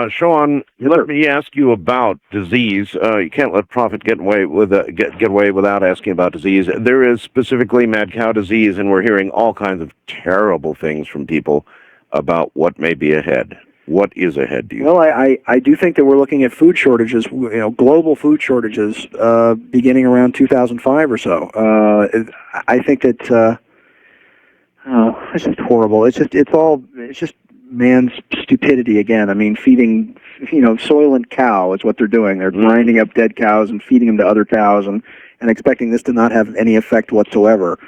Sean, let me ask you about disease. You can't let prophet get away without asking about disease. There is specifically mad cow disease, and we're hearing all kinds of terrible things from people about what may be ahead. What is ahead, do you think? Well, I do think that we're looking at food shortages, global food shortages, beginning around 2005 or so. I think that it's just horrible. It's just man's stupidity again. I mean, feeding, soylent cow is what they're doing. They're grinding up dead cows and feeding them to other cows, and expecting this to not have any effect whatsoever.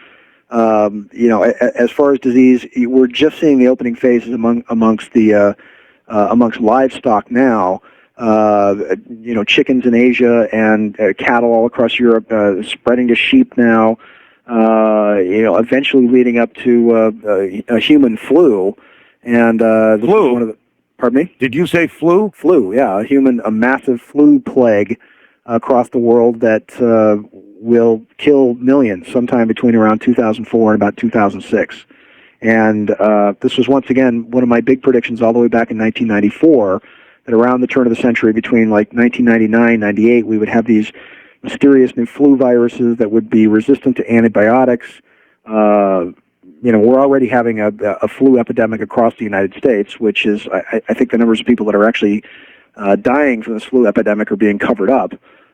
As far as disease, we're just seeing the opening phases amongst livestock now. Chickens in Asia and cattle all across Europe, spreading to sheep now. Eventually leading up to a human flu, and this flu. Is one of the. Pardon me? Did you say flu? Flu, yeah, a massive flu plague across the world that will kill millions sometime between around 2004 and about 2006. And this was once again one of my big predictions all the way back in 1994, that around the turn of the century, between like 1999, 98, we would have these mysterious new flu viruses that would be resistant to antibiotics. We're already having a flu epidemic across the United States, which is, I think the numbers of people that are actually dying from this flu epidemic are being covered up.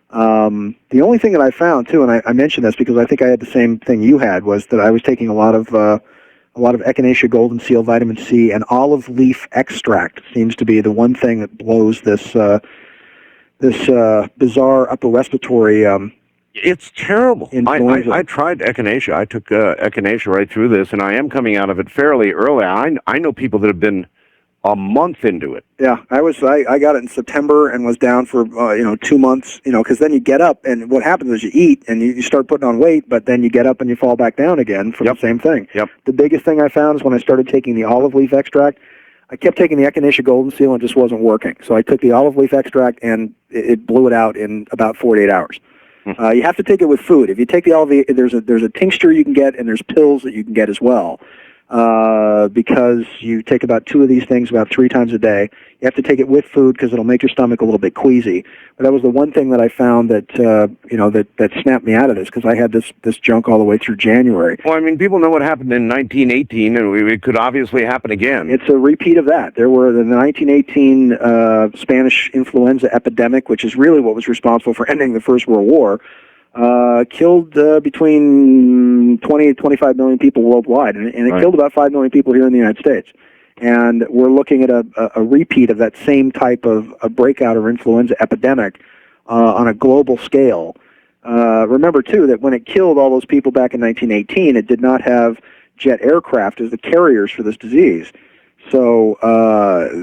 The only thing that I found, too, and I mentioned this because I think I had the same thing you had, was that I was taking a lot of echinacea golden seal, vitamin C, and olive leaf extract seems to be the one thing that blows this bizarre upper respiratory it's terrible. influenza. I tried echinacea. I took echinacea right through this, and I am coming out of it fairly early. I know people that have been a month into it. Yeah, I got it in September and was down for 2 months. Because then you get up, and what happens is you eat and you start putting on weight, but then you get up and you fall back down again from the same thing. Yep. The biggest thing I found is when I started taking the olive leaf extract. I kept taking the echinacea golden seal and it just wasn't working. So I took the olive leaf extract and it blew it out in about 48 hours. You have to take it with food. If you take the olive leaf, there's a tincture you can get, and there's pills that you can get as well. Because you take about 2 of these things about 3 times a day. You have to take it with food because it'll make your stomach a little bit queasy. But that was the one thing that I found that that snapped me out of this, because I had this junk all the way through January. Well, I mean, people know what happened in 1918, and it could obviously happen again. It's a repeat of that. There were the 1918 Spanish influenza epidemic, which is really what was responsible for ending the First World War. Killed between 20 and 25 million people worldwide, and it killed about 5 million people here in the United States. And we're looking at a repeat of that same type of a breakout or influenza epidemic on a global scale. Remember, too, that when it killed all those people back in 1918, it did not have jet aircraft as the carriers for this disease. So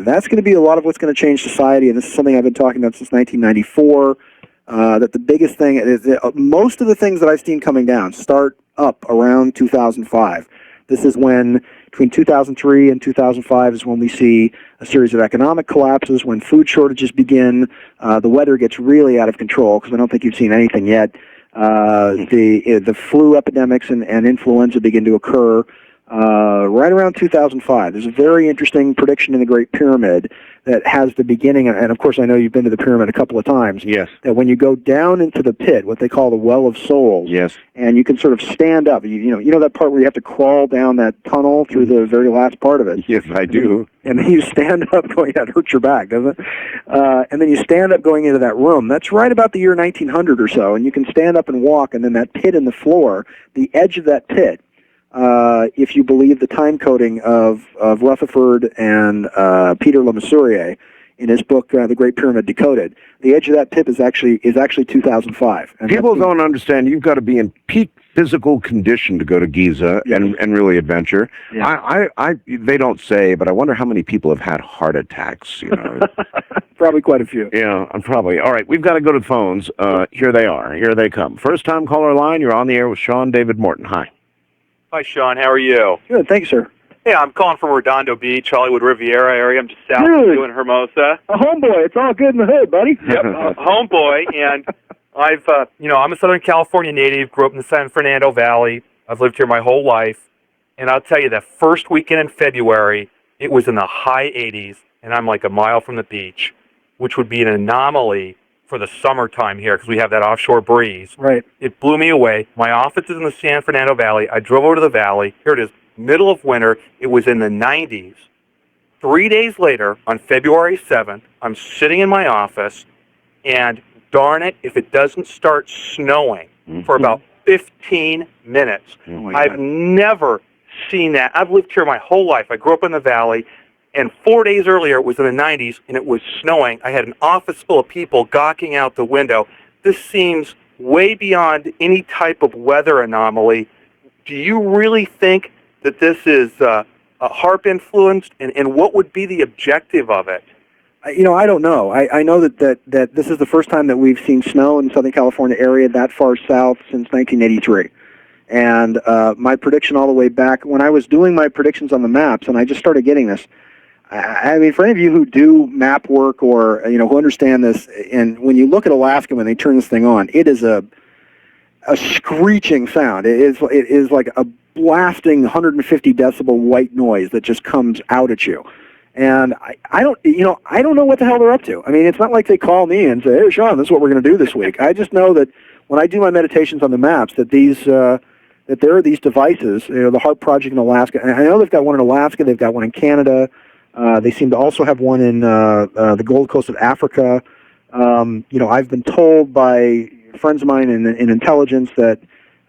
that's going to be a lot of what's going to change society, and this is something I've been talking about since 1994. That the biggest thing is most of the things that I've seen coming down start up around 2005. This is when, between 2003 and 2005, is when we see a series of economic collapses, when food shortages begin, the weather gets really out of control, because I don't think you've seen anything yet. The flu epidemics and influenza begin to occur. right around 2005. There's a very interesting prediction in the Great Pyramid that has the beginning, and of course I know you've been to the pyramid a couple of times. Yes. That when you go down into the pit, what they call the Well of Souls, Yes. and you can sort of stand up. You know that part where you have to crawl down that tunnel through the very last part of it. Yes, I do. And then you stand up going, that hurts your back, doesn't it? And then you stand up going into that room. That's right about the year 1900 or so, and you can stand up and walk, and then that pit in the floor, the edge of that pit, if you believe the time coding of Rutherford and Peter Le Mesurier in his book The Great Pyramid Decoded, the edge of that pit is actually 2005. And people don't understand. You've got to be in peak physical condition to go to Giza and really adventure. Yeah. They don't say, but I wonder how many people have had heart attacks. You know, probably quite a few. Yeah, probably. All right, we've got to go to the phones. Here they are. Here they come. First time caller line. You're on the air with Sean David Morton. Hi. Hi, Sean. How are you? Good, thanks, sir. Hey, I'm calling from Redondo Beach, Hollywood Riviera area. I'm just south of you in Hermosa. A homeboy. It's all good in the hood, buddy. Yep, homeboy. And I've, I'm a Southern California native. Grew up in the San Fernando Valley. I've lived here my whole life. And I'll tell you, that first weekend in February, it was in the high 80s, and I'm like a mile from the beach, which would be an anomaly for the summertime here because we have that offshore breeze. Right. It blew me away. My office is in the San Fernando Valley. I drove over to the valley. Here it is, middle of winter. It was in the 90s. 3 days later, on February 7th, I'm sitting in my office, and darn it, if it doesn't start snowing for about 15 minutes. I've never seen that. I've lived here my whole life. I grew up in the valley. And 4 days earlier, it was in the 90s, and it was snowing. I had an office full of people gawking out the window. This seems way beyond any type of weather anomaly. Do you really think that this is HAARP influenced, and what would be the objective of it? You know, I don't know. I know that this is the first time that we've seen snow in the Southern California area that far south since 1983. And my prediction all the way back, when I was doing my predictions on the maps, and I just started getting this, I mean, for any of you who do map work or, who understand this, and when you look at Alaska when they turn this thing on, it is a screeching sound. It is like a blasting 150 decibel white noise that just comes out at you. And I don't know what the hell they're up to. I mean, it's not like they call me and say, "Hey, Sean, this is what we're going to do this week." I just know that when I do my meditations on the maps, that that there are these devices, the HAARP project in Alaska. And I know they've got one in Alaska. They've got one in Canada. They seem to also have one in the Gold Coast of Africa. I've been told by friends of mine in intelligence that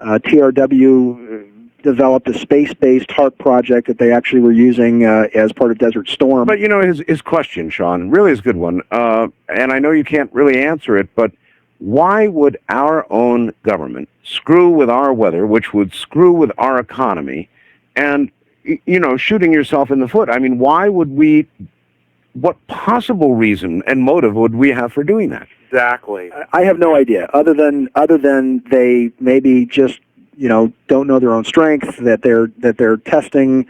TRW developed a space-based HAARP project that they actually were using as part of Desert Storm. But, his question, Sean, really is a good one. And I know you can't really answer it, but why would our own government screw with our weather, which would screw with our economy, and shooting yourself in the foot? I mean, why would we, what possible reason and motive would we have for doing that? Exactly. I have no idea, other than they maybe just, don't know their own strength, that they're testing,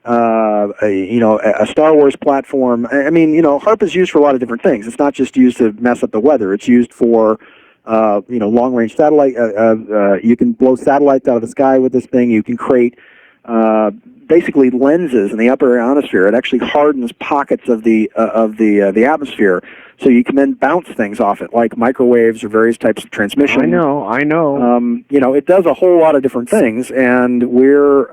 a Star Wars platform. I mean, HAARP is used for a lot of different things. It's not just used to mess up the weather. It's used for, long-range satellite. You can blow satellites out of the sky with this thing. You can create basically lenses in the upper ionosphere. It actually hardens pockets of the atmosphere, so you can then bounce things off it, like microwaves or various types of transmission. I know. It does a whole lot of different things, and we're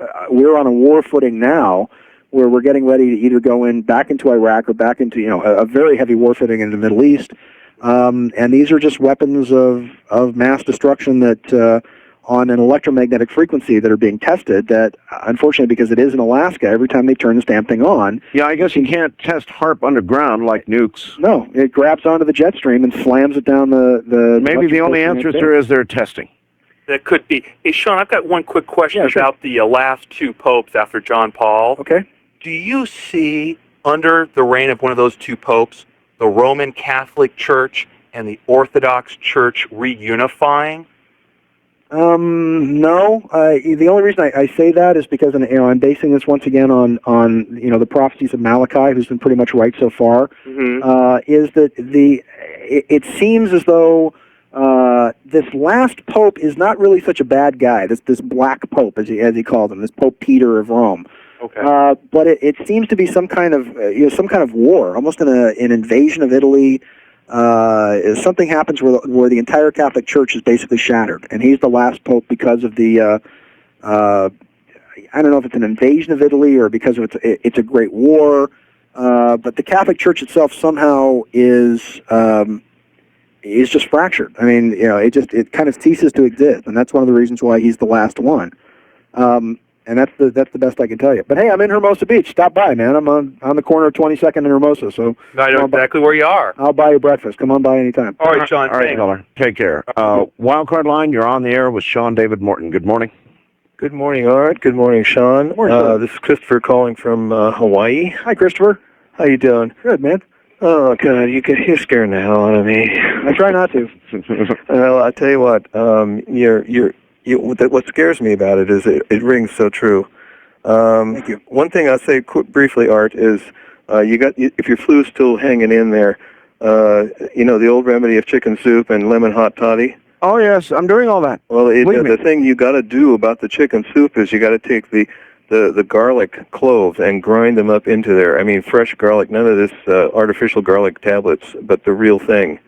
on a war footing now, where we're getting ready to either go back into Iraq or back into a very heavy war footing in the Middle East. And these are just weapons of mass destruction that. On an electromagnetic frequency that are being tested, that unfortunately, because it is in Alaska, every time they turn this damn thing on... Yeah, I guess you can't test HAARP underground like nukes. No, it grabs onto the jet stream and slams it down the Maybe the only answer, sir, is they're testing. That could be. Hey, Sean, I've got one quick question about the last two popes after John Paul. Okay. Do you see, under the reign of one of those two popes, the Roman Catholic Church and the Orthodox Church reunifying? No. The only reason I say that is because I'm basing this once again on the prophecies of Malachi, who's been pretty much right so far. Is that it seems as though this last pope is not really such a bad guy. This black pope, as he called him, this Pope Peter of Rome. Okay. But it seems to be some kind of war, almost an invasion of Italy. Something happens where the entire Catholic Church is basically shattered, and he's the last pope because of the. I don't know if it's an invasion of Italy or because of it's a great war, but the Catholic Church itself somehow is just fractured. I mean, it kind of ceases to exist, and that's one of the reasons why he's the last one. And that's the best I can tell you. But hey, I'm in Hermosa Beach. Stop by, man. I'm on the corner of 22nd and Hermosa, so I know exactly where you are. I'll buy you breakfast. Come on by anytime. All right, Sean. All right, caller. Take care. Wildcard line, you're on the air with Sean David Morton. Good morning. Good morning, Art. Good morning, Sean. Good morning, Sean. This is Christopher calling from Hawaii. Hi, Christopher. How you doing? Good, man. Oh, God, you're scaring the hell out of me. I try not to. Well, I tell you what, what scares me about it is it rings so true. Thank you. One thing I'll say briefly, Art, is if your flu's still hanging in there, the old remedy of chicken soup and lemon hot toddy. Oh, yes, I'm doing all that. Well, the thing you got to do about the chicken soup is you got to take the garlic cloves and grind them up into there. I mean, fresh garlic, none of this artificial garlic tablets, but the real thing.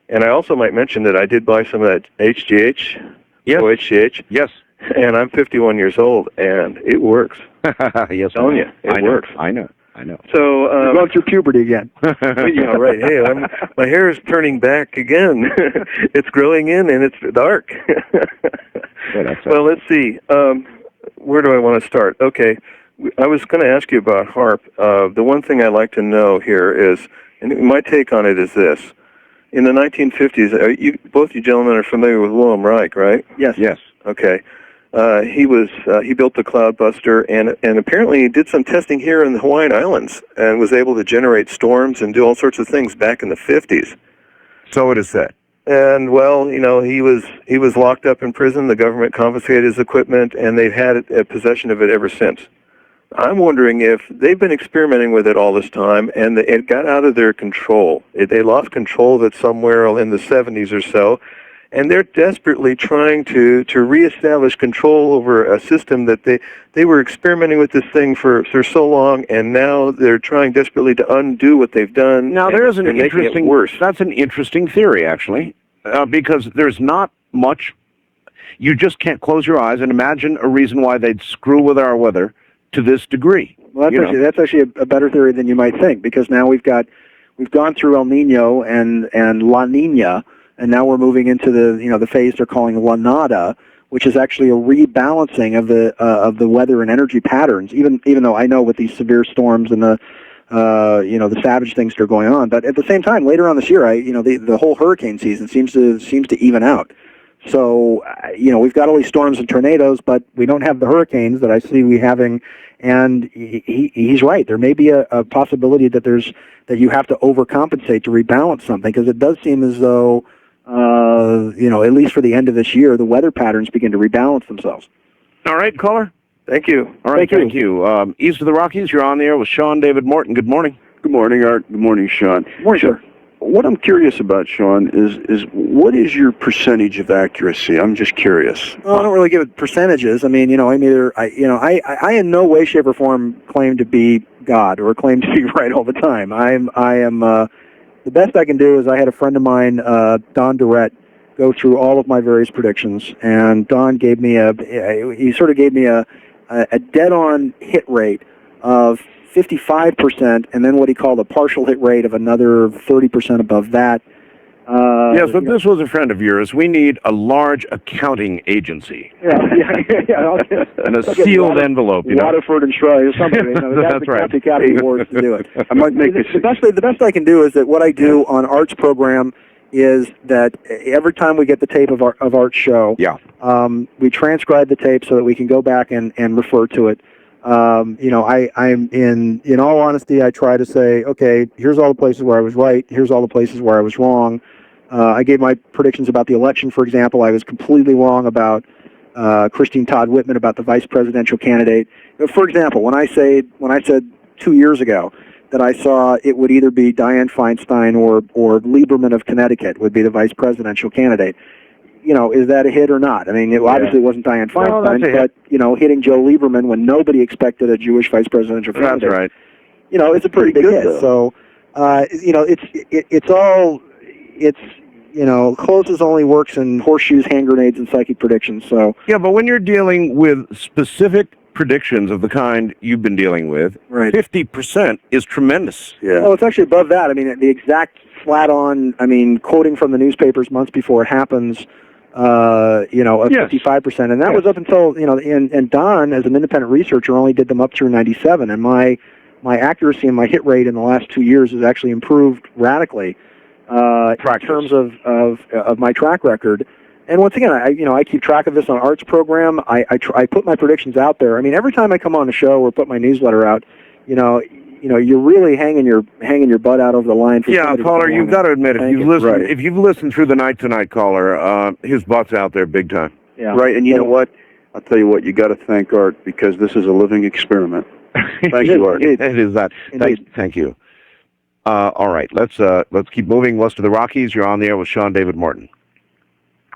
And I also might mention that I did buy some of that HGH. Yes. OHGH. Yes. And I'm 51 years old, and it works. Yes, I'm telling you, it works. I know. So You're going through puberty again. yeah, right. Hey, my hair is turning back again. It's growing in, and it's dark. Well, let's see. Where do I want to start? Okay, I was going to ask you about HARP. The one thing I'd like to know here is, and my take on it is this. In the 1950s, both you gentlemen are familiar with Wilhelm Reich, right? Yes. Yes. Okay. He built the Cloudbuster, and apparently he did some testing here in the Hawaiian Islands and was able to generate storms and do all sorts of things back in the 50s. So it is said. And well, he was locked up in prison. The government confiscated his equipment, and they've had possession of it ever since. I'm wondering if they've been experimenting with it all this time, and it got out of their control. They lost control of it somewhere in the 70s or so. And they're desperately trying to reestablish control over a system that they were experimenting with this thing for so long, and now they're trying desperately to undo what they've done. Now, there's an interesting. Worse. That's an interesting theory, actually, because there's not much. You just can't close your eyes and imagine a reason why they'd screw with our weather to this degree. Well, that's actually a better theory than you might think, because now we've gone through El Nino and La Nina. And now we're moving into the phase they're calling La Nada, which is actually a rebalancing of the weather and energy patterns. Even though I know with these severe storms and the savage things that are going on, but at the same time, later on this year, the whole hurricane season seems to even out. So we've got all these storms and tornadoes, but we don't have the hurricanes that I see we having. And he's right. There may be a possibility that you have to overcompensate to rebalance something, because it does seem as though. At least for the end of this year, the weather patterns begin to rebalance themselves. All right, caller. Thank you. All right, thank you. East of the Rockies, you're on the air with Sean David Morton. Good morning. Good morning, Art. Good morning, Sean. Good morning, sir. What I'm curious about, Sean, is what is your percentage of accuracy? I'm just curious. Well, I don't really give it percentages. I mean, I in no way, shape, or form claim to be God or claim to be right all the time. I am. The best I can do is I had a friend of mine, Don Durrett, go through all of my various predictions, and Don gave me a dead-on hit rate of 55%, and then what he called a partial hit rate of another 30% above that. Yes, but this was a friend of yours. We need a large accounting agency. Yeah. And a sealed envelope, Waterford and Shrey or something. That's right. The Academy Awards to do it. I might make the best I can do is that what I do on Art's program is that every time we get the tape of Art's show, we transcribe the tape so that we can go back and refer to it. I'm in all honesty, I try to say, okay, here's all the places where I was right. Here's all the places where I was wrong. I gave my predictions about the election, for example. I was completely wrong about Christine Todd Whitman, about the vice presidential candidate. For example, when I said 2 years ago that I saw it would either be Dianne Feinstein or Lieberman of Connecticut would be the vice presidential candidate. Is that a hit or not? I mean, obviously it wasn't Dianne Feinstein, but, hitting Joe Lieberman when nobody expected a Jewish vice presidential candidate. That's right. It's a pretty big hit. Though. So, closes only works in horseshoes, hand grenades, and psychic predictions. So Yeah, but when you're dealing with specific predictions of the kind you've been dealing with, 50% is tremendous. Yeah. Well, it's actually above that. I mean, the exact flat-on, quoting from the newspapers months before it happens, of 55%. And that was up until, and Don, as an independent researcher, only did them up through 97. And my accuracy and my hit rate in the last 2 years has actually improved radically in terms of my track record. And once again, I keep track of this on Art's program. I put my predictions out there. I mean, every time I come on a show or put my newsletter out, you're really hanging your butt out over the line. For caller, you've got to admit, if you've listened through the Night Tonight caller, his butt's out there big time. Yeah. Right, and you know what? I'll tell you what, you got to thank Art, because this is a living experiment. Thank you, Art. It is that. Thank you. All right, let's keep moving west of the Rockies. You're on the air with Sean David Morton.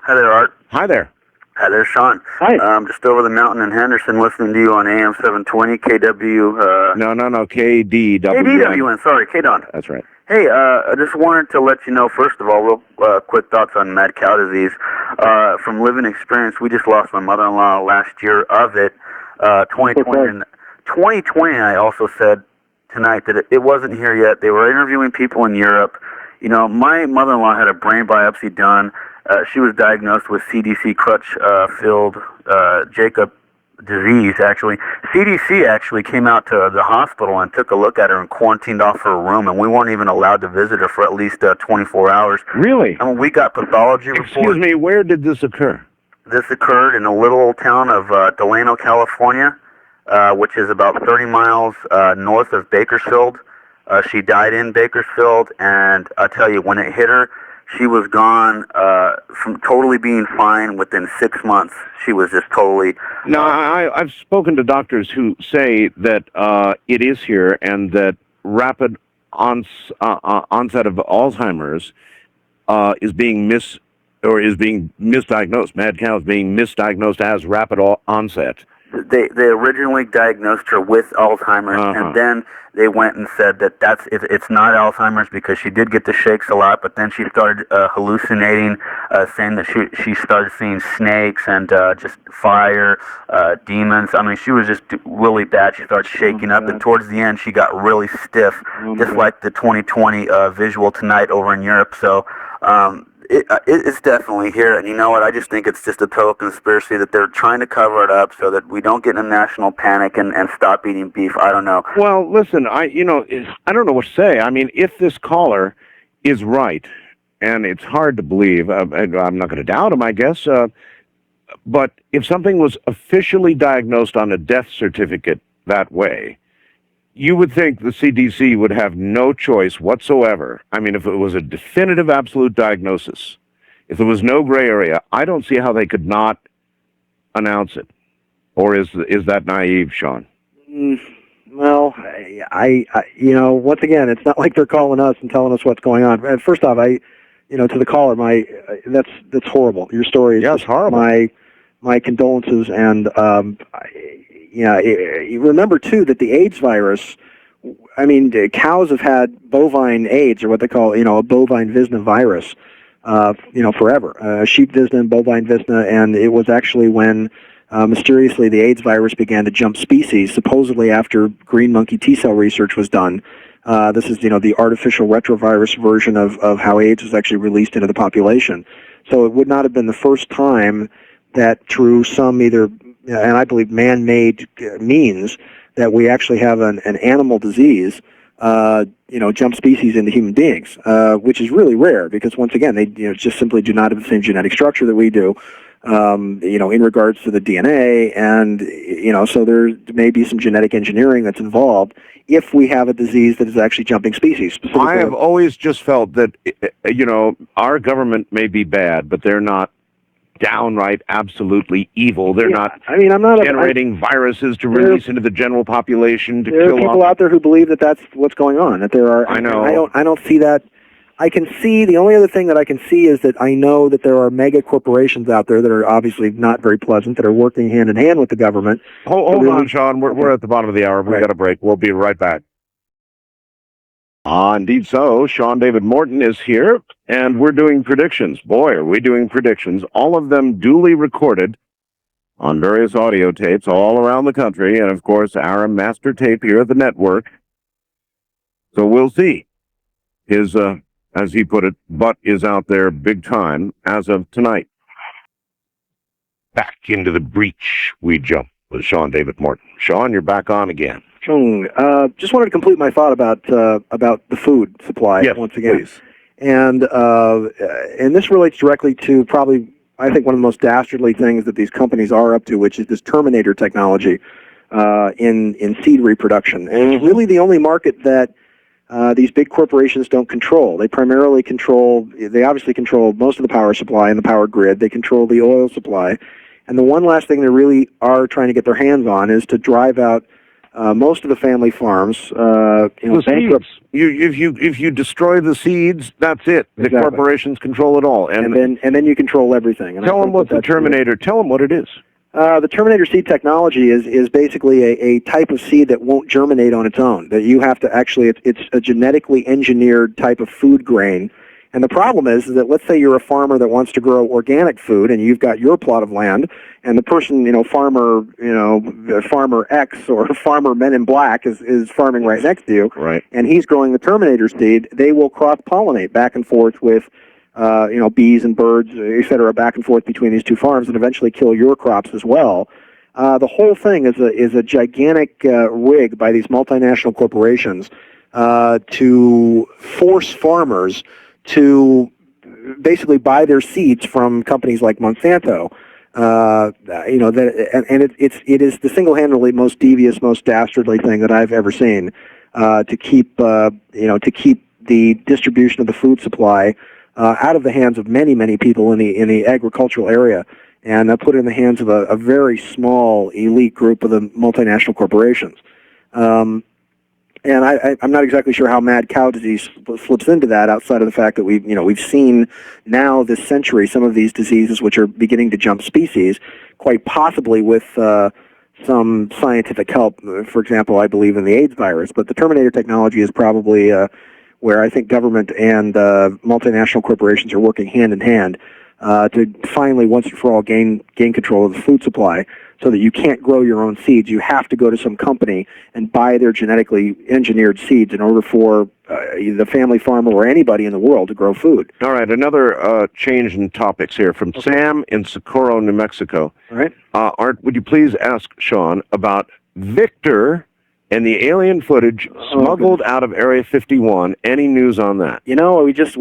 Hi there, Art. Hi there. Hi there, Sean. Hi. I'm just over the mountain in Henderson listening to you on AM 720, KW... No, KDWN. KDWN, sorry, KDON. That's right. Hey, I just wanted to let you know, first of all, real quick thoughts on mad cow disease. From living experience, we just lost my mother-in-law last year of it. 2020, I also said tonight that it wasn't here yet. They were interviewing people in Europe. My mother-in-law had a brain biopsy done. She was diagnosed with CDC crutch-filled Jacob disease, actually. CDC actually came out to the hospital and took a look at her and quarantined off her room, and we weren't even allowed to visit her for at least 24 hours. Really? And when we got pathology reports... Excuse me, where did this occur? This occurred in a little old town of Delano, California, which is about 30 miles north of Bakersfield. She died in Bakersfield, and I'll tell you, when it hit her, she was gone from totally being fine within 6 months. She was just totally... No, I've spoken to doctors who say that it is here, and that rapid onset of Alzheimer's is being misdiagnosed. Mad cow is being misdiagnosed as rapid onset. They originally diagnosed her with Alzheimer's, and then they went and said that it's not Alzheimer's, because she did get the shakes a lot, but then she started hallucinating, saying that she started seeing snakes and just fire, demons. I mean, she was just really bad. She started shaking up, and towards the end, she got really stiff, just like the 2020 visual tonight over in Europe. So it's definitely here, and you know what? I just think it's just a total conspiracy that they're trying to cover it up so that we don't get in a national panic and stop eating beef. I don't know. Well, listen, I don't know what to say. I mean, if this caller is right, and it's hard to believe, I'm not going to doubt him, I guess, but if something was officially diagnosed on a death certificate that way, you would think the CDC would have no choice whatsoever. I mean, if it was a definitive, absolute diagnosis, if there was no gray area, I don't see how they could not announce it. Or is that naive, Sean? Well, I once again, it's not like they're calling us and telling us what's going on. First off, to the caller, that's horrible. Your story is horrible. My condolences, and you remember too that the AIDS virus. I mean, cows have had bovine AIDS, or what they call, a bovine Visna virus, forever. Sheep Visna and bovine Visna, and it was actually when mysteriously the AIDS virus began to jump species, supposedly after green monkey T-cell research was done. This is, the artificial retrovirus version of how AIDS was actually released into the population. So it would not have been the first time that through some either, and I believe man-made means, that we actually have an animal disease, jump species into human beings, which is really rare because, once again, they just simply do not have the same genetic structure that we do, in regards to the DNA, and, so there may be some genetic engineering that's involved if we have a disease that is actually jumping species. I have always just felt that, our government may be bad, but they're not downright, absolutely evil. They're not I mean, I'm not generating viruses to release into the general population to there kill are people off. out there who believe that that's what's going on. That there are. I know. I don't see that. I can see the only other thing that I can see is that I know that there are mega corporations out there that are obviously not very pleasant, that are working hand in hand with the government. Hold on, Sean. We're at the bottom of the hour. We've got a break. We'll be right back. Indeed so. Sean David Morton is here, and we're doing predictions. Boy, are we doing predictions. All of them duly recorded on various audio tapes all around the country, and of course, our master tape here at the network. So we'll see. His, as he put it, butt is out there big time as of tonight. Back into the breach we jump with Sean David Morton. Sean, you're back on again. Just wanted to complete my thought about the food supply once again. Please. And this relates directly to probably, I think, one of the most dastardly things that these companies are up to, which is this Terminator technology in seed reproduction. And it's really the only market that these big corporations don't control. They primarily they obviously control most of the power supply and the power grid. They control the oil supply. And the one last thing they really are trying to get their hands on is to drive out most of the family farms. Bankrupt. If you destroy the seeds, that's it. The corporations control it all, and then you control everything. And tell them what the Terminator. Tell them what it is. The Terminator seed technology is basically a type of seed that won't germinate on its own. That you have to actually, it's a genetically engineered type of food grain. And the problem is that let's say you're a farmer that wants to grow organic food, and you've got your plot of land, and the person, Farmer X or Farmer Men in Black is farming right next to you, right? And he's growing the Terminator seed. They will cross-pollinate back and forth with, bees and birds, etc., back and forth between these two farms, and eventually kill your crops as well. The whole thing is a gigantic rig by these multinational corporations to force farmers to basically buy their seeds from companies like Monsanto. It is the single-handedly most devious, most dastardly thing that I've ever seen to keep the distribution of the food supply out of the hands of many people in the agricultural area, and put it in the hands of a very small elite group of the multinational corporations. And I'm not exactly sure how mad cow disease slips into that, outside of the fact that we've seen now this century some of these diseases which are beginning to jump species, quite possibly with some scientific help. For example, I believe in the AIDS virus, but the Terminator technology is probably where I think government and multinational corporations are working hand in hand to finally, once and for all, gain control of the food supply, so that you can't grow your own seeds. You have to go to some company and buy their genetically engineered seeds in order for the family farmer or anybody in the world to grow food. All right, another change in topics here from Sam in Socorro, New Mexico. All right. Art, would you please ask Sean about Victor and the alien footage smuggled out of Area 51? Any news on that? We just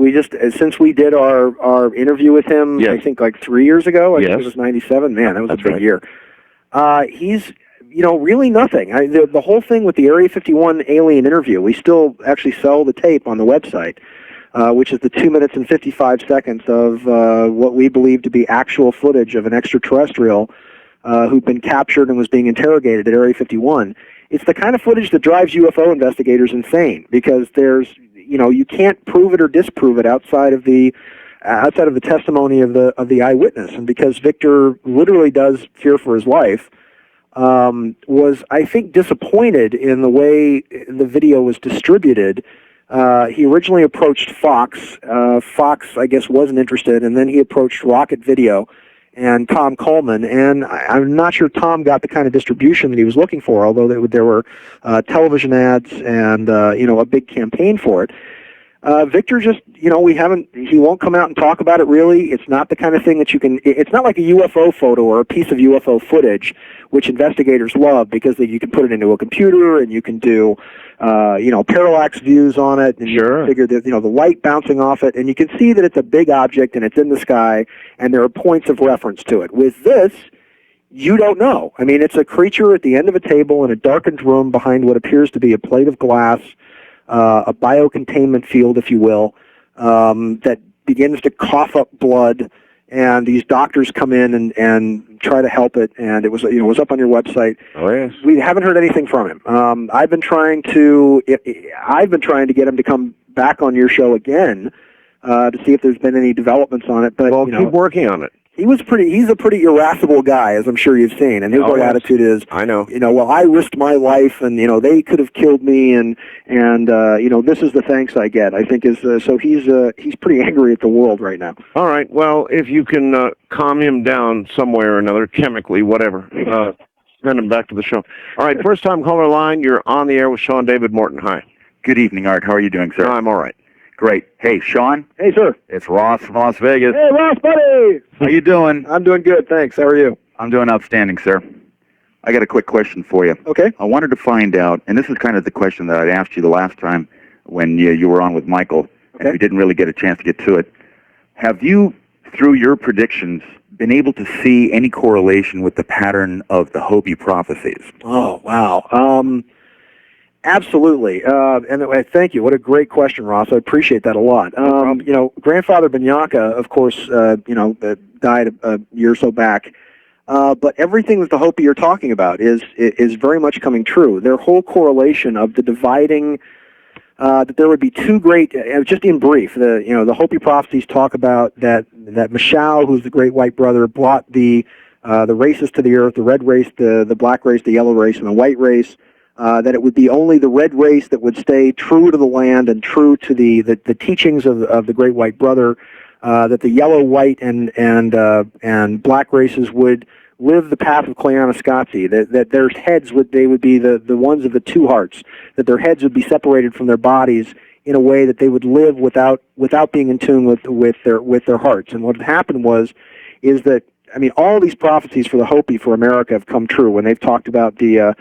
since we did our interview with him, I think like 3 years ago. I think it was 97. Man, that was a big year. He's, really nothing. The whole thing with the Area 51 alien interview, we still actually sell the tape on the website, which is the 2 minutes and 55 seconds of what we believe to be actual footage of an extraterrestrial who'd been captured and was being interrogated at Area 51. It's the kind of footage that drives UFO investigators insane, because there's, you can't prove it or disprove it outside of the testimony of the eyewitness. And because Victor literally does fear for his life, was, I think, disappointed in the way the video was distributed. He originally approached Fox. Fox, I guess, wasn't interested, and then he approached Rocket Video and Tom Coleman, and I'm not sure Tom got the kind of distribution that he was looking for, although there were television ads and a big campaign for it. Victor just, he won't come out and talk about it really. It's not the kind of thing that it's not like a UFO photo or a piece of UFO footage, which investigators love, because you can put it into a computer and you can do, parallax views on it, and you can figure that, the light bouncing off it, and you can see that it's a big object and it's in the sky, and there are points of reference to it. With this, you don't know. I mean, it's a creature at the end of a table in a darkened room behind what appears to be a plate of glass, a biocontainment field, if you will, that begins to cough up blood and these doctors come in and try to help it, and it was up on your website. Oh yes. We haven't heard anything from him. I've been trying to get him to come back on your show again to see if there's been any developments on it. But keep working on it. He's a pretty irascible guy, as I'm sure you've seen, and his whole attitude is, I know. Well, I risked my life, and they could have killed me, and this is the thanks I get. I think is so he's pretty angry at the world right now. All right. Well, if you can calm him down some way or another, chemically, whatever, send him back to the show. All right. First time caller line. You're on the air with Sean David Morton. Hi. Good evening, Art. How are you doing, sir? I'm all right. Great. Hey, Sean. Hey, sir. It's Ross from Las Vegas. Hey, Ross, buddy. How you doing? I'm doing good, thanks. How are you? I'm doing outstanding, sir. I got a quick question for you. Okay. I wanted to find out, and this is kind of the question that I asked you the last time when you were on with Michael, and we didn't really get a chance to get to it. Have you, through your predictions, been able to see any correlation with the pattern of the Hopi prophecies? Oh, wow. Absolutely, and thank you. What a great question, Ross. I appreciate that a lot. Grandfather Binyaka, of course, died a year or so back. But everything that the Hopi are talking about is very much coming true. Their whole correlation of the dividing, that there would be two great. Just in brief, the Hopi prophecies talk about that Mashau, who's the great white brother, brought the races to the earth: the red race, the black race, the yellow race, and the white race. That it would be only the red race that would stay true to the land and true to the teachings of the great white brother. That the yellow, white, and black races would live the path of Kleanaskatsi. That their heads would be the ones of the two hearts. That their heads would be separated from their bodies in a way that they would live without being in tune with their hearts. And what had happened is that. All these prophecies for the Hopi for America have come true when they've talked about the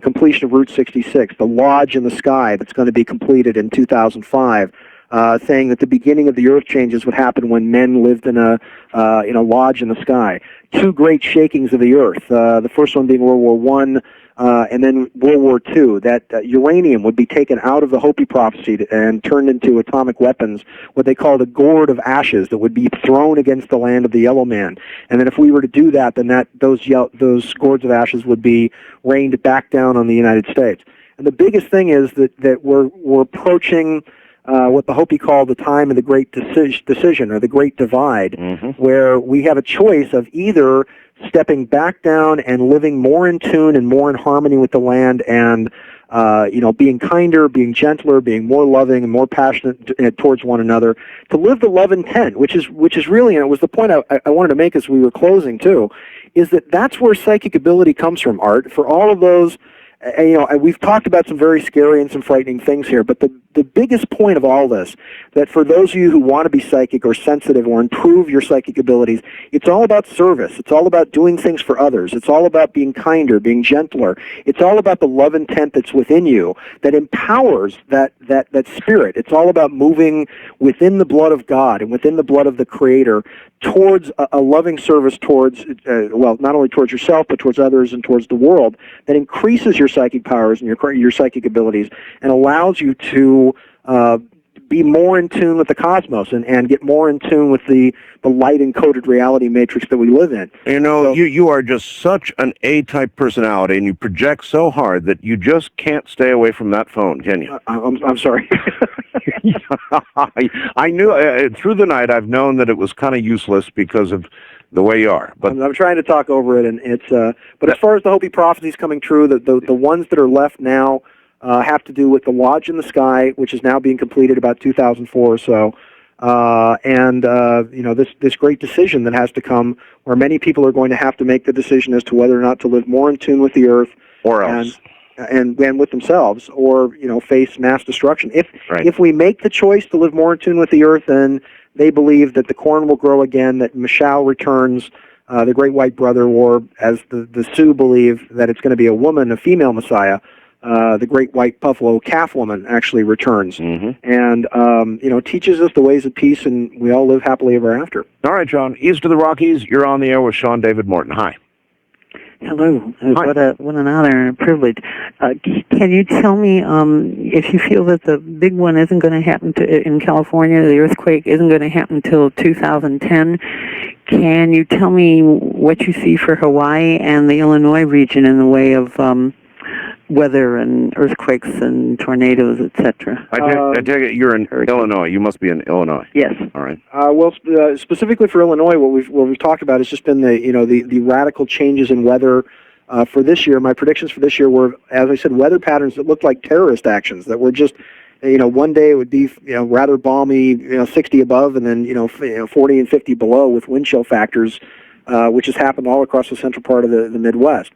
completion of Route 66, the lodge in the sky that's going to be completed in 2005, saying that the beginning of the earth changes would happen when men lived in a lodge in the sky. Two great shakings of the earth. The first one being World War I, and then World War II. That uranium would be taken out of the Hopi prophecy and turned into atomic weapons, what they call the gourd of ashes, that would be thrown against the land of the Yellow Man. And then if we were to do that, then those gourds of ashes would be rained back down on the United States. And the biggest thing is that we're approaching what the Hopi call the time of the great decision or the great divide, where we have a choice of either stepping back down and living more in tune and more in harmony with the land, and being kinder, being gentler, being more loving and more passionate towards one another, to live the love intent, which is really, and it was the point I wanted to make as we were closing too, is that's where psychic ability comes from, Art. For all of those. We've talked about some very scary and some frightening things here, but the biggest point of all this, that for those of you who want to be psychic or sensitive or improve your psychic abilities, it's all about service. It's all about doing things for others. It's all about being kinder, being gentler. It's all about the love intent that's within you that empowers that spirit. It's all about moving within the blood of God and within the blood of the Creator towards a loving service towards, not only towards yourself, but towards others and towards the world, that increases your psychic powers and your psychic abilities and allows you to be more in tune with the cosmos and get more in tune with the light-encoded reality matrix that we live in. You are just such an A-type personality, and you project so hard that you just can't stay away from that phone, can you? I'm sorry. I knew through the night. I've known that it was kind of useless because of the way you are. But I'm trying to talk over it, and it's. But as far as the Hopi prophecies coming true, the ones that are left now have to do with the lodge in the sky, which is now being completed about 2004 or so, and this great decision that has to come, where many people are going to have to make the decision as to whether or not to live more in tune with the earth, or else. And with themselves, or face mass destruction. If we make the choice to live more in tune with the earth, then they believe that the corn will grow again, that Mashau returns, the great white brother, or as the Sioux believe, that it's going to be a woman, a female Messiah. The great white buffalo calf woman actually returns, and teaches us the ways of peace, and we all live happily ever after. All right, John. East of the Rockies, you're on the air with Sean David Morton. Hi. Hello. What an honor and a privilege. Can you tell me if you feel that the big one isn't going to happen in California, the earthquake isn't going to happen until 2010? Can you tell me what you see for Hawaii and the Illinois region in the way of weather and earthquakes and tornadoes, etc.? I take it you're in Illinois. You must be in Illinois. Yes. All right. Specifically for Illinois, what we've talked about has just been the radical changes in weather for this year. My predictions for this year were, as I said, weather patterns that looked like terrorist actions that were just, one day it would be rather balmy, 60 above, and then 40 and 50 below with wind chill factors, which has happened all across the central part of the Midwest.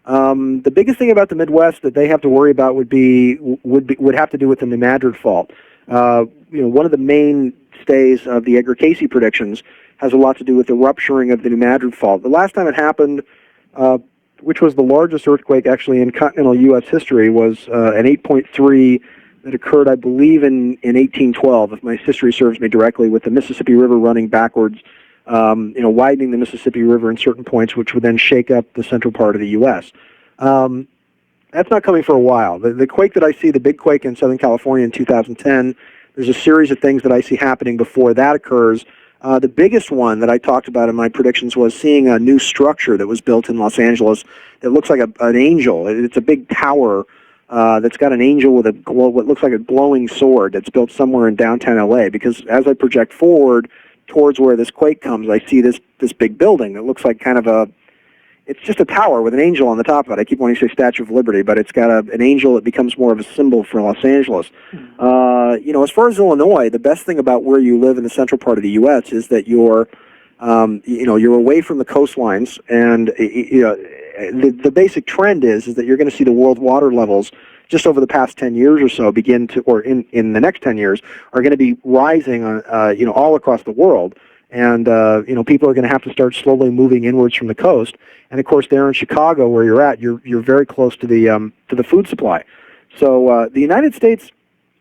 The biggest thing about the Midwest that they have to worry about would have to do with the New Madrid fault. One of the mainstays of the Edgar Casey predictions has a lot to do with the rupturing of the New Madrid fault. The last time it happened, which was the largest earthquake actually in continental U.S. history, was an 8.3 that occurred, I believe, in 1812, if my history serves me directly, with the Mississippi River running backwards, widening the Mississippi River in certain points, which would then shake up the central part of the U.S. That's not coming for a while. The quake that I see, the big quake in Southern California in 2010, there's a series of things that I see happening before that occurs. The biggest one that I talked about in my predictions was seeing a new structure that was built in Los Angeles that looks like an angel. It's a big tower that's got an angel with what looks like a glowing sword that's built somewhere in downtown LA, because as I project forward towards where this quake comes, I see this big building that looks like kind of it's just a tower with an angel on the top of it. I keep wanting to say Statue of Liberty, but it's got an angel that becomes more of a symbol for Los Angeles. As far as Illinois, the best thing about where you live in the central part of the U.S. is that you're away from the coastlines, and the basic trend is that you're going to see the world water levels just over the past 10 years or so begin to, or in the next 10 years, are going to be rising all across the world. And people are going to have to start slowly moving inwards from the coast. And of course, there in Chicago, where you're at, you're very close to the food supply. So the United States,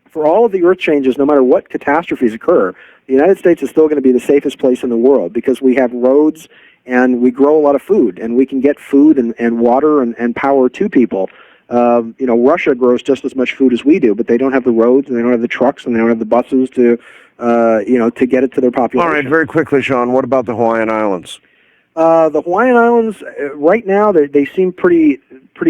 for all of the earth changes, no matter what catastrophes occur, the United States is still going to be the safest place in the world, because we have roads and we grow a lot of food, and we can get food and water and power to people. Russia grows just as much food as we do, but they don't have the roads, and they don't have the trucks, and they don't have the buses to get it to their population. All right, very quickly, Sean, what about the Hawaiian Islands? The Hawaiian Islands, right now, they seem pretty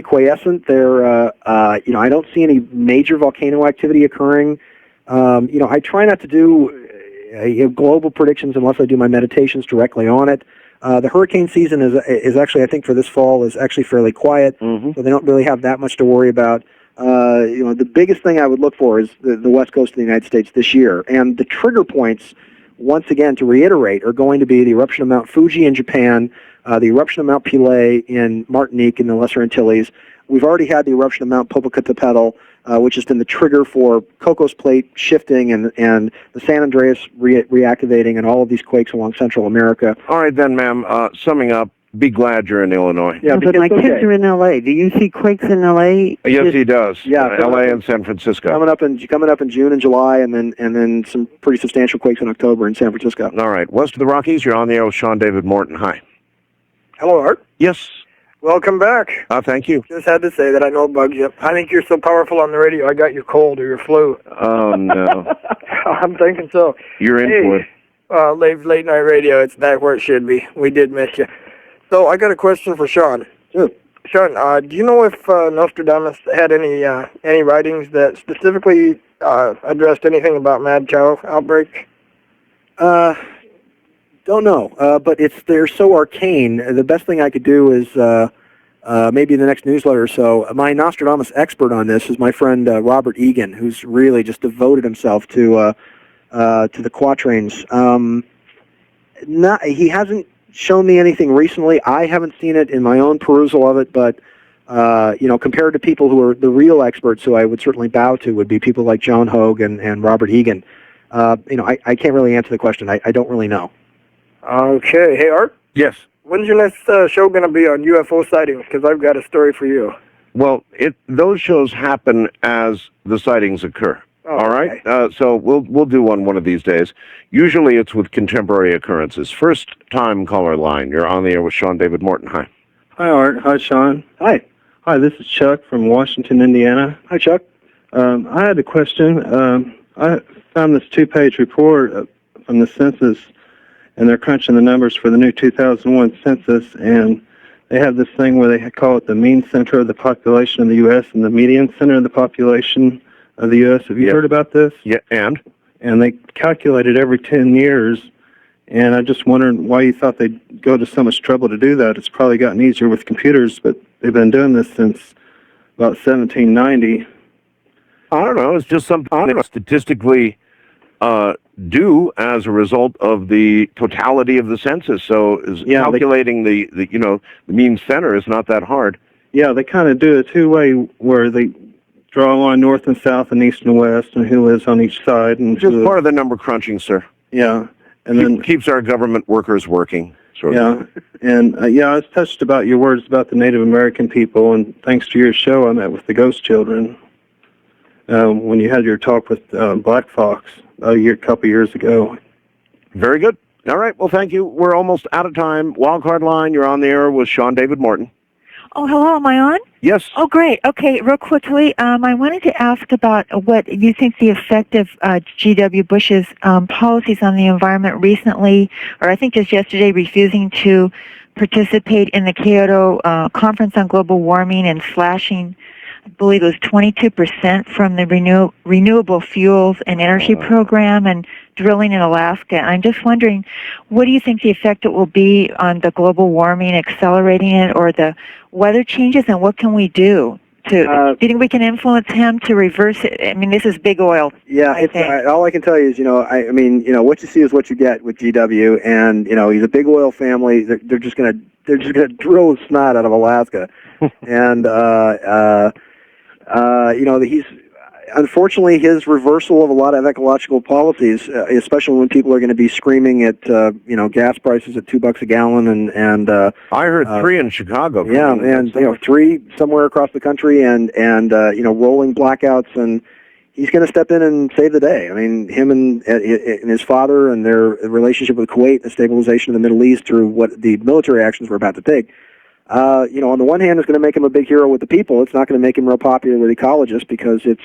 quiescent. They're, I don't see any major volcano activity occurring. I try not to do global predictions unless I do my meditations directly on it. The hurricane season is actually, I think, for this fall is actually fairly quiet, so they don't really have that much to worry about. The biggest thing I would look for is the west coast of the United States this year, and the trigger points, once again, to reiterate, are going to be the eruption of Mount Fuji in Japan, the eruption of Mount Pilay in Martinique in the Lesser Antilles. We've already had the eruption of Mount Popocatépetl, which has been the trigger for Cocos Plate shifting and the San Andreas reactivating, and all of these quakes along Central America. All right, then, ma'am, summing up, be glad you're in Illinois. Yeah, but my kids are in L.A. Do you see quakes in L.A.? Yes, he does. Yeah, L.A. and San Francisco. Coming up in June and July, and then some pretty substantial quakes in October in San Francisco. All right, west of the Rockies, you're on the air with Sean David Morton. Hi. Hello, Art. Yes. Welcome back. Thank you. Just had to say that I know it bugs you. I think you're so powerful on the radio, I got your cold or your flu. Oh, no. I'm thinking so. You're in for it. Late night radio, it's back where it should be. We did miss you. So I got a question for Sean. Sure. Sean, do you know if Nostradamus had any writings that specifically addressed anything about mad cow outbreak? Don't know, but they're so arcane. The best thing I could do is maybe in the next newsletter or so. My Nostradamus expert on this is my friend Robert Egan, who's really just devoted himself to the quatrains. He hasn't shown me anything recently. I haven't seen it in my own perusal of it, but compared to people who are the real experts, who I would certainly bow to, would be people like John Hogue and Robert Egan. I can't really answer the question. I don't really know. Okay. Hey, Art? Yes. When's your next show going to be on UFO sightings? Because I've got a story for you. Well, those shows happen as the sightings occur. Oh, all right? Okay. So we'll do one of these days. Usually it's with contemporary occurrences. First time caller line. You're on the air with Sean David Morton. Hi. Hi, Art. Hi, Sean. Hi. Hi, this is Chuck from Washington, Indiana. Hi, Chuck. I had a question. I found this 2-page report from the census, and they're crunching the numbers for the new 2001 census, and they have this thing where they call it the mean center of the population of the U.S. and the median center of the population of the U.S. Have you heard about this? Yeah, and they calculate it every 10 years, and I just wondered why you thought they'd go to so much trouble to do that. It's probably gotten easier with computers, but they've been doing this since about 1790. I don't know. It's just something they statistically do as a result of the totality of the census. So calculating the mean center is not that hard. Yeah, they kind of do a two-way where they draw a line north and south and east and west, and who lives on each side. And just part of the number crunching, sir. Yeah, and then keeps our government workers working. Sort of. And I was touched about your words about the Native American people, and thanks to your show, I met with the ghost children when you had your talk with Black Fox a couple years ago. Very good. All right. Well, thank you. We're almost out of time. Wildcard line, you're on the air with Sean David Morton. Oh, hello. Am I on? Yes. Oh, great. Okay, real quickly, I wanted to ask about what you think the effect of G.W. Bush's policies on the environment recently, or I think just yesterday, refusing to participate in the Kyoto Conference on Global Warming and slashing, I believe it was 22% from the renewable fuels and energy program and drilling in Alaska. I'm just wondering, what do you think the effect it will be on the global warming, accelerating it, or the weather changes, and what can we do? Do you think we can influence him to reverse it? I mean, this is big oil. Yeah, all I can tell you is, what you see is what you get with GW, and he's a big oil family. They're just gonna drill snot out of Alaska, and he's unfortunately his reversal of a lot of ecological policies, especially when people are going to be screaming at gas prices at $2 a gallon, and I heard 3 in Chicago. Yeah, and 3 somewhere across the country, and rolling blackouts, and he's going to step in and save the day. I mean, him and his father and their relationship with Kuwait, the stabilization of the Middle East through what the military actions we're about to take. On the one hand, it's going to make him a big hero with the people. It's not going to make him real popular with ecologists because it's,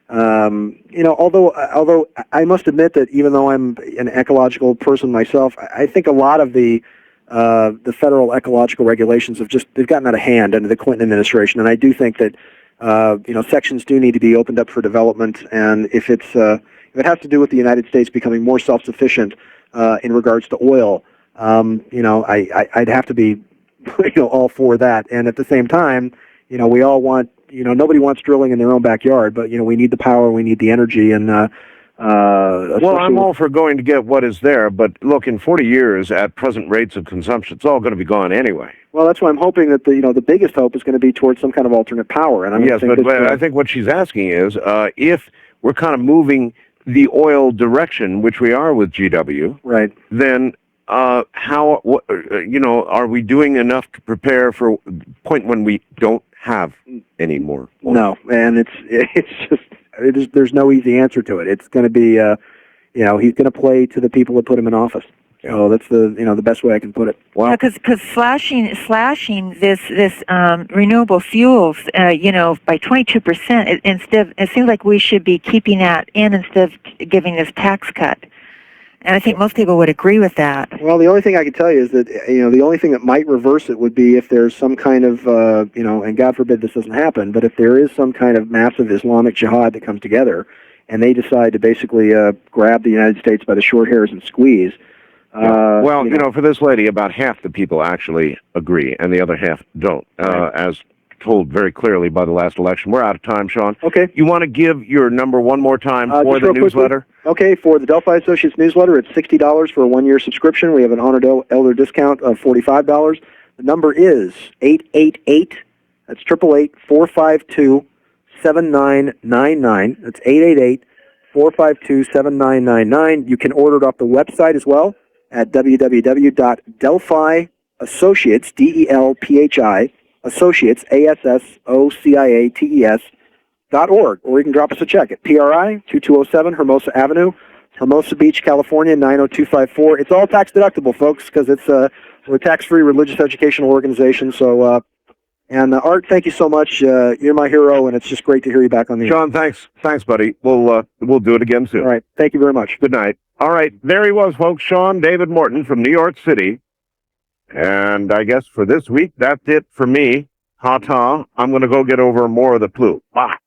although I must admit that even though I'm an ecological person myself, I think a lot of the federal ecological regulations they've gotten out of hand under the Clinton administration, and I do think that sections do need to be opened up for development, and if it has to do with the United States becoming more self-sufficient in regards to oil, I'd have to be all for that. And at the same time, we all want, nobody wants drilling in their own backyard, but we need the power, we need the energy, and well, I'm all for going to get what is there, but look, in 40 years at present rates of consumption, it's all going to be gone anyway. Well, that's why I'm hoping that the biggest hope is going to be towards some kind of alternate power. And I think what she's asking is if we're kind of moving the oil direction, which we are with GW, right? Then how are we doing enough to prepare for a point when we don't have any more oil? No, and there's no easy answer to it. It's going to be he's going to play to the people that put him in office. So that's the best way I can put it. Wow. Because slashing this renewable fuels, by 22%, it seems like we should be keeping that in instead of giving this tax cut. And I think most people would agree with that. Well, the only thing I can tell you is that, the only thing that might reverse it would be if there's some kind of, and God forbid this doesn't happen, but if there is some kind of massive Islamic jihad that comes together and they decide to basically grab the United States by the short hairs and squeeze. For this lady, about half the people actually agree and the other half don't, as told very clearly by the last election. We're out of time, Sean. Okay. You want to give your number one more time for the newsletter? Quickly. Okay, for the Delphi Associates newsletter, it's $60 for a 1-year subscription. We have an honored elder discount of $45. The number is 888. That's 888-452-7999. That's 888-452-7999. You can order it off the website as well at www.delphiassociates, DELPHI, Associates, ASSOCIATES.org, or you can drop us a check at PRI 2207 Hermosa Avenue, Hermosa Beach, California 90254. It's all tax deductible, folks, because we're a tax-free religious educational organization. So, Art, thank you so much. You're my hero, and it's just great to hear you back on the air. Sean, thanks, buddy. We'll do it again soon. All right, thank you very much. Good night. All right, there he was, folks. Sean David Morton from New York City. And I guess for this week, that's it for me. Ta-ta. I'm going to go get over more of the flu. Bye.